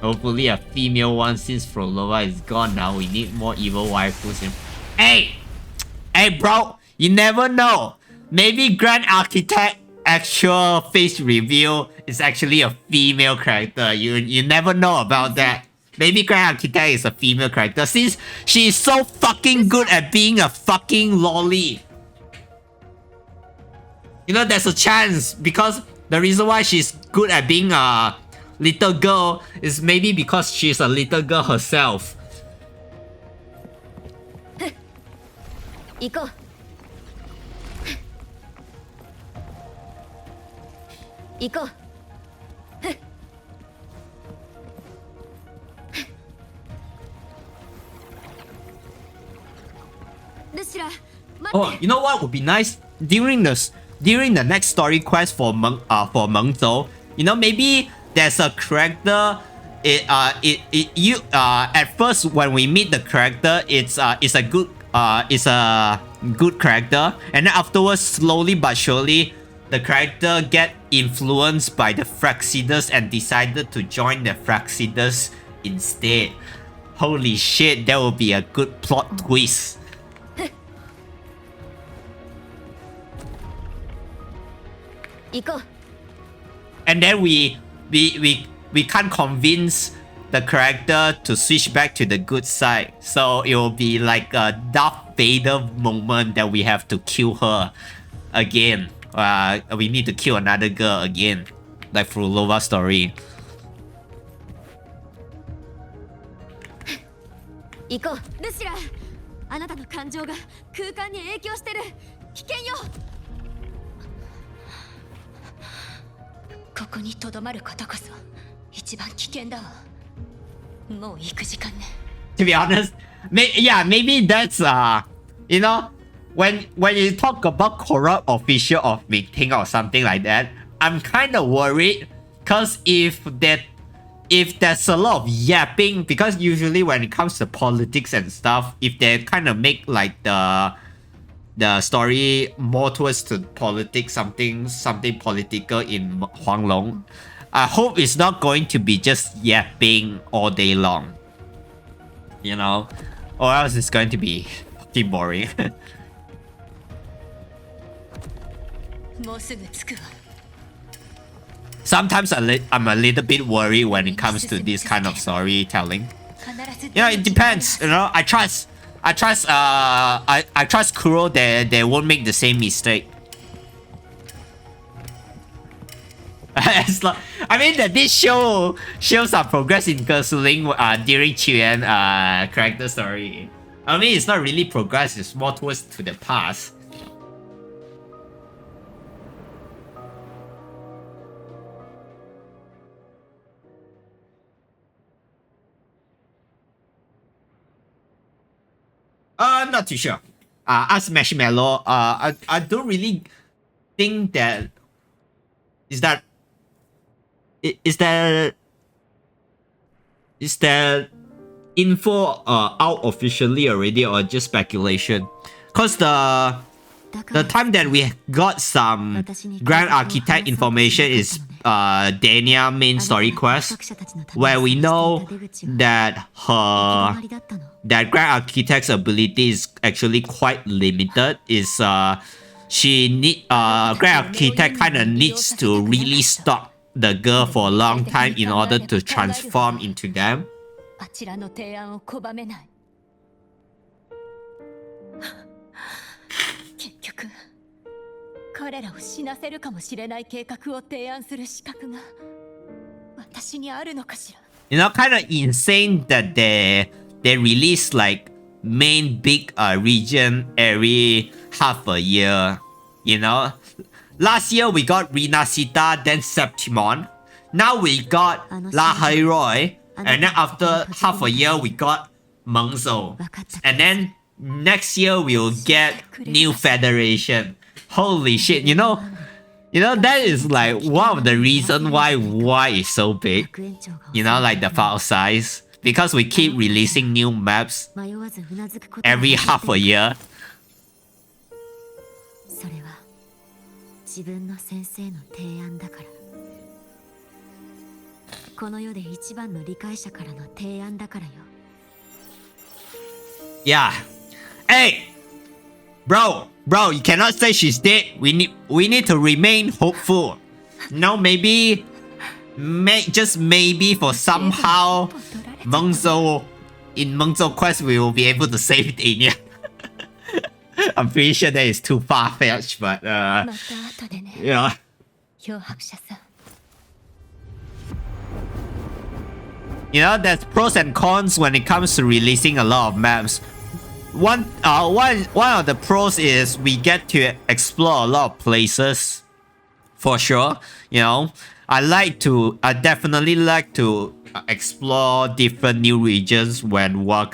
Hopefully a female one, since Frolova is gone now. We need more evil waifus. Hey, bro, you never know. Maybe Grand Architect actual face reveal is actually a female character. You never know about that. Maybe Grand Architect is a female character since she is so fucking good at being a fucking lolly. You know, there's a chance because the reason why she's good at being a little girl is maybe because she's a little girl herself. 行こう行こうルシラ Oh, you know what would be nice during the next story quest for Mengzhou? You know, maybe there's a character. At first when we meet the character, it's a good character, and then afterwards, slowly but surely, the character get influenced by the Fraxidas and decided to join the Fraxidas instead. Holy shit, that would be a good plot twist. And then we can't convince the character to switch back to the good side. So it will be like a Darth Vader moment that we have to kill her again. We need to kill another girl again, like Frulova story. 行こうルシラ、あなたの感情が空間に影響してる。危険よ。ここに留まることこそ一番危険だわ。もう行く時間ね。To be honest, maybe that's you know, when you talk about corrupt official of meeting or something like that, I'm kind of worried, because if there's a lot of yapping, because usually when it comes to politics and stuff, if they kind of make like the story more towards to politics, something political in Huanglong, I hope it's not going to be just yapping all day long, you know, or else it's going to be fucking boring. もうすぐ着くわ。 Sometimes I'm a little bit worried when it comes to this kind of storytelling. You know, it depends. You know, I trust Kuro that they won't make the same mistake. It's like, I mean that this shows some progress in Gersuling during Qian character story. I mean, it's not really progress, it's more towards to the past. Not too sure. As Marshmallow, I don't really think that is that info out officially already, or just speculation? Cause the time that we got some Grand Architect information is Dania main story quest, where we know that that Grand Architect's ability is actually quite limited. Is Grand Architect kind of needs to really stalk the girl for a long time in order to transform into them. あちらの提案を拒めない。結局彼らを死なせるかもしれない計画を提案する資格が私にあるのかしら。 You know, kind of insane that they release like main big region every half a year. You know, last year we got Rinasita, then Septimon. Now we got La Hairoi, and then after half a year we got Mengzhou, and then next year we'll get New Federation. Holy shit! You know that is like one of the reasons why is so big. You know, like the file size, because we keep releasing new maps every half a year. それは自分の先生の提案だから。この世で一番の理解者からの提案だからよ。Yeah. Hey, bro, you cannot say she's dead. We need to remain hopeful. No, just maybe for somehow Mengzhou Quest we will be able to save Dania. I'm pretty sure that is too far-fetched, but また後でね。 yeah. 漂白者さん。 You know, there's pros and cons when it comes to releasing a lot of maps. One of the pros is we get to explore a lot of places, for sure. You know, I definitely like to explore different new regions when war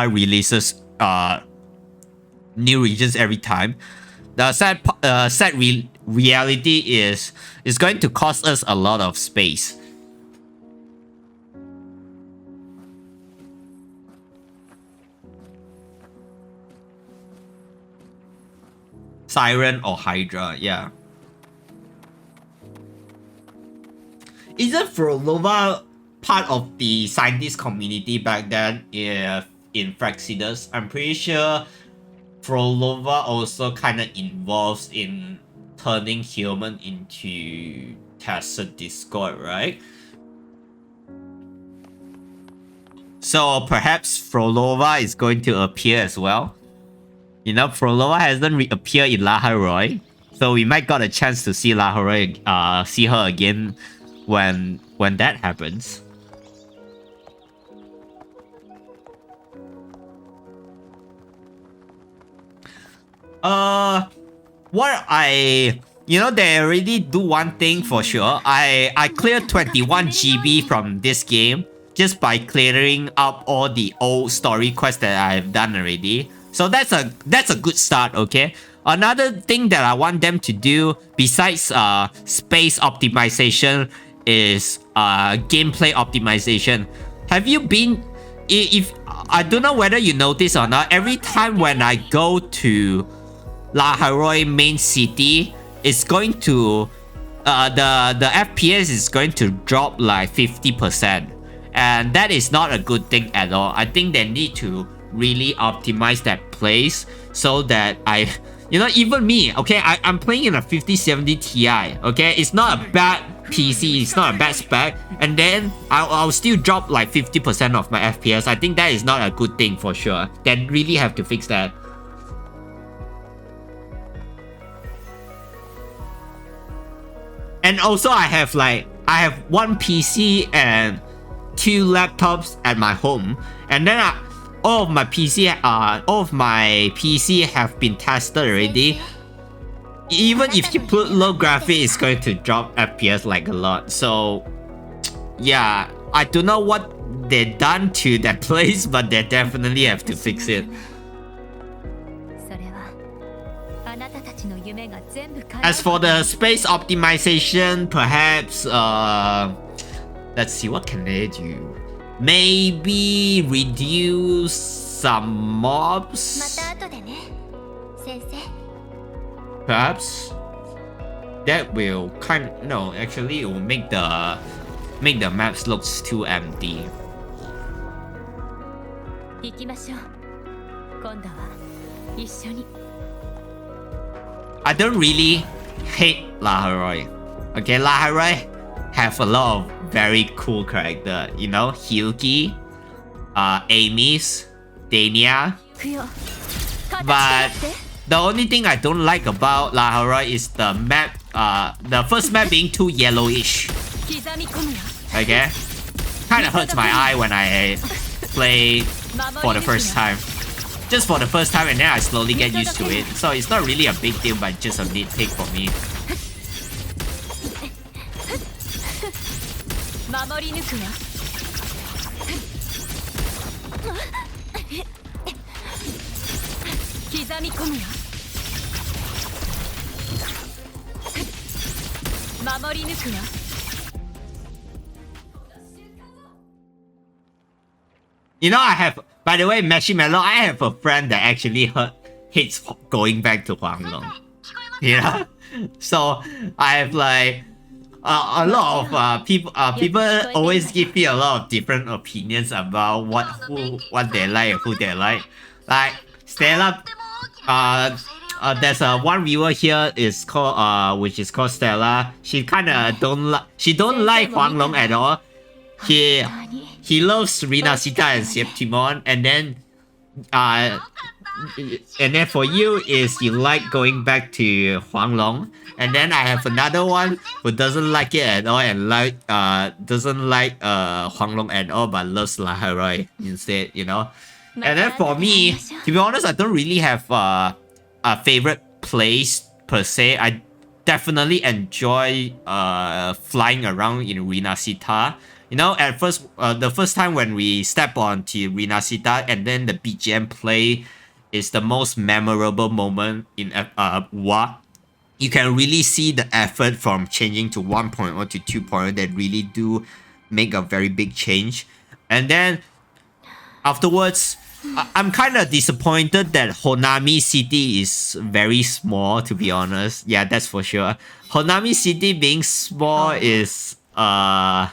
releases new regions every time. The sad reality is it's going to cost us a lot of space. Siren or Hydra, yeah. Isn't Frolova part of the scientist community back then if in Fraxidus? I'm pretty sure Frolova also kind of involves in turning human into Tacit Discord, right? So perhaps Frolova is going to appear as well. You know, Frolova hasn't reappeared in Laharoy, so we might got a chance to see Laharoy, see her again when that happens. You know, they already do one thing for sure. I cleared 21 GB from this game just by clearing up all the old story quests that I have done already. So that's a good start, okay? Another thing that I want them to do besides space optimization is gameplay optimization. Have you been, if I don't know whether you notice or not, every time when I go to Laharoy main city, it's going to the FPS is going to drop like 50%, and that is not a good thing at all. I think they need to really optimize that place so that you know, even me, okay, I'm playing in a 5070 Ti, okay, it's not a bad PC, it's not a bad spec, and then I'll still drop like 50% of my FPS. I think that is not a good thing for sure. They really have to fix that. And also I have one PC and 2 laptops at my home, and then all of my PC have been tested already. Even if you put low graphics, it's going to drop FPS like a lot. So yeah, I don't know what they done to that place, but they definitely have to fix it. As for the space optimization, perhaps let's see, what can they do? Maybe reduce some mobs. Perhaps that will actually it will make the maps looks too empty. I don't really hate Laharoy. Okay, Laharoy have a lot of very cool character, you know, Hyuki, Amy's, Dania. But the only thing I don't like about Laharoy is the map, the first map being too yellowish. Okay? Kinda hurts my eye when I play for the first time. Just for the first time, and then I slowly get used to it. So it's not really a big deal, but just a nitpick for me. You know, by the way, Marshmallow, I have a friend that actually hates going back to Huanglong. Yeah, so I have like a lot of people always give me a lot of different opinions about what they like and who they like. Like Stella, there's one viewer here is called which is called Stella. She kind of don't like Huanglong at all. He loves Rinasita and Septimon, and then for you is you like going back to Huanglong, and then I have another one who doesn't like it at all and doesn't like Huanglong at all but loves Laharoy instead, you know. And then for me, to be honest, I don't really have a favorite place per se. I definitely enjoy flying around in Rinasita. You know, at first, the first time when we step onto Rinasita and then the BGM play is the most memorable moment in WA. You can really see the effort from changing to 1.0 to 2.0 that really do make a very big change. And then afterwards, I'm kind of disappointed that Honami City is very small, to be honest. Yeah, that's for sure. Honami City being small is a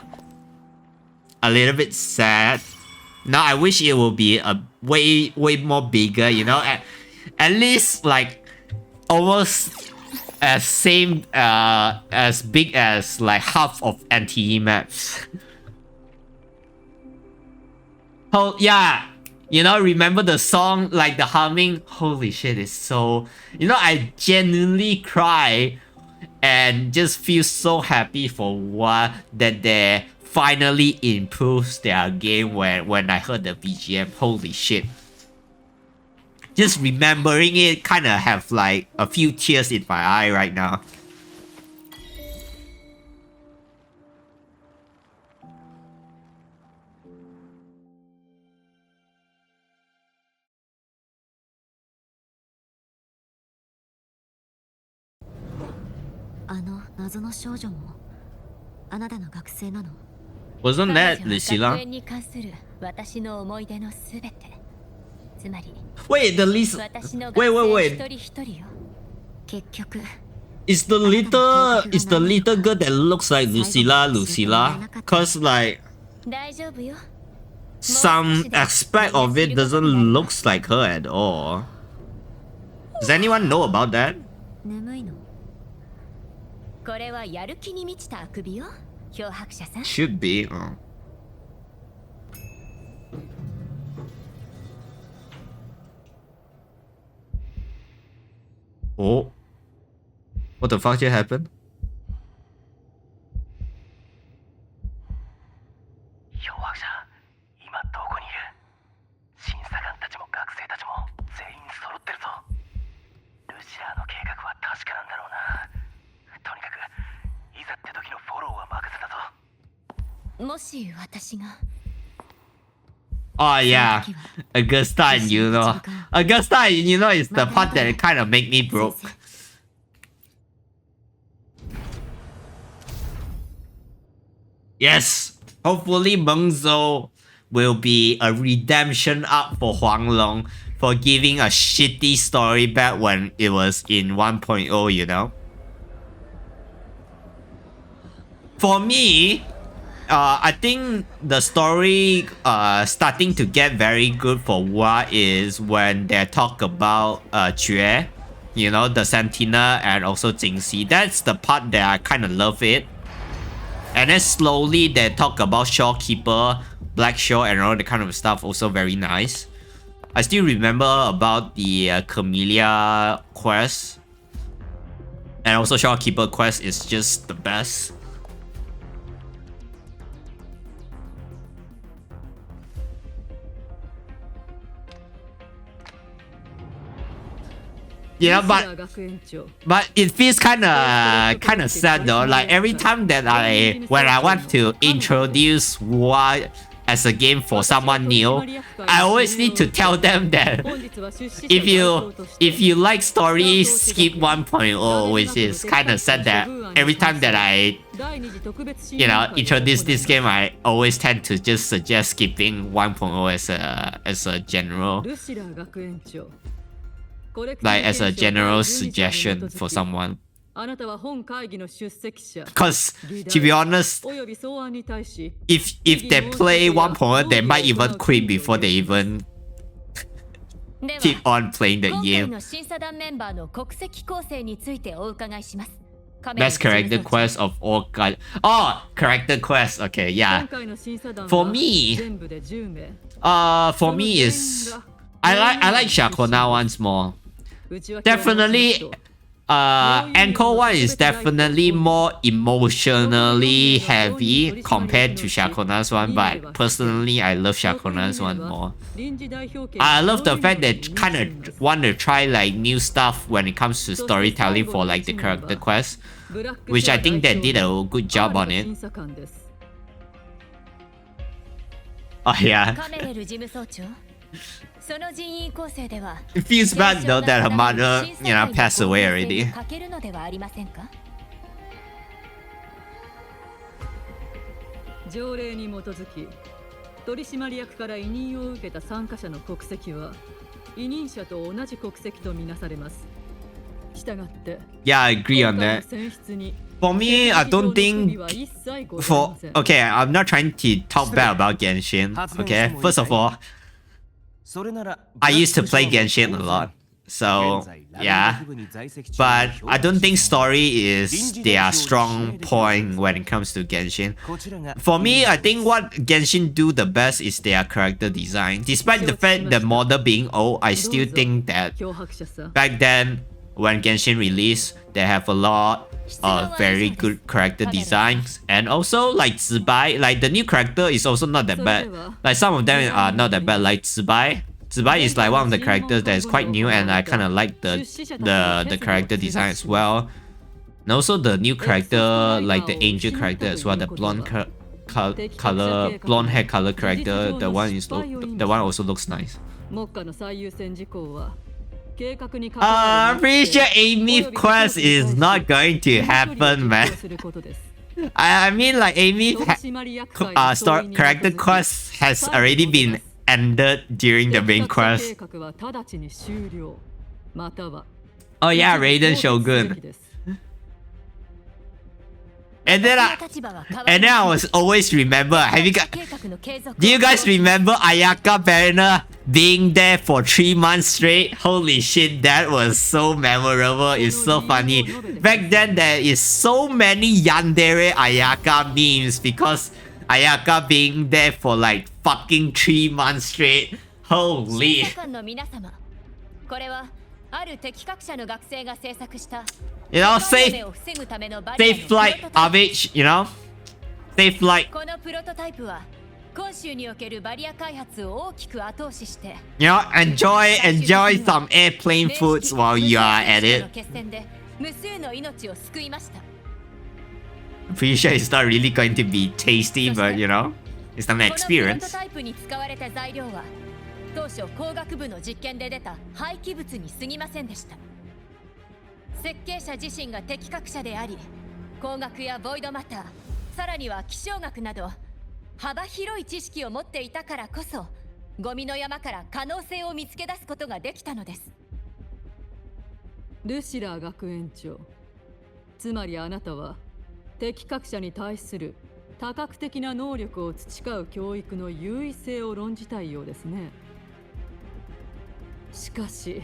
little bit sad. Now I wish it will be a way more bigger, you know, at least like almost as big as like half of NTE maps. Oh yeah, you know, remember the song, like the humming? Holy shit, it's so, you know, I genuinely cry and just feel so happy for what that they finally improves their game when I heard the BGM. Holy shit. Just remembering it kind of have like a few tears in my eye right now. Wasn't that Lucilla? Wait, the Lisa. Wait. Is the little girl that looks like Lucilla? Cause like some aspect of it doesn't look like her at all. Does anyone know about that? Should be. Oh. What the fuck just happened? Oh yeah, Augustine, you know. Augustine, you know, is the part that kind of make me broke. Yes, hopefully Mengzhou will be a redemption arc for Huanglong for giving a shitty story back when it was in 1.0, you know. For me, I think the story starting to get very good for Hua is when they talk about Jue, you know, the Sentinel, and also Jingxi. That's the part that I kind of love it. And then slowly they talk about Shawkeeper, Black Shaw, and all the kind of stuff, also very nice. I still remember about the Camellia quest. And also Shawkeeper quest is just the best. Yeah, but it feels kind of sad though. Like every time that when I want to introduce Hua as a game for someone new, I always need to tell them that if you like story, skip 1.0, which is kind of sad that every time that I introduce this game, I always tend to just suggest skipping 1.0 as a general. Like as a general suggestion for someone. Because to be honest, if they play 1.0, they might even quit before they even keep on playing the game. Best character quest of all kind. Oh, character quest. Okay, yeah. For me is I like Shakona once more. Definitely, Anchor 1 is definitely more emotionally heavy compared to Shakona's one, but personally, I love Shakona's one more. I love the fact that kind of want to try like new stuff when it comes to storytelling for like the character quest, which I think they did a good job on it. Oh yeah. その人員構成では It feels bad though that her mother, passed away already. かけるのではありませんか。条例に基づき取締役から委任を受けた参加者の国籍は委任者と同じ国籍とみなされます。したがって Yeah, I agree on that. 選出に For me, I don't think okay, I'm not trying to talk bad about Genshin. Okay, first of all, それなら I used to play Genshin a lot. So, yeah. But I don't think story is their strong point when it comes to Genshin. For me, I think what Genshin do the best is their character design. Despite the fact that model being old, I still think that back then, when Genshin released, they have a lot of very good character designs. And also, like Zibai, like the new character is also not that bad. Like some of them are not that bad, like Zibai. Zibai is like one of the characters that is quite new, and I kind of like the character design as well. And also the new character, like the angel character as well, the blonde blonde hair color character. The one also looks nice. I'm pretty sure Amy's quest is not going to happen, man. I mean, like Amy's character quest has already been ended during the main quest. Oh yeah, Raiden Shogun. And then I was always remember. Do you guys remember Ayaka Banner being there for 3 months straight? Holy shit, that was so memorable. It's so funny. Back then, there is so many Yandere Ayaka memes because Ayaka being there for like fucking 3 months straight. Holy. You know, safe flight, Avich, you know? Safe flight. You know, enjoy some airplane foods while you are at it. I'm pretty sure it's not really going to be tasty, but you know, it's an experience. 当初工学部の実験で出た廃棄物に過ぎませんでした。設計者自身が適格者であり、工学やボイドマター、さらには気象学など幅広い知識を持っていたからこそ、ゴミの山から可能性を見つけ出すことができたのです。ルシラー学園長、つまりあなたは適格者に対する多角的な能力を培う教育の優位性を論じたいようですね。しかし、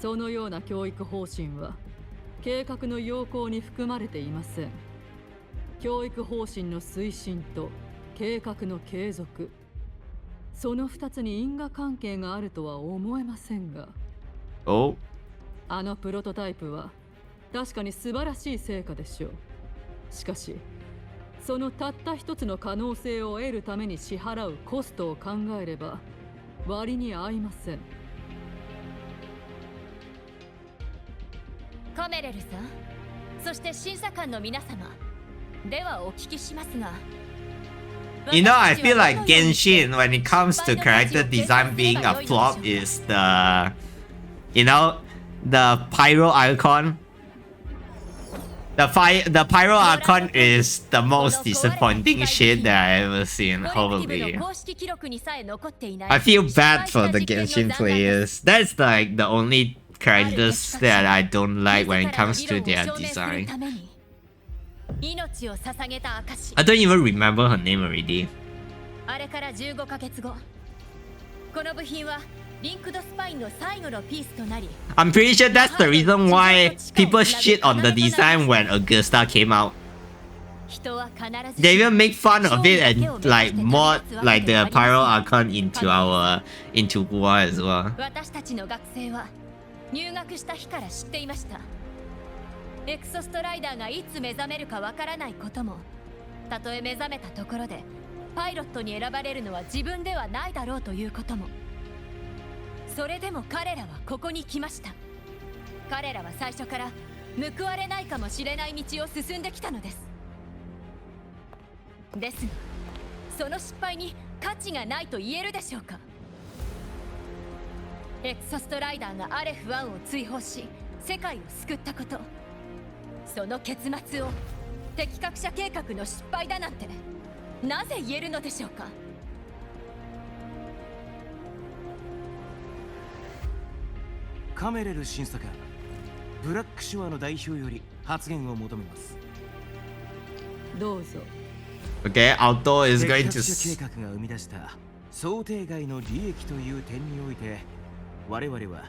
そのような教育方針は計画の要項に含まれていません。教育方針の推進と計画の継続、その2つに因果関係があるとは思えませんが。あのプロトタイプは確かに素晴らしい成果でしょう。しかし、そのたった一つの可能性を得るために支払うコストを考えれば割に合いません。カメレルさん、そして審査官の皆様、ではお聞きしますが。You know, I feel like Genshin, when it comes to character design being a flop, is the, you know, the pyro icon. The pyro icon is the most disappointing shit that I ever seen, probably. I feel bad for the Genshin players. That's like the only characters that I don't like when it comes to their design. I don't even remember her name already. I'm pretty sure that's the reason why people shit on the design when Augusta came out. They even make fun of it and like mod like the pyro icon into war as well. 入学した日から知っていました。エクソストライダーがいつ目覚めるかわからないことも、たとえ目覚めたところでパイロットに選ばれるのは自分ではないだろうということも。それでも彼らはここに来ました。彼らは最初から報われないかもしれない道を進んできたのです。ですが、その失敗に価値がないと言えるでしょうか。エクソストライダーがアレフ1を追放し世界を救ったこと、その結末を敵格者計画の失敗だなんてなぜ言えるのでしょうか。カメレル審査官、ブラックシュアの代表より発言を求めます。どうぞ。 Okay, Alto is 計 going 画 to 者計画が生み出した想定外の利益という点において、我々は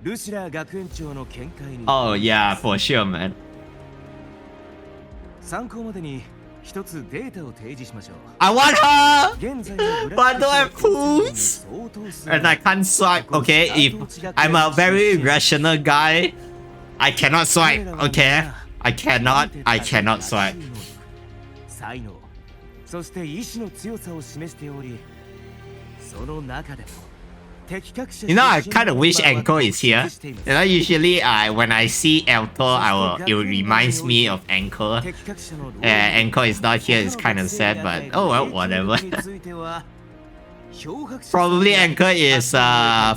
ルシラー学園長の見解に Oh yeah, for sure, man. 参考までに一つデータを提示しましょう。 I want her, 現在のブ but ラッ I ク don't シュ have ア foods, 相当数 and I can't swipe. Okay, if I'm a very rational guy, I cannot swipe. Okay, I cannot swipe. 才能、そして意志の強さを示しており、その中でも You know, I kind of wish Anko is here. You know, usually when I see Alto, it reminds me of Anko. Anko is not here, it's kind of sad, but oh well, whatever. Probably Anko is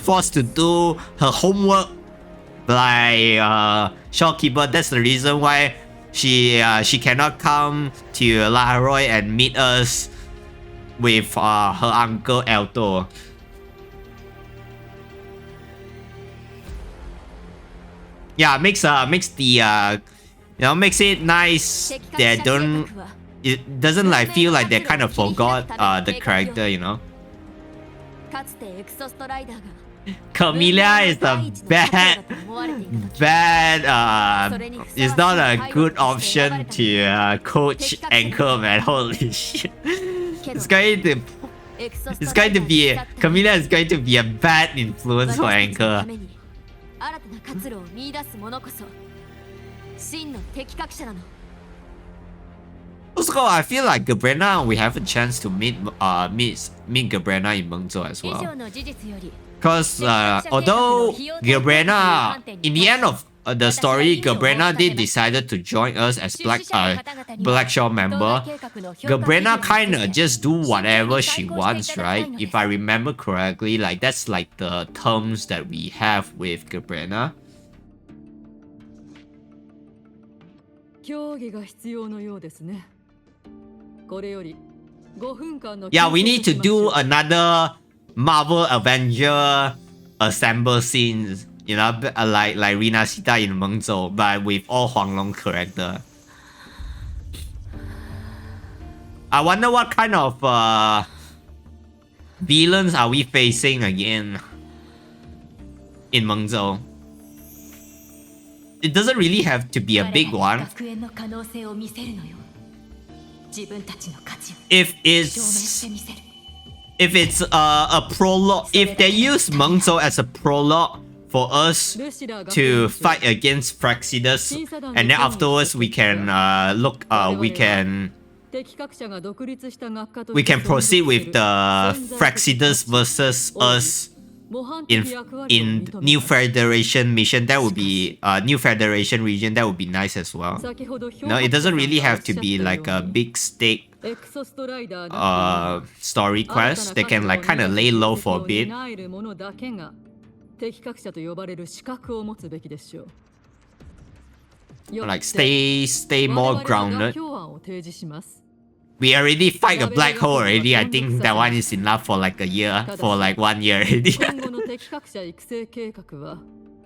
forced to do her homework by Shopkeeper. That's the reason why she cannot come to Laroy and meet us with her uncle Alto. Yeah, makes the makes it nice that it doesn't like feel like they kind of forgot the character, you know. かつてエクソストライダーが Camellia is a is not a good option to coach Anchor, man. Holy shit. Camellia is going to be a bad influence for Anchor. 新たな活路を見出す者こそ真の敵格者なの。 Also, I feel like Gabrena, we have a chance to meet Gabrena in Mengzhou as well. 以上の事実より Because although Gabrena, in the end of the story, Gabrena did decided to join us as Blackshaw member. Gabrena kinda just do whatever she wants, right? If I remember correctly, like that's like the terms that we have with Gabrena. 協議が必要のようですね。これより5分間の Yeah, we need to do another Marvel Avenger assemble scenes, you know, like Rina Sita in Mengzhou, but with all Huanglong character. I wonder what kind of villains are we facing again in Mengzhou. It doesn't really have to be a big one. 学園の可能性を見せるのよ。自分たちの価値を If 証明してみせる。 it's a prologue, if they use Mengzhou as a prologue for us to fight against Praxidus, and then afterwards we can proceed with the Praxidus versus us in New Federation mission. That would be New Federation region. That would be nice as well. No, it doesn't really have to be like a big stake story quest. They can like kind of lay low for a bit. 敵格者と呼ばれる資格を持つべきでしょう。 Like stay more grounded. 教案を提示します。 We already fight a black hole already. I think that one is enough for like a year, for like 1 year already. 今後の敵格者育成計画は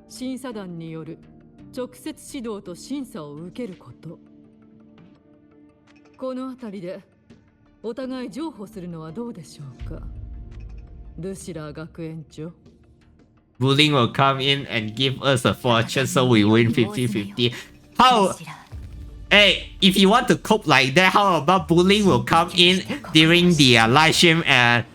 審査団による直接指導と審査を受けること。このあたりでお互い譲歩するのはどうでしょうか。ルシラー学園長。 Bullying will come in and give us a fortune, so we win 50-50. How? Hey, if you want to cope like that, how about bullying will come in during the live stream and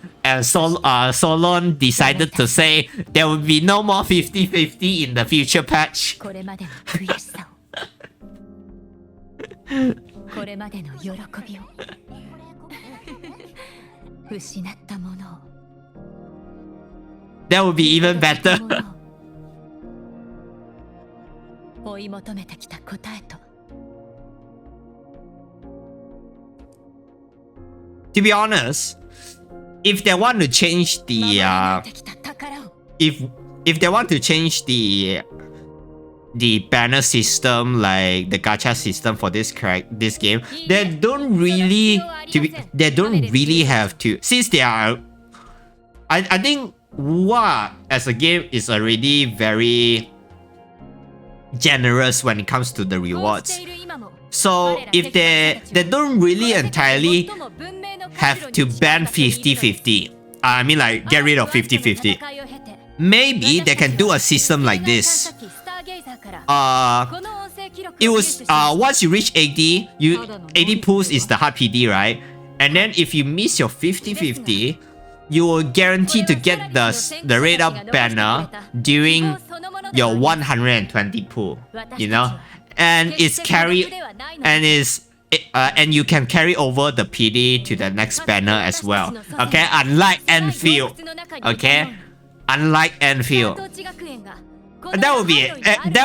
Solon decided to say there will be no more 50-50 in the future patch. これまでの悔しさをこれまでの喜びを失ったものを That would be even better. 追い求めてきた答えと To be honest, if they want to change the if they want to change the banner system, like the gacha system for this game, they don't really have to, since they are. I think Wa as a game is already very generous when it comes to the rewards. So if they don't really entirely have to ban 50-50, I mean like get rid of 50-50, maybe they can do a system like this. It was once you reach 80 pulls is the hard PD, right? And then if you miss your 50-50, you will guarantee to get the rate up banner during your 120 pull, you know, and it's and you can carry over the PD to the next banner as well. Okay, unlike Enfield. Okay, unlike Enfield. That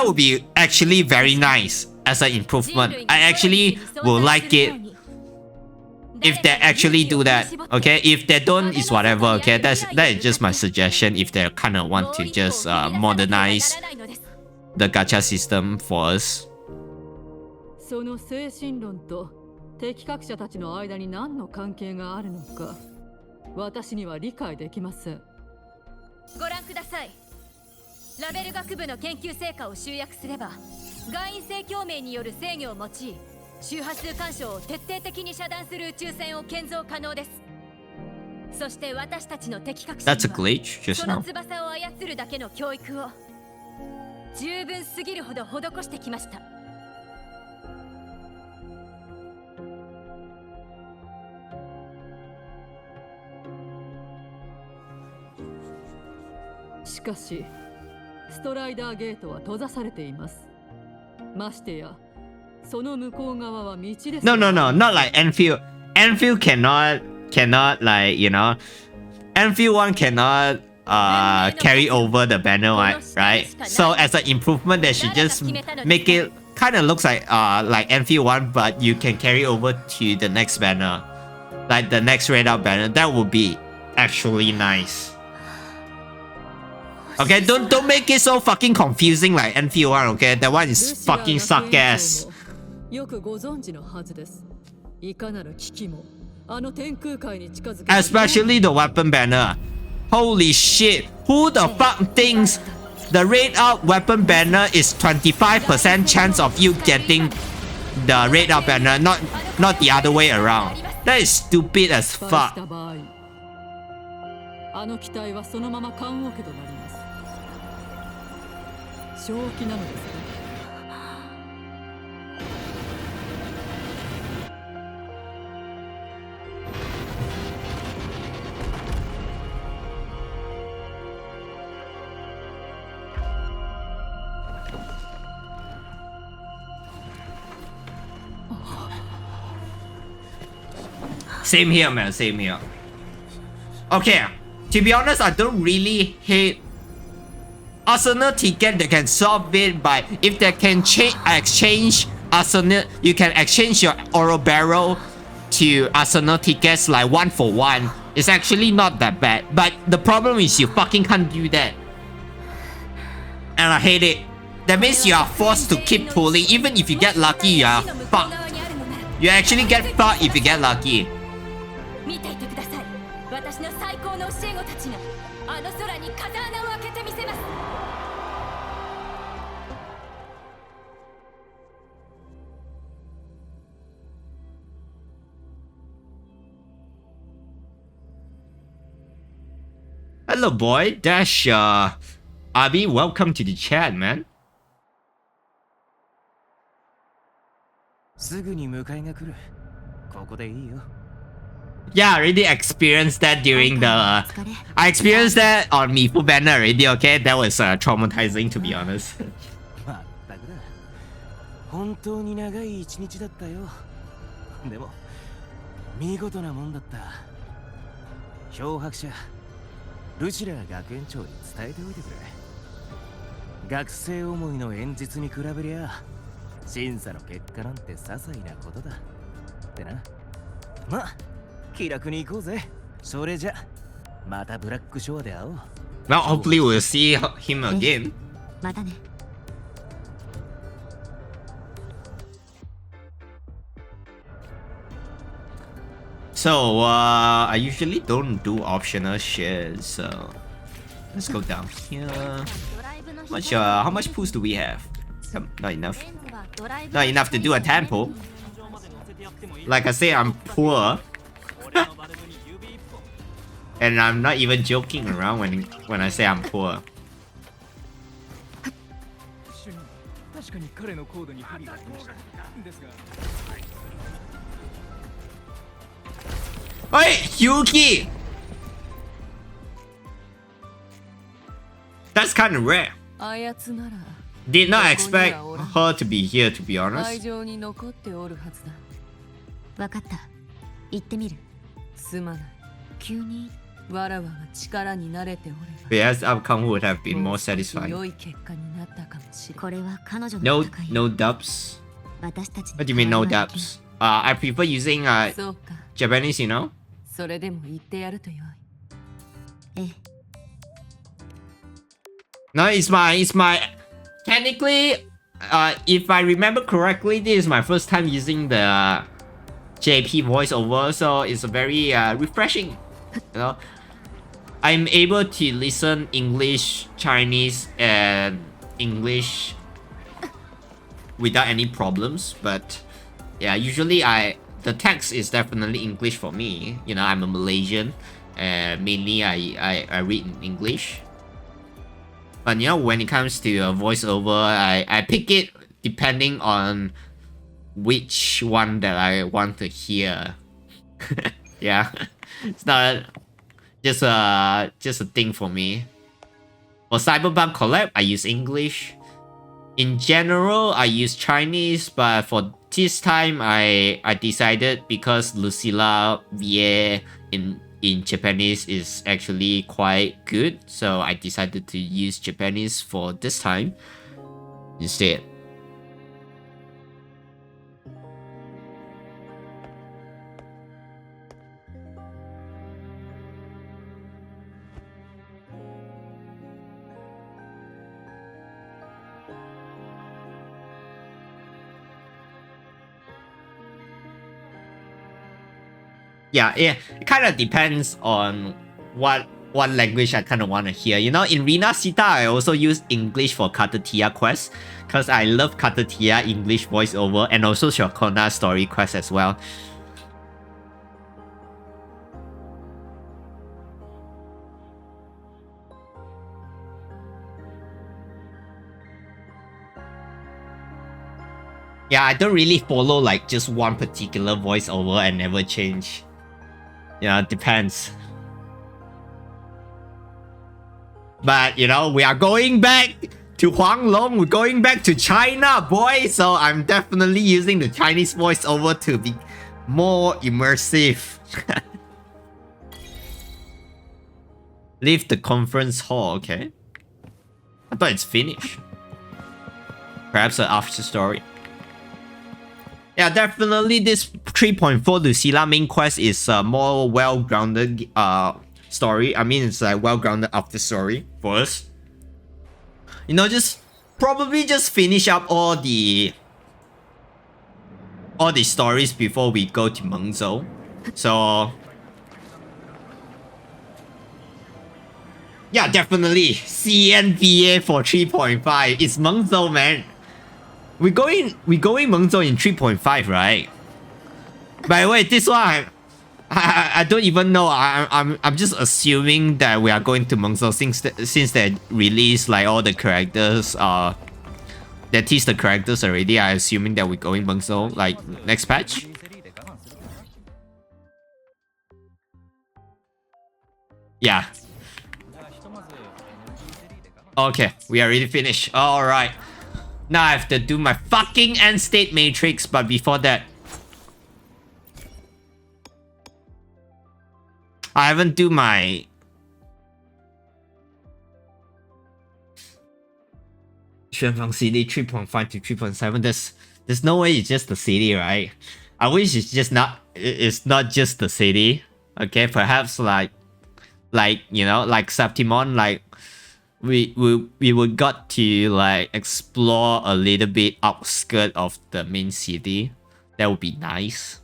would be actually very nice as an improvement. I actually will like it if they actually do that. Okay, if they don't, it's whatever. Okay, that is just my suggestion. If they kind of want to just modernize the gacha system for us. その精神論と適格者たちの間に何の関係があるのか、私には理解できません。ご覧ください。ラベル学部の研究成果を集約すれば、外因性共鳴による制御を用い、周波数干渉を徹底的に遮断する宇宙船を建造可能です。そして私たちの適格者には、その翼を操るだけの教育を十分すぎるほど施してきました。しかし、ストライダーゲートは閉ざされています。ましてや、その向こう側は道です。No, not like Enfield. Enfield cannot like, you know, Enfield one cannot carry over the banner, right? So as an improvement, they should just make it kind of looks like Enfield one, but you can carry over to the next banner, like the next red out banner. That would be actually nice. Okay, don't make it so fucking confusing like Enfield one. Okay, that one is fucking suck ass. よくご存知のはずです。いかなる危機もあの天空海に近づけ。Especially the weapon banner. Holy shit! Who the fuck thinks the raid out weapon banner is 25% chance of you getting the raid out banner, not the other way around? That is stupid as fuck. あの機体はそのまま棺桶となります。正気なのですね。Same here, man. Same here. Okay, to be honest, I don't really hate Arsenal ticket. They can solve it by if they can exchange Arsenal. You can exchange your Oro Barrel to Arsenal tickets like 1 for 1. It's actually not that bad. But the problem is you fucking can't do that, and I hate it. That means you are forced to keep pulling. Even if you get lucky, you are fucked. You actually get fucked if you get lucky. 見ていてください。私の最高の教え子たちがあの空に風穴を開けてみせます。Hello, boy. Dash, Abi, welcome to the chat, man. すぐに迎えが来る。ここでいいよ。Yeah, I already experienced that during the. I experienced that on Mifu banner already. Okay, that was traumatizing to be honest. まったくだ。本当に長い一日だったよ。でも見事なもんだった。漂白者ルシラー学園長に伝えておいてくれ。学生思いの演説に比べりゃ審査の結果なんて些細なことだってな。まあ気楽に行こうぜ。それじゃまたブラックショアで会おう。Well, hopefully we'll see him again. またね。 So, I usually don't do optional shares, so let's go down here. How much pools do we have? Not enough. Not enough to do a temple. Like I say, I'm poor. And I'm not even joking around when I say I'm poor. 確かに彼のコードに不備がありました。ですが Hey, Yuki! That's kind of rare. あやつなら Did not expect her to be here, to be 会 honest. 場に残っておるはずだ。わかった。行ってみる。すまない。急に。わらわが力に慣れておれば。 Yes, outcome would have been more satisfying. 良い結果になったかもしれない。これは彼女の戦い。 No dubs. 私たち What do you mean no dubs? I prefer using そうか。 Japanese, you know? それでも言ってやるとよい。ええ。 No, it's my technically, if I remember correctly, this is my first time using the JP voiceover, so it's very refreshing. You know, I'm able to listen English, Chinese, and English without any problems. But yeah, usually the text is definitely English for me. You know, I'm a Malaysian, and mainly I read in English. But you know, when it comes to a voiceover, I pick it depending on which one that I want to hear. Yeah, it's not just a thing for me. For Cyberpunk Collab, I use English. In general, I use Chinese, but for this time, I decided because Lucilla VA in Japanese is actually quite good, so I decided to use Japanese for this time instead. Yeah, it kind of depends on what language I kind of want to hear. You know, in Rina Sita, I also use English for Katatia quest because I love Katatia English voiceover and also Shokona story quest as well. Yeah, I don't really follow like just one particular voiceover and never change. Yeah, it depends. But, you know, we are going back to Huanglong. We're going back to China, boy. So I'm definitely using the Chinese voiceover to be more immersive. Leave the conference hall, okay. I thought it's finished. Perhaps an after story. Yeah, definitely this 3.4 Lucilla main quest is a more well-grounded story. I mean, it's a well-grounded after story for us. You know, probably just finish up all the stories before we go to Mengzhou. So yeah, definitely CNVA for 3.5. It's Mengzhou, man. We going Mengzhou in 3.5, right? By the way, this one I don't even know. I'm just assuming that we are going to Mengzhou since they released like all the characters. They teased the characters already. I'm assuming that we're going Mengzhou like next patch. Yeah. Okay, we already finished. All right. Now I have to do my fucking Endstate matrix, but before that, I haven't do my Xuanfang CD 3.5 to 3.7. There's no way it's just the CD, right? I wish it's not just the CD. Okay, perhaps like like, you know, like Septimon, like we would got to like explore a little bit outskirt of the main city. That would be nice.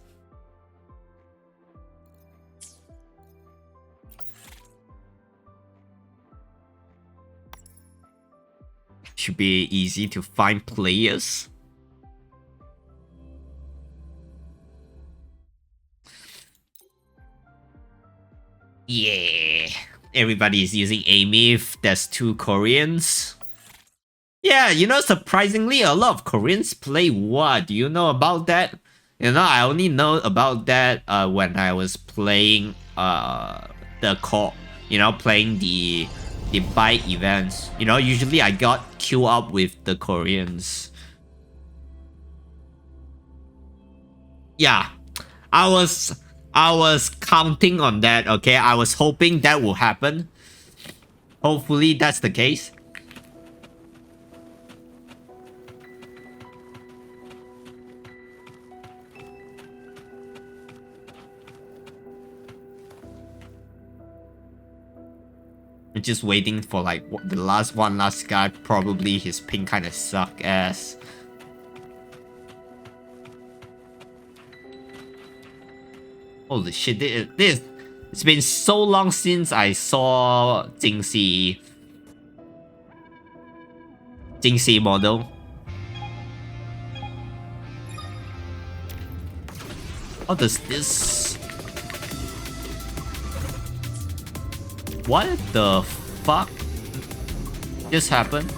Should be easy to find players. Yeah, everybody is using Amif. There's 2 Koreans. Yeah, you know, surprisingly, a lot of Koreans play what? Do you know about that? You know, I only know about that when I was playing the core. You know, playing the bike events. You know, usually I got queued up with the Koreans. Yeah, I was counting on that, okay? I was hoping that will happen. Hopefully that's the case. I'm just waiting for like the last guy. Probably his ping kind of suck ass. Holy shit, this it's been so long since I saw Jingxi model. How does this... What the fuck just happened?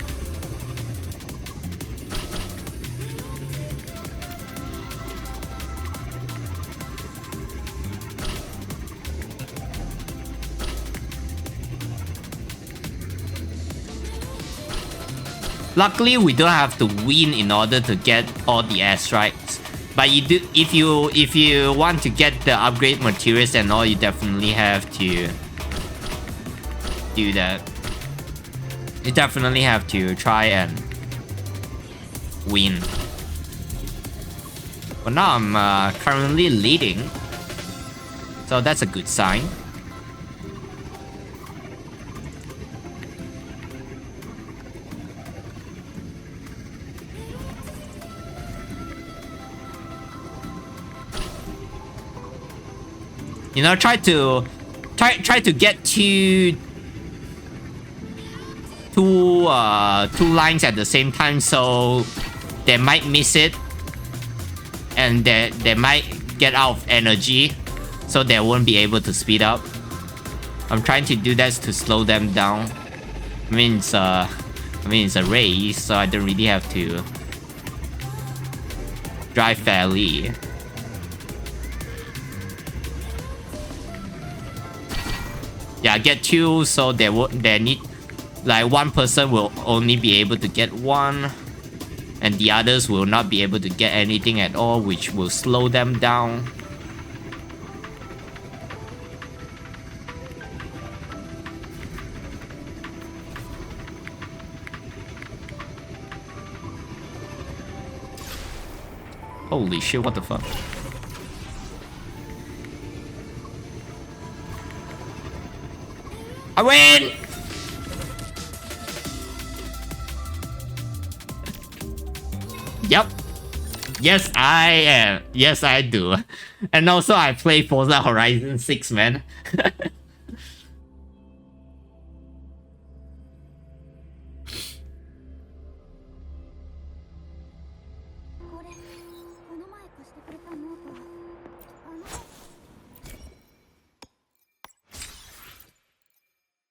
Luckily, we don't have to win in order to get all the airstrikes. But you do, if you want to get the upgrade materials and all, you definitely have to do that. You definitely have to try and win. But now I'm currently leading, so that's a good sign. You know, try to get two lines at the same time, so they might miss it, and they might get out of energy, so they won't be able to speed up. I'm trying to do that to slow them down. I mean it's a race, so I don't really have to drive fairly. Yeah, get 2, so they need, like, one person will only be able to get 1, and the others will not be able to get anything at all, which will slow them down. Holy shit, what the fuck? I win! Yep. Yes, I am. Yes, I do. And also, I play Forza Horizon 6, man.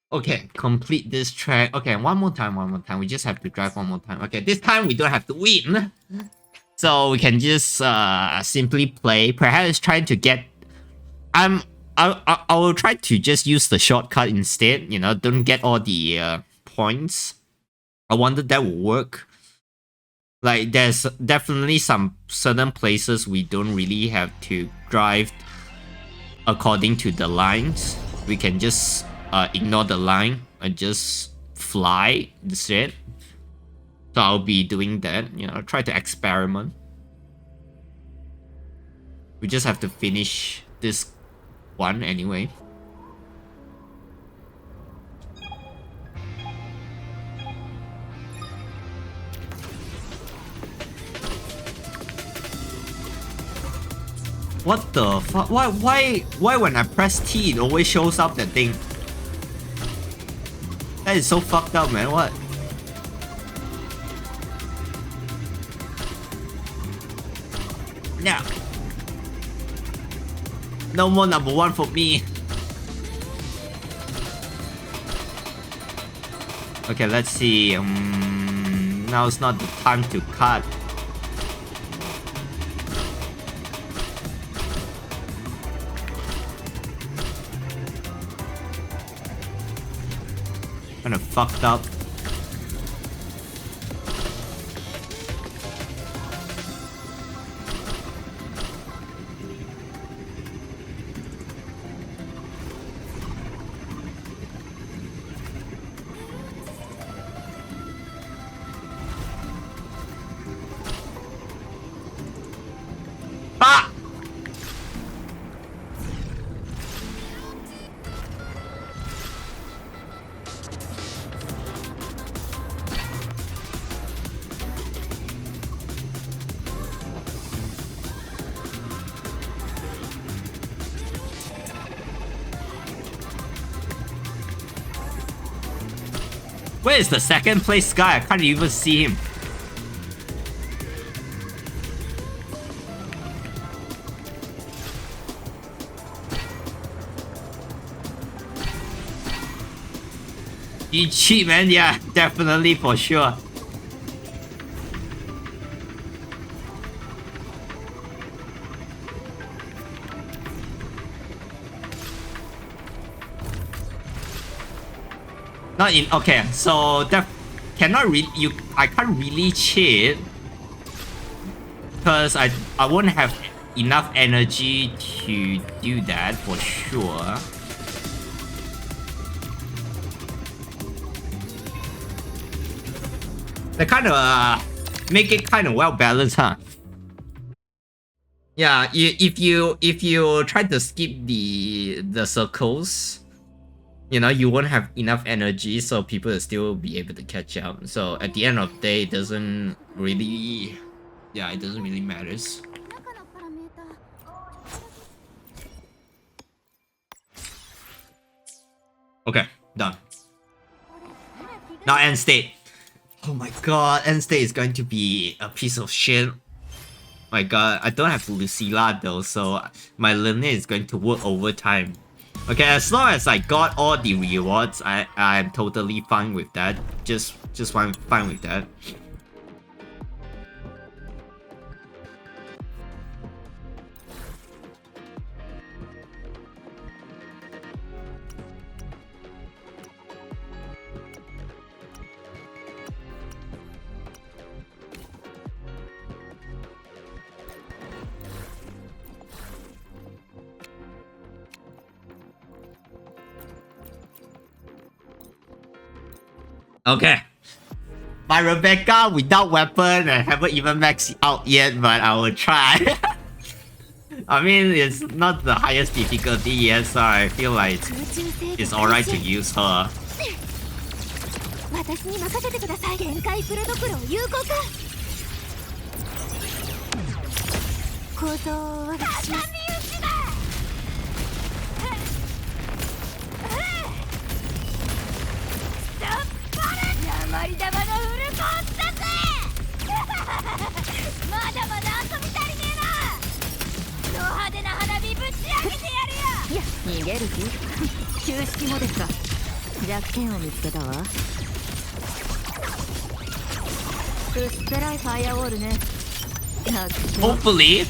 Okay, complete this track. Okay, one more time. We just have to drive one more time. Okay, this time we don't have to win. So we can just simply play. Perhaps try to get... I will try to just use the shortcut instead. You know, don't get all the points. I wonder that will work. Like, there's definitely some certain places we don't really have to drive according to the lines. We can just ignore the line and just fly instead. So I'll be doing that, you know, try to experiment. We just have to finish this one anyway. What the fuck? Why when I press T it always shows up that thing? That is so fucked up, man. What? Yeah. No more number one for me. Okay, let's see. Now it's not the time to cut. Kinda fucked up. Ah! Where is the second place guy? I can't even see him. GG, man. Yeah, definitely for sure. Not in okay, so that cannot really I can't really cheat because I won't have enough energy to do that for sure. They kind of make it kind of well balanced, huh? Yeah, if you try to skip the circles, you know, you won't have enough energy, so people will still be able to catch up. So at the end of the day, it doesn't really, yeah, it doesn't really matters. Okay, done. Now Endstate. Oh my god, Endstate is going to be a piece of shit. My god, I don't have Lucilla though, so my lineage is going to work overtime. Okay, as long as I got all the rewards, I'm totally fine with that. Just fine with that. Okay. My Rebecca without weapon, I haven't even maxed out yet, but I will try. I mean, it's not the highest difficulty yet, so I feel like it's alright to use her. Hopefully.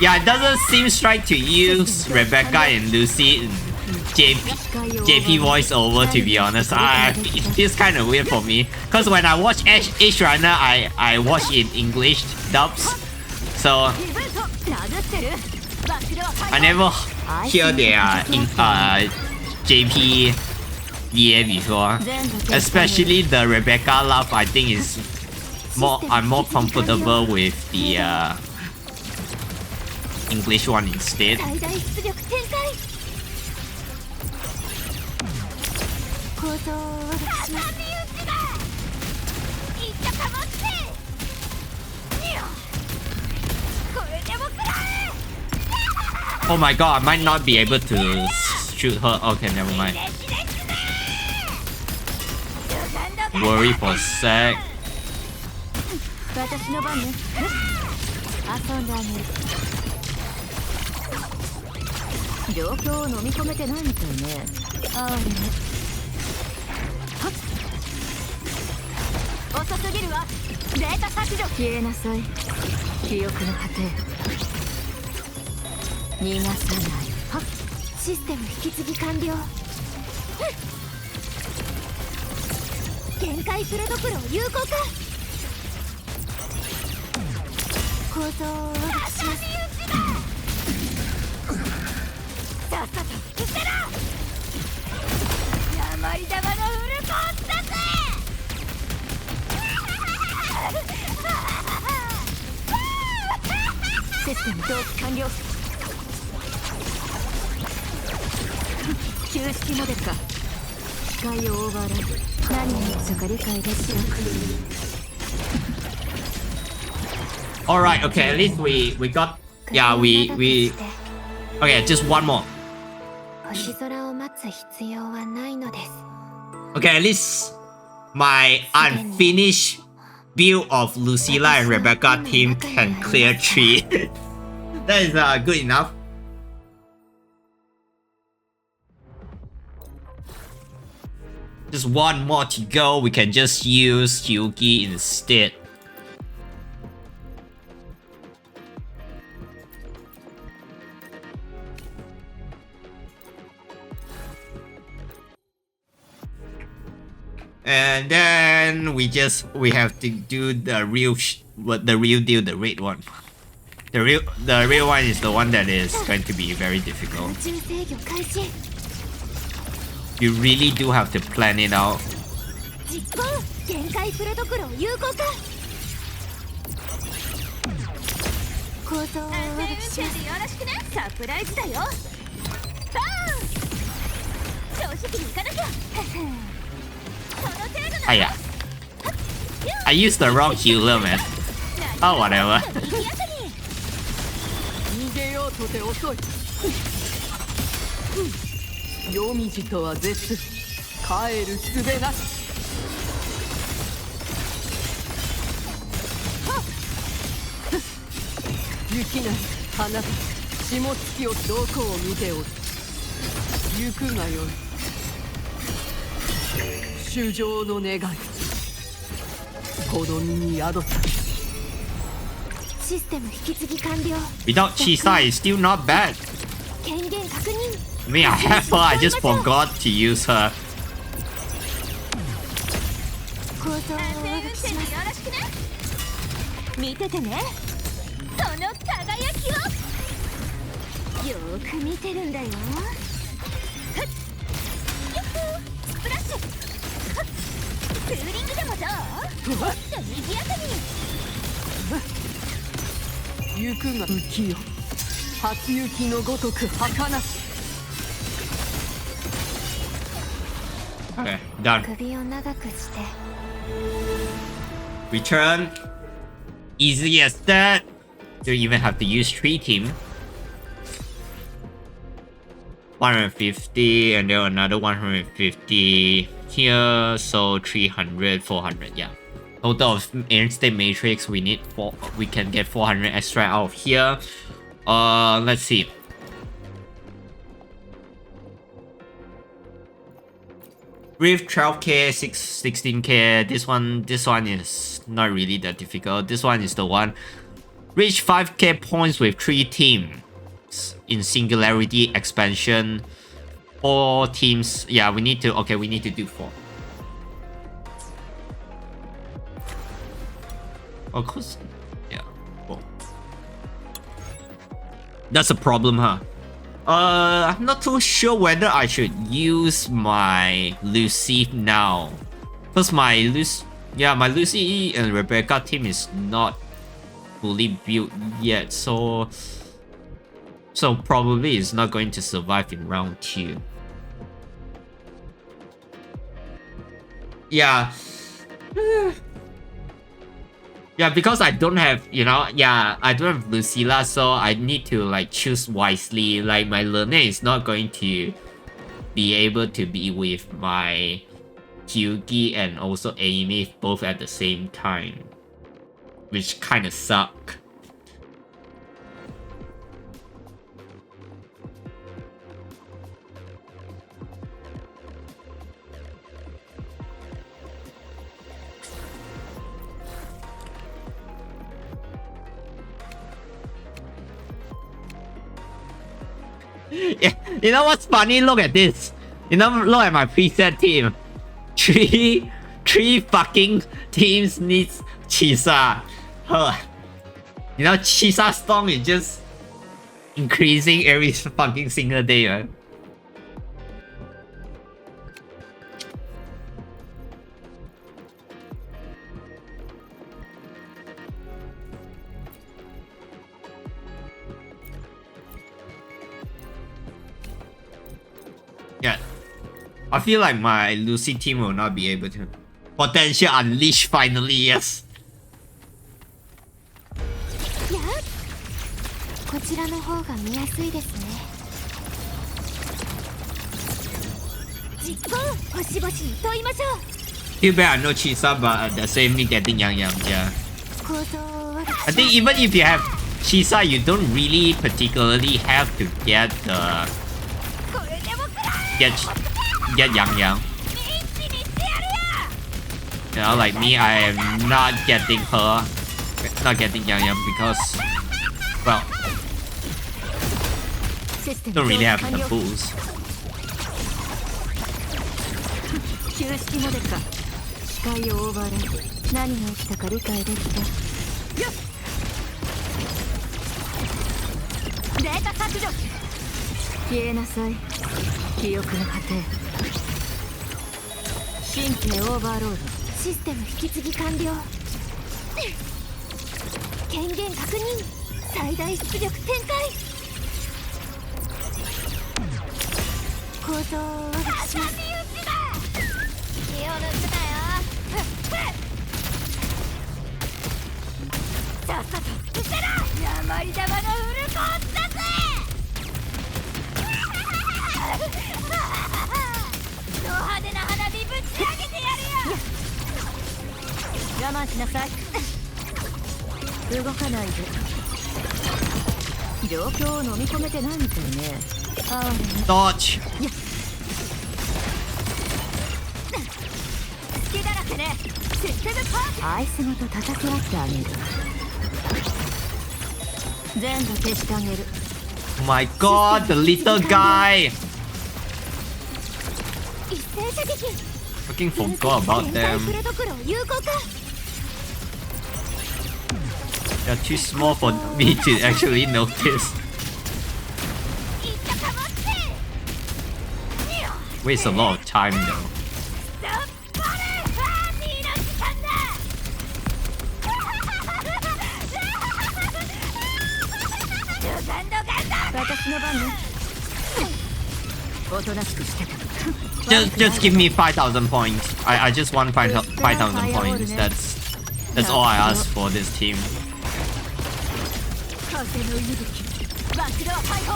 Yeah, it doesn't seem right to use Rebecca and Lucy JP voiceover, to be honest. It feels kind of weird for me. Because when I watch Edge Runner, I watch in English dubs. So I never hear their JP VA before. Especially the Rebecca laugh, I think is I'm more comfortable with the English one instead. Oh my god, I might not be able to shoot her. Okay, never mind. Worry for a sec. 私の番ね。遊んであげる。状況を飲み込めてないみたいね。あれね。遅すぎるわ。データ削除。消えなさい。記憶の過程。逃がさない。はっ。システム引き継ぎ完了。限界プロトコルを有効化。構造をします。さっさと捨てろ。鉛玉のフルコースだぜ。システム同期完了。旧式モデルか。機械をオーバーライド。何が必要か理解できなく。Alright, okay, at least we got, yeah, we okay, just one more. Okay, at least my unfinished build of Lucilla and Rebecca team can clear 3. That is good enough. Just one more to go, we can just use Yugi instead. And then we have to do the real deal, the red one. The real one is the one that is going to be very difficult. You really do have to plan it out. Ah, yeah. I used the wrong healer, man. Oh, whatever. Without Chisa, it's still not bad. I mean, I have her, I just forgot to use her. Okay, done. Return. Easy as that. Don't even have to use 3 team. 150 and then another 150 here, so 300, 400, yeah. Total of Endstate Matrix, we can get 400 extra out of here. Let's see. With 12k, 16k, this one is not really that difficult. This one is the one. Reach 5k points with 3 teams in Singularity expansion. 4 teams. Yeah, we need to. Okay, we need to do 4. Of course. Yeah. 4. That's a problem, huh? I'm not too sure whether I should use my Lucy now, because my Lucy and Rebecca team is not fully built yet, so probably it's not going to survive in round 2. Yeah. Yeah, because I don't have, I don't have Lucilla, so I need to like choose wisely. Like my learner is not going to be able to be with my Hyugi and also Amy both at the same time, which kind of suck. Yeah, you know what's funny? Look at this. Look at my preset team. Three fucking teams needs Chisa. Chisa's storm is just increasing every fucking single day, man. Yeah, I feel like my Lucy team will not be able to. Potential unleash finally, yes. こちらの方が見やすいですね。実行星々に問いましょう。 Too bad I know Chisa, but at the same me getting Yang, yeah. 構造を I think even if you have Chisa, you don't really particularly have to get the get Yang. Like me, I am not getting her, not getting Yang because, well, don't really have the tools. 旧式モデルか視界をオーバーライド何が起きたか理解できたよっデータ削除消えなさい記憶の過程神経オーバーロードシステム引き継ぎ完了権限確認最大出力展開構造を渡します気を抜くなよさっさと伏せろ鉛玉のウルコを出せド派手な花火ぶち上げてやるよ我慢しなさい動かないで状況を飲み込めてないみたいね哀れな Dodge. 隙だらけねシステムパーアイスごと叩き割ってあげる全部消してあげる Oh my god, the little guy. 一斉射撃 Fucking forgot about them. フルドクロ有効化 They're too small for me to actually notice. Waste a lot of time though. Just give me 5,000 points. I just want 5,000 points. That's all I ask for this team.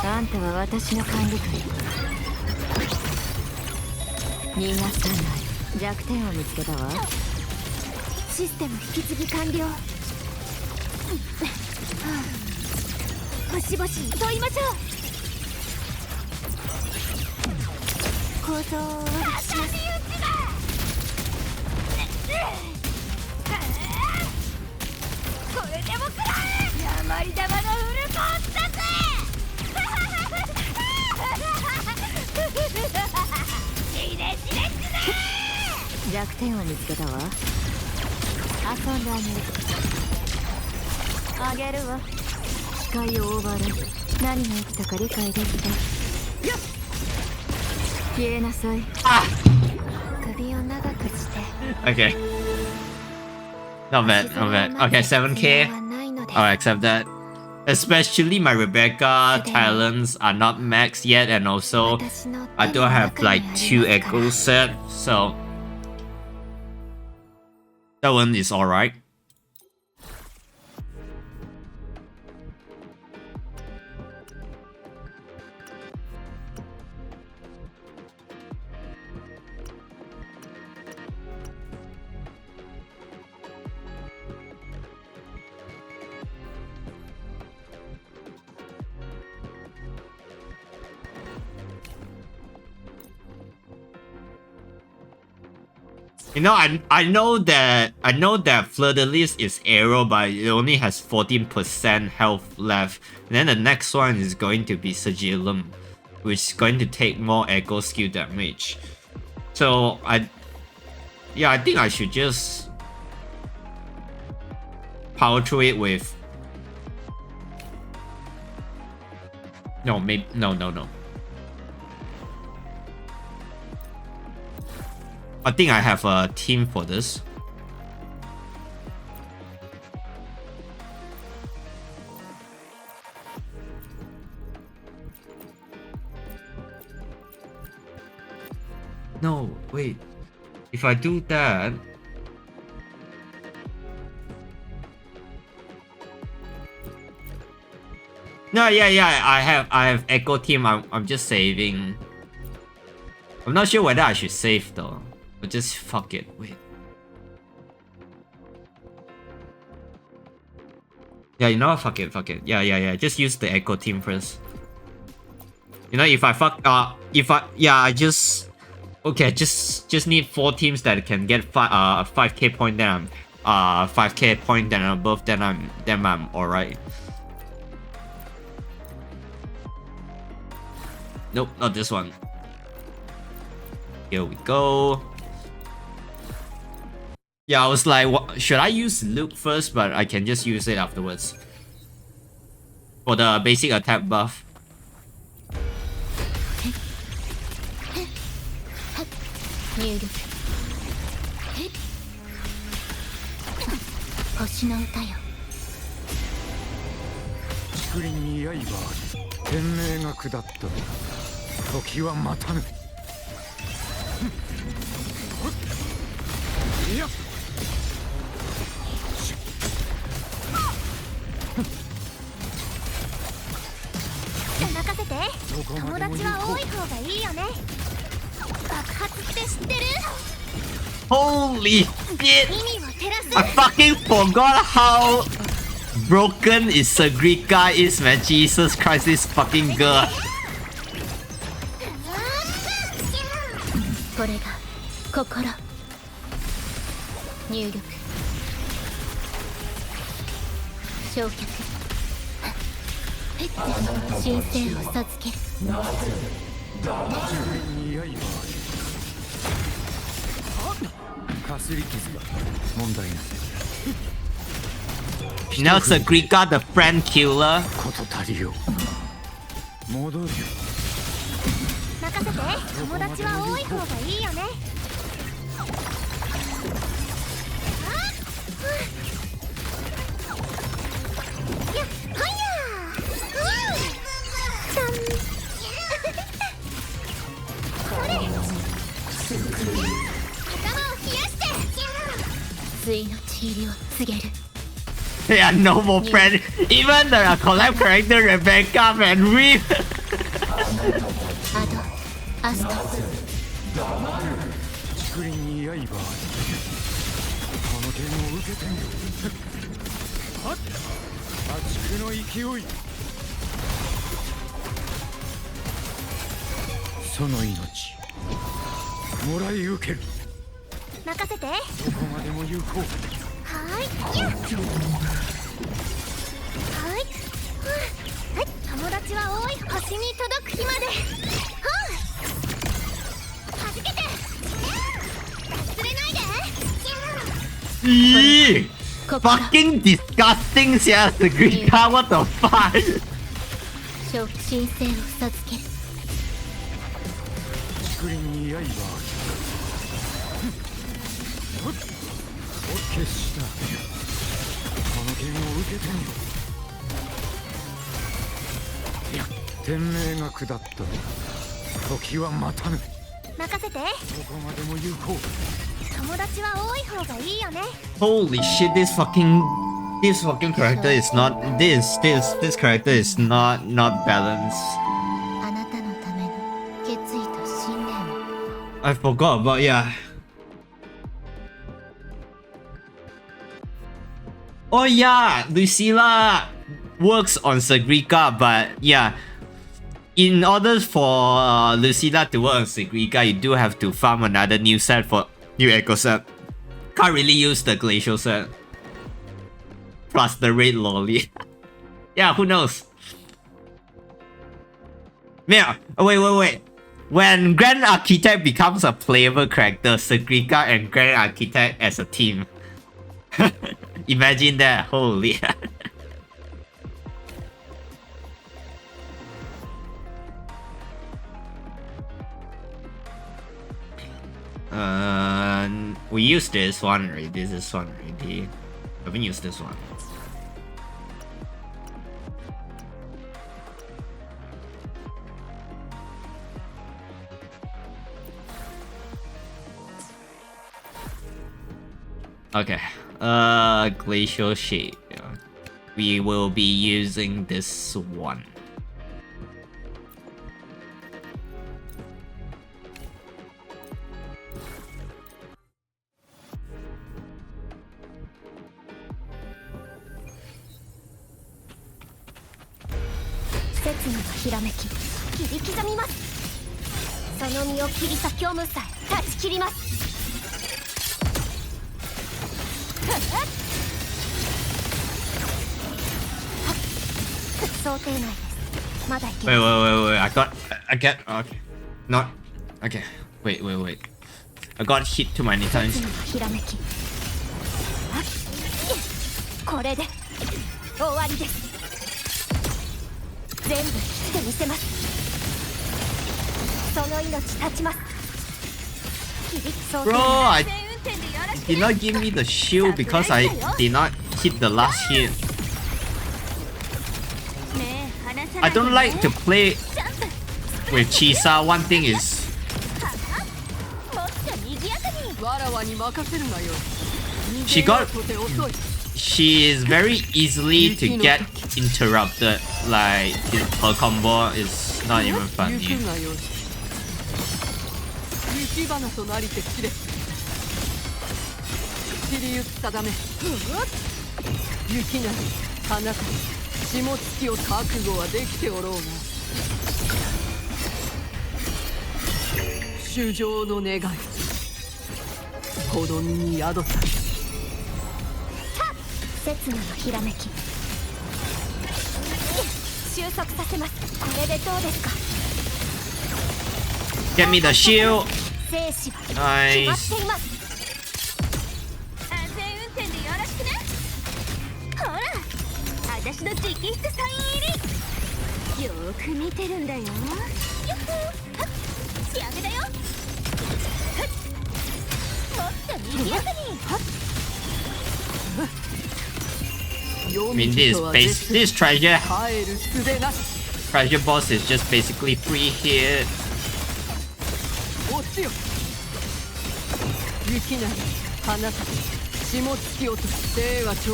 あんたは私の管理下逃がさない弱点を見つけたわシステム引き継ぎ完了星々に問いましょう構造を渡しますこれでもくらえ鉛玉のウルコを出せ弱点を見つけたわ。遊んであげる。あげるわ。視界をオーバーライド。何が起きたか理解できた。消えなさい。首を長くして。Okay. Not bad, not bad. Okay, 7k. I'll accept that. Especially my Rebecca talents are not maxed yet, and also I don't have like 2 echo set, so that one is alright. You know, I know that Fleur-de-Lis is arrow, but it only has 14% health left. And then the next one is going to be Sigillum, which is going to take more echo skill damage. So I think I should just power through it with no. I think I have a team for this. No, wait. If I do that... No, yeah, I have Echo Team. I'm just saving. I'm not sure whether I should save though. But just fuck it. Wait. Yeah, you know what? Fuck it. Yeah. Just use the Echo Team first. You know, if I fuck, I just, okay, just need 4 teams that can get 5k point. Then I'm 5k point. Then above. Then I'm alright. Nope, not this one. Here we go. Yeah, I was like, what, should I use Luke first? But I can just use it afterwards. For the basic attack buff. Holy shit! I fucking forgot how broken is Sagrika is, man. Jesus Christ, this fucking girl. Now Sagrika, the friend killer. Yeah, no more friend. Even the collab character Rebecca, man, RIP. Eee, ここから fucking disgusting, sia. The green car, what the fuck? 触診性を授ける。竹林に刃を決したこの剣を受けてみろ。天命が下った時は待たぬ。任せて。どこまでも行こう。友達は多い方がいいよね。 Holy shit, this fucking character is not this character is not balanced. あなたのための決意と信念を。 I forgot about yeah. Oh yeah, Lucilla works on Segrica, but yeah, in order for Lucilla to work on Segrica, you do have to farm another new set for new echo set. Can't really use the glacial set. Plus the red lolly. Yeah, who knows? Yeah, wait. When Grand Architect becomes a playable character, Segrica and Grand Architect as a team. Imagine that, holy. We used this one already. This one already. Haven't used this one. Okay. Glacial Shade. We will be using this one. Wait. I get. Okay. Not. Okay. Wait. I got hit too many times. これで終わりです。全部してみせます。その命立ちます。 Bro, I did not give me the shield because I did not hit the last hit. I don't like to play with Chisa. One thing is she is very easily to get interrupted. Like her combo is not even funny. 雪花となりてくれ。散りゆく定め。雪なり花か霜月を覚悟はできておろうな。衆生の願いほどに宿さ。刹那のひらめき。収束させます。これでどうですか。 Get me the shield. 生死は Nice. 決まっています。安全運転でよろしくね。ほら、私の直筆サイン入り。よーく見てるんだよ。よっほー。仕上げだよ。もっと賑やかに。 I mean, this treasure boss is just basically free hit. 雪なり花咲霜月落と生は長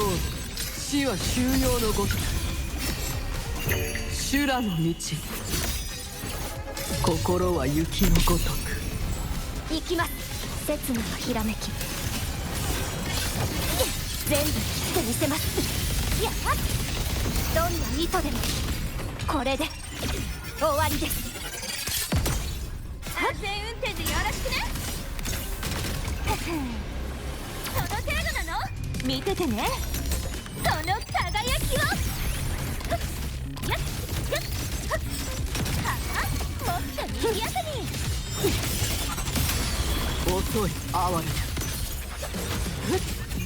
死は収容のごとく修羅の道心は雪のごとく行きます。刹那のひらめき。全部切ってみせます。やっ、どんな意図でもこれで終わりです。安全運転でよろしくね。その程度なの？見ててね。その輝きを。やっやっはあ、もっと賑やかに。遅い哀れだ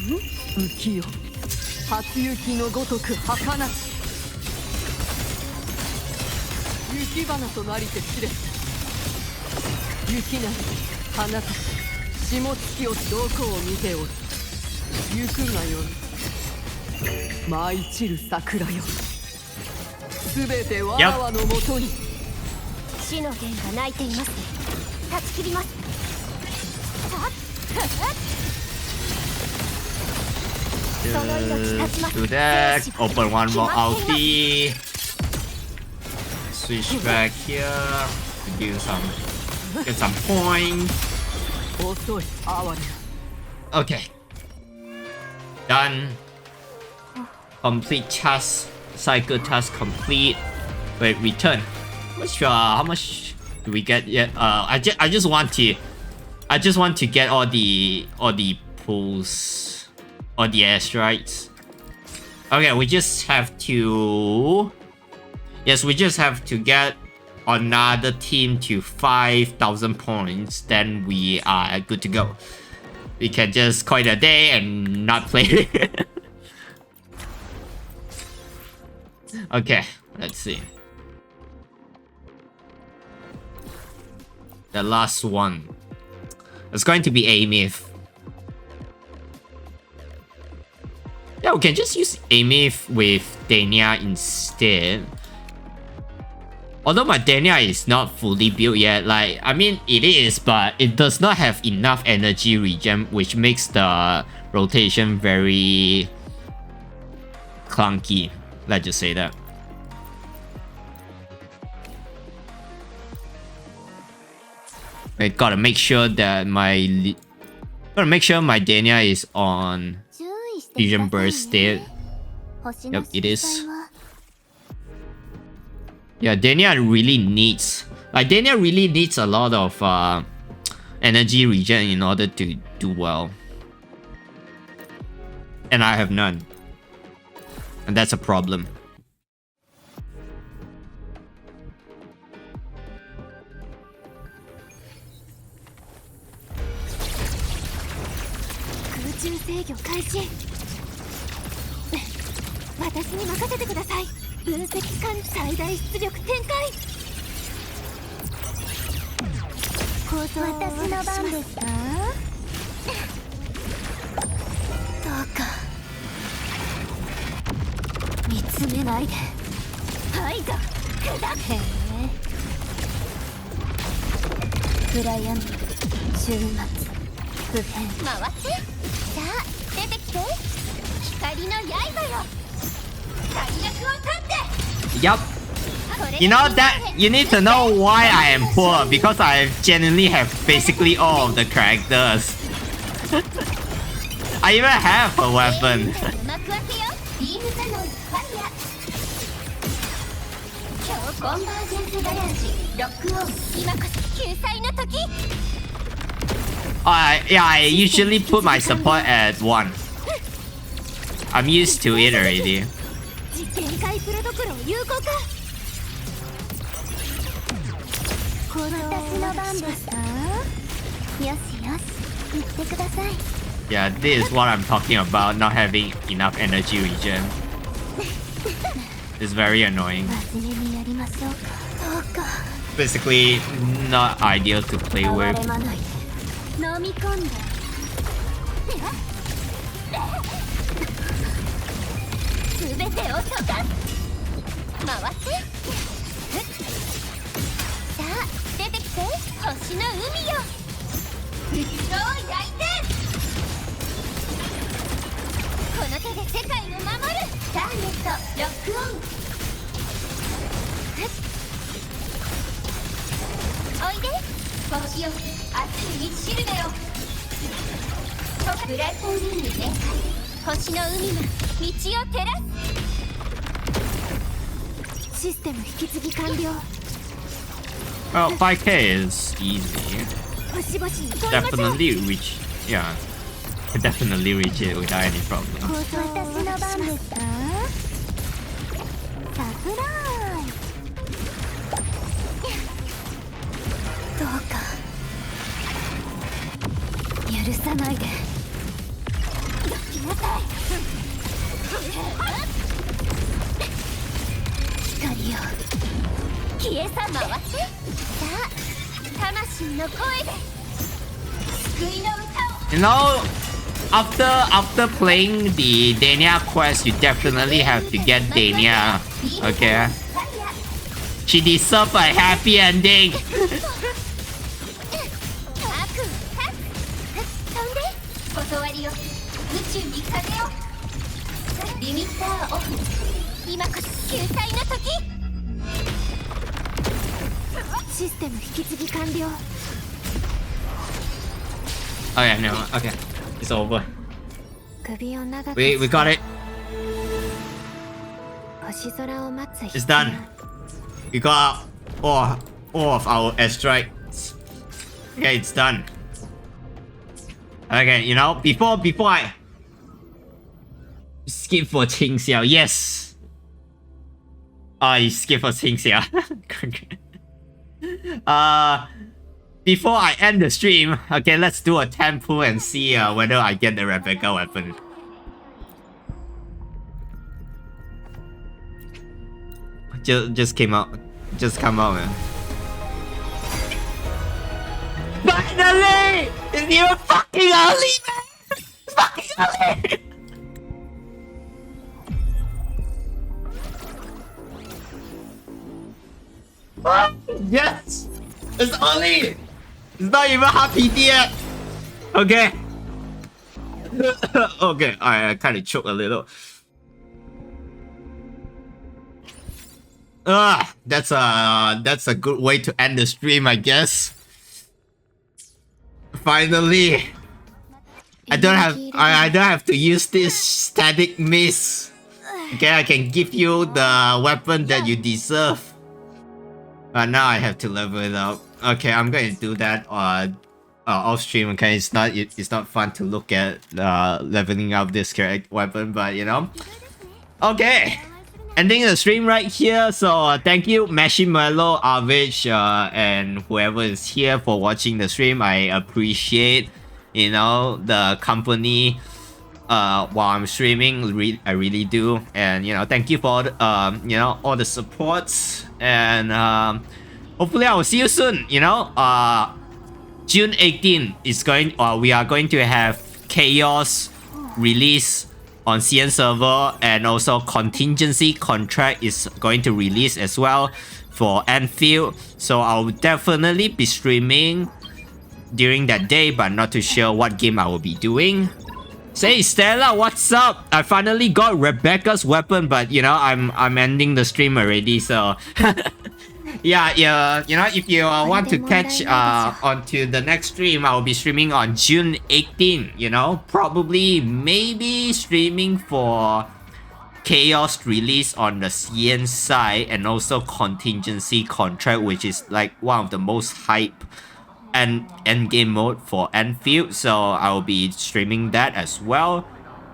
浮世初雪のごとく儚し雪花となりて知れ雪なり花か下月をどこを見ておる行くがよい舞い散る桜よすべてわらわのもとに死の弦が鳴いていますね断ち切ります Do that. Open one more ulti. Switch back here. Do some. Get some points. 遅い哀れ Okay. Done. Complete task. Cycle task complete. Wait, return. How much do we get yet? I just want to get all the pulls, all the airstrikes. Okay, we just have to. Yes, we just have to get another team to 5,000 points. Then we are good to go. We can just call it a day and not play. Okay, let's see. The last one. It's going to be Amith. Yeah, we can just use Amith with Dania instead. Although my Dania is not fully built yet, like, I mean, it is, but it does not have enough energy regen, which makes the rotation very clunky. Let's just say that. I gotta make sure that my Dania is on Fusion Burst state. Yep, it is. Yeah, Dania really needs a lot of energy regen in order to do well. And I have none. And that's a problem. Yup. You know that you need to know why I am poor, because I genuinely have basically all of the characters. I even have a weapon. Yeah, I usually put my support at 1. I'm used to it already. Yeah, this is what I'm talking about, not having enough energy regen. It's very annoying. Basically, not ideal to play with. Well, 5k is easy. Definitely reach. Yeah, definitely reach it without any problem. 光よ消えさ回ってさあ魂の声で救いの歌を You know, after playing the Dania quest, you definitely have to get Dania. Okay. She deserves a happy ending. 飛んで断りよ宇宙に風をリミッターオフ今こそ救済の時システム引き継ぎ完了 Okay, no, okay. It's over. 首を長く We got it. 星空を待つ It's done. We got all of our airstrikes. Okay, it's done. Okay, you know, before I skip for Qing Xiao, yes. I skip for Qing Xiao. Before I end the stream, okay, let's do a tempo and see whether I get the Rebecca weapon. Just came out. Just come out, man. Finally! It's even fucking early, man! It's fucking early! What? Yes! It's early! It's not even half PT yet! Okay. Okay, I kind of choked a little. That's a good way to end the stream, I guess. Finally, I don't have to use this static miss. Okay, I can give you the weapon that you deserve. But now I have to level it up. Okay, I'm going to do that off stream. Okay, it's not fun to look at leveling up this weapon, but you know. Okay. Ending the stream right here. So thank you Marshmallow, Arvich, and whoever is here for watching the stream. I appreciate, you know, the company while I'm streaming. I really do. And you know, thank you for you know, all the supports. And hopefully I will see you soon. You know, June 18th is going. We are going to have Chaos release on CN server, and also Contingency Contract is going to release as well for Enfield. So I'll definitely be streaming during that day, but not too sure what game I will be doing. Say Stella, what's up? I finally got Rebecca's weapon, but you know, I'm ending the stream already, so yeah, you know, if you want to catch onto the next stream, I will be streaming on June 18th, you know, probably maybe streaming for Chaos release on the CN side, and also Contingency Contract, which is like one of the most hype and end game mode for Enfield, so I will be streaming that as well.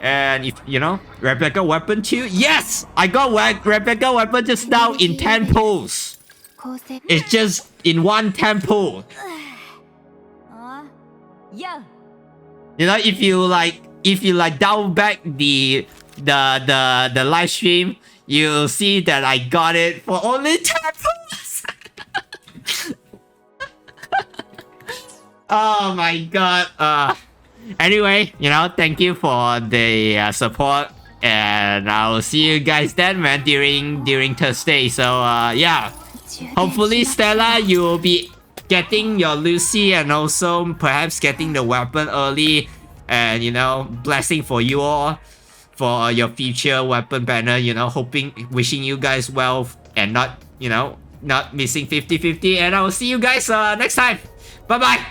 And if you know, Rebecca weapon too, yes, I got Rebecca weapon just now in 10 pulls. It's just in one tempo. Yeah. You know, if you like down back the live stream, you'll see that I got it for only 10 pulls. Oh my god. Anyway, you know, thank you for the support, and I will see you guys then, man, during Thursday. So yeah. Hopefully, Stella, you will be getting your Lucy and also perhaps getting the weapon early. And, you know, blessing for you all for your future weapon banner. You know, wishing you guys well and not, you know, not missing 50-50. And I will see you guys next time. Bye-bye.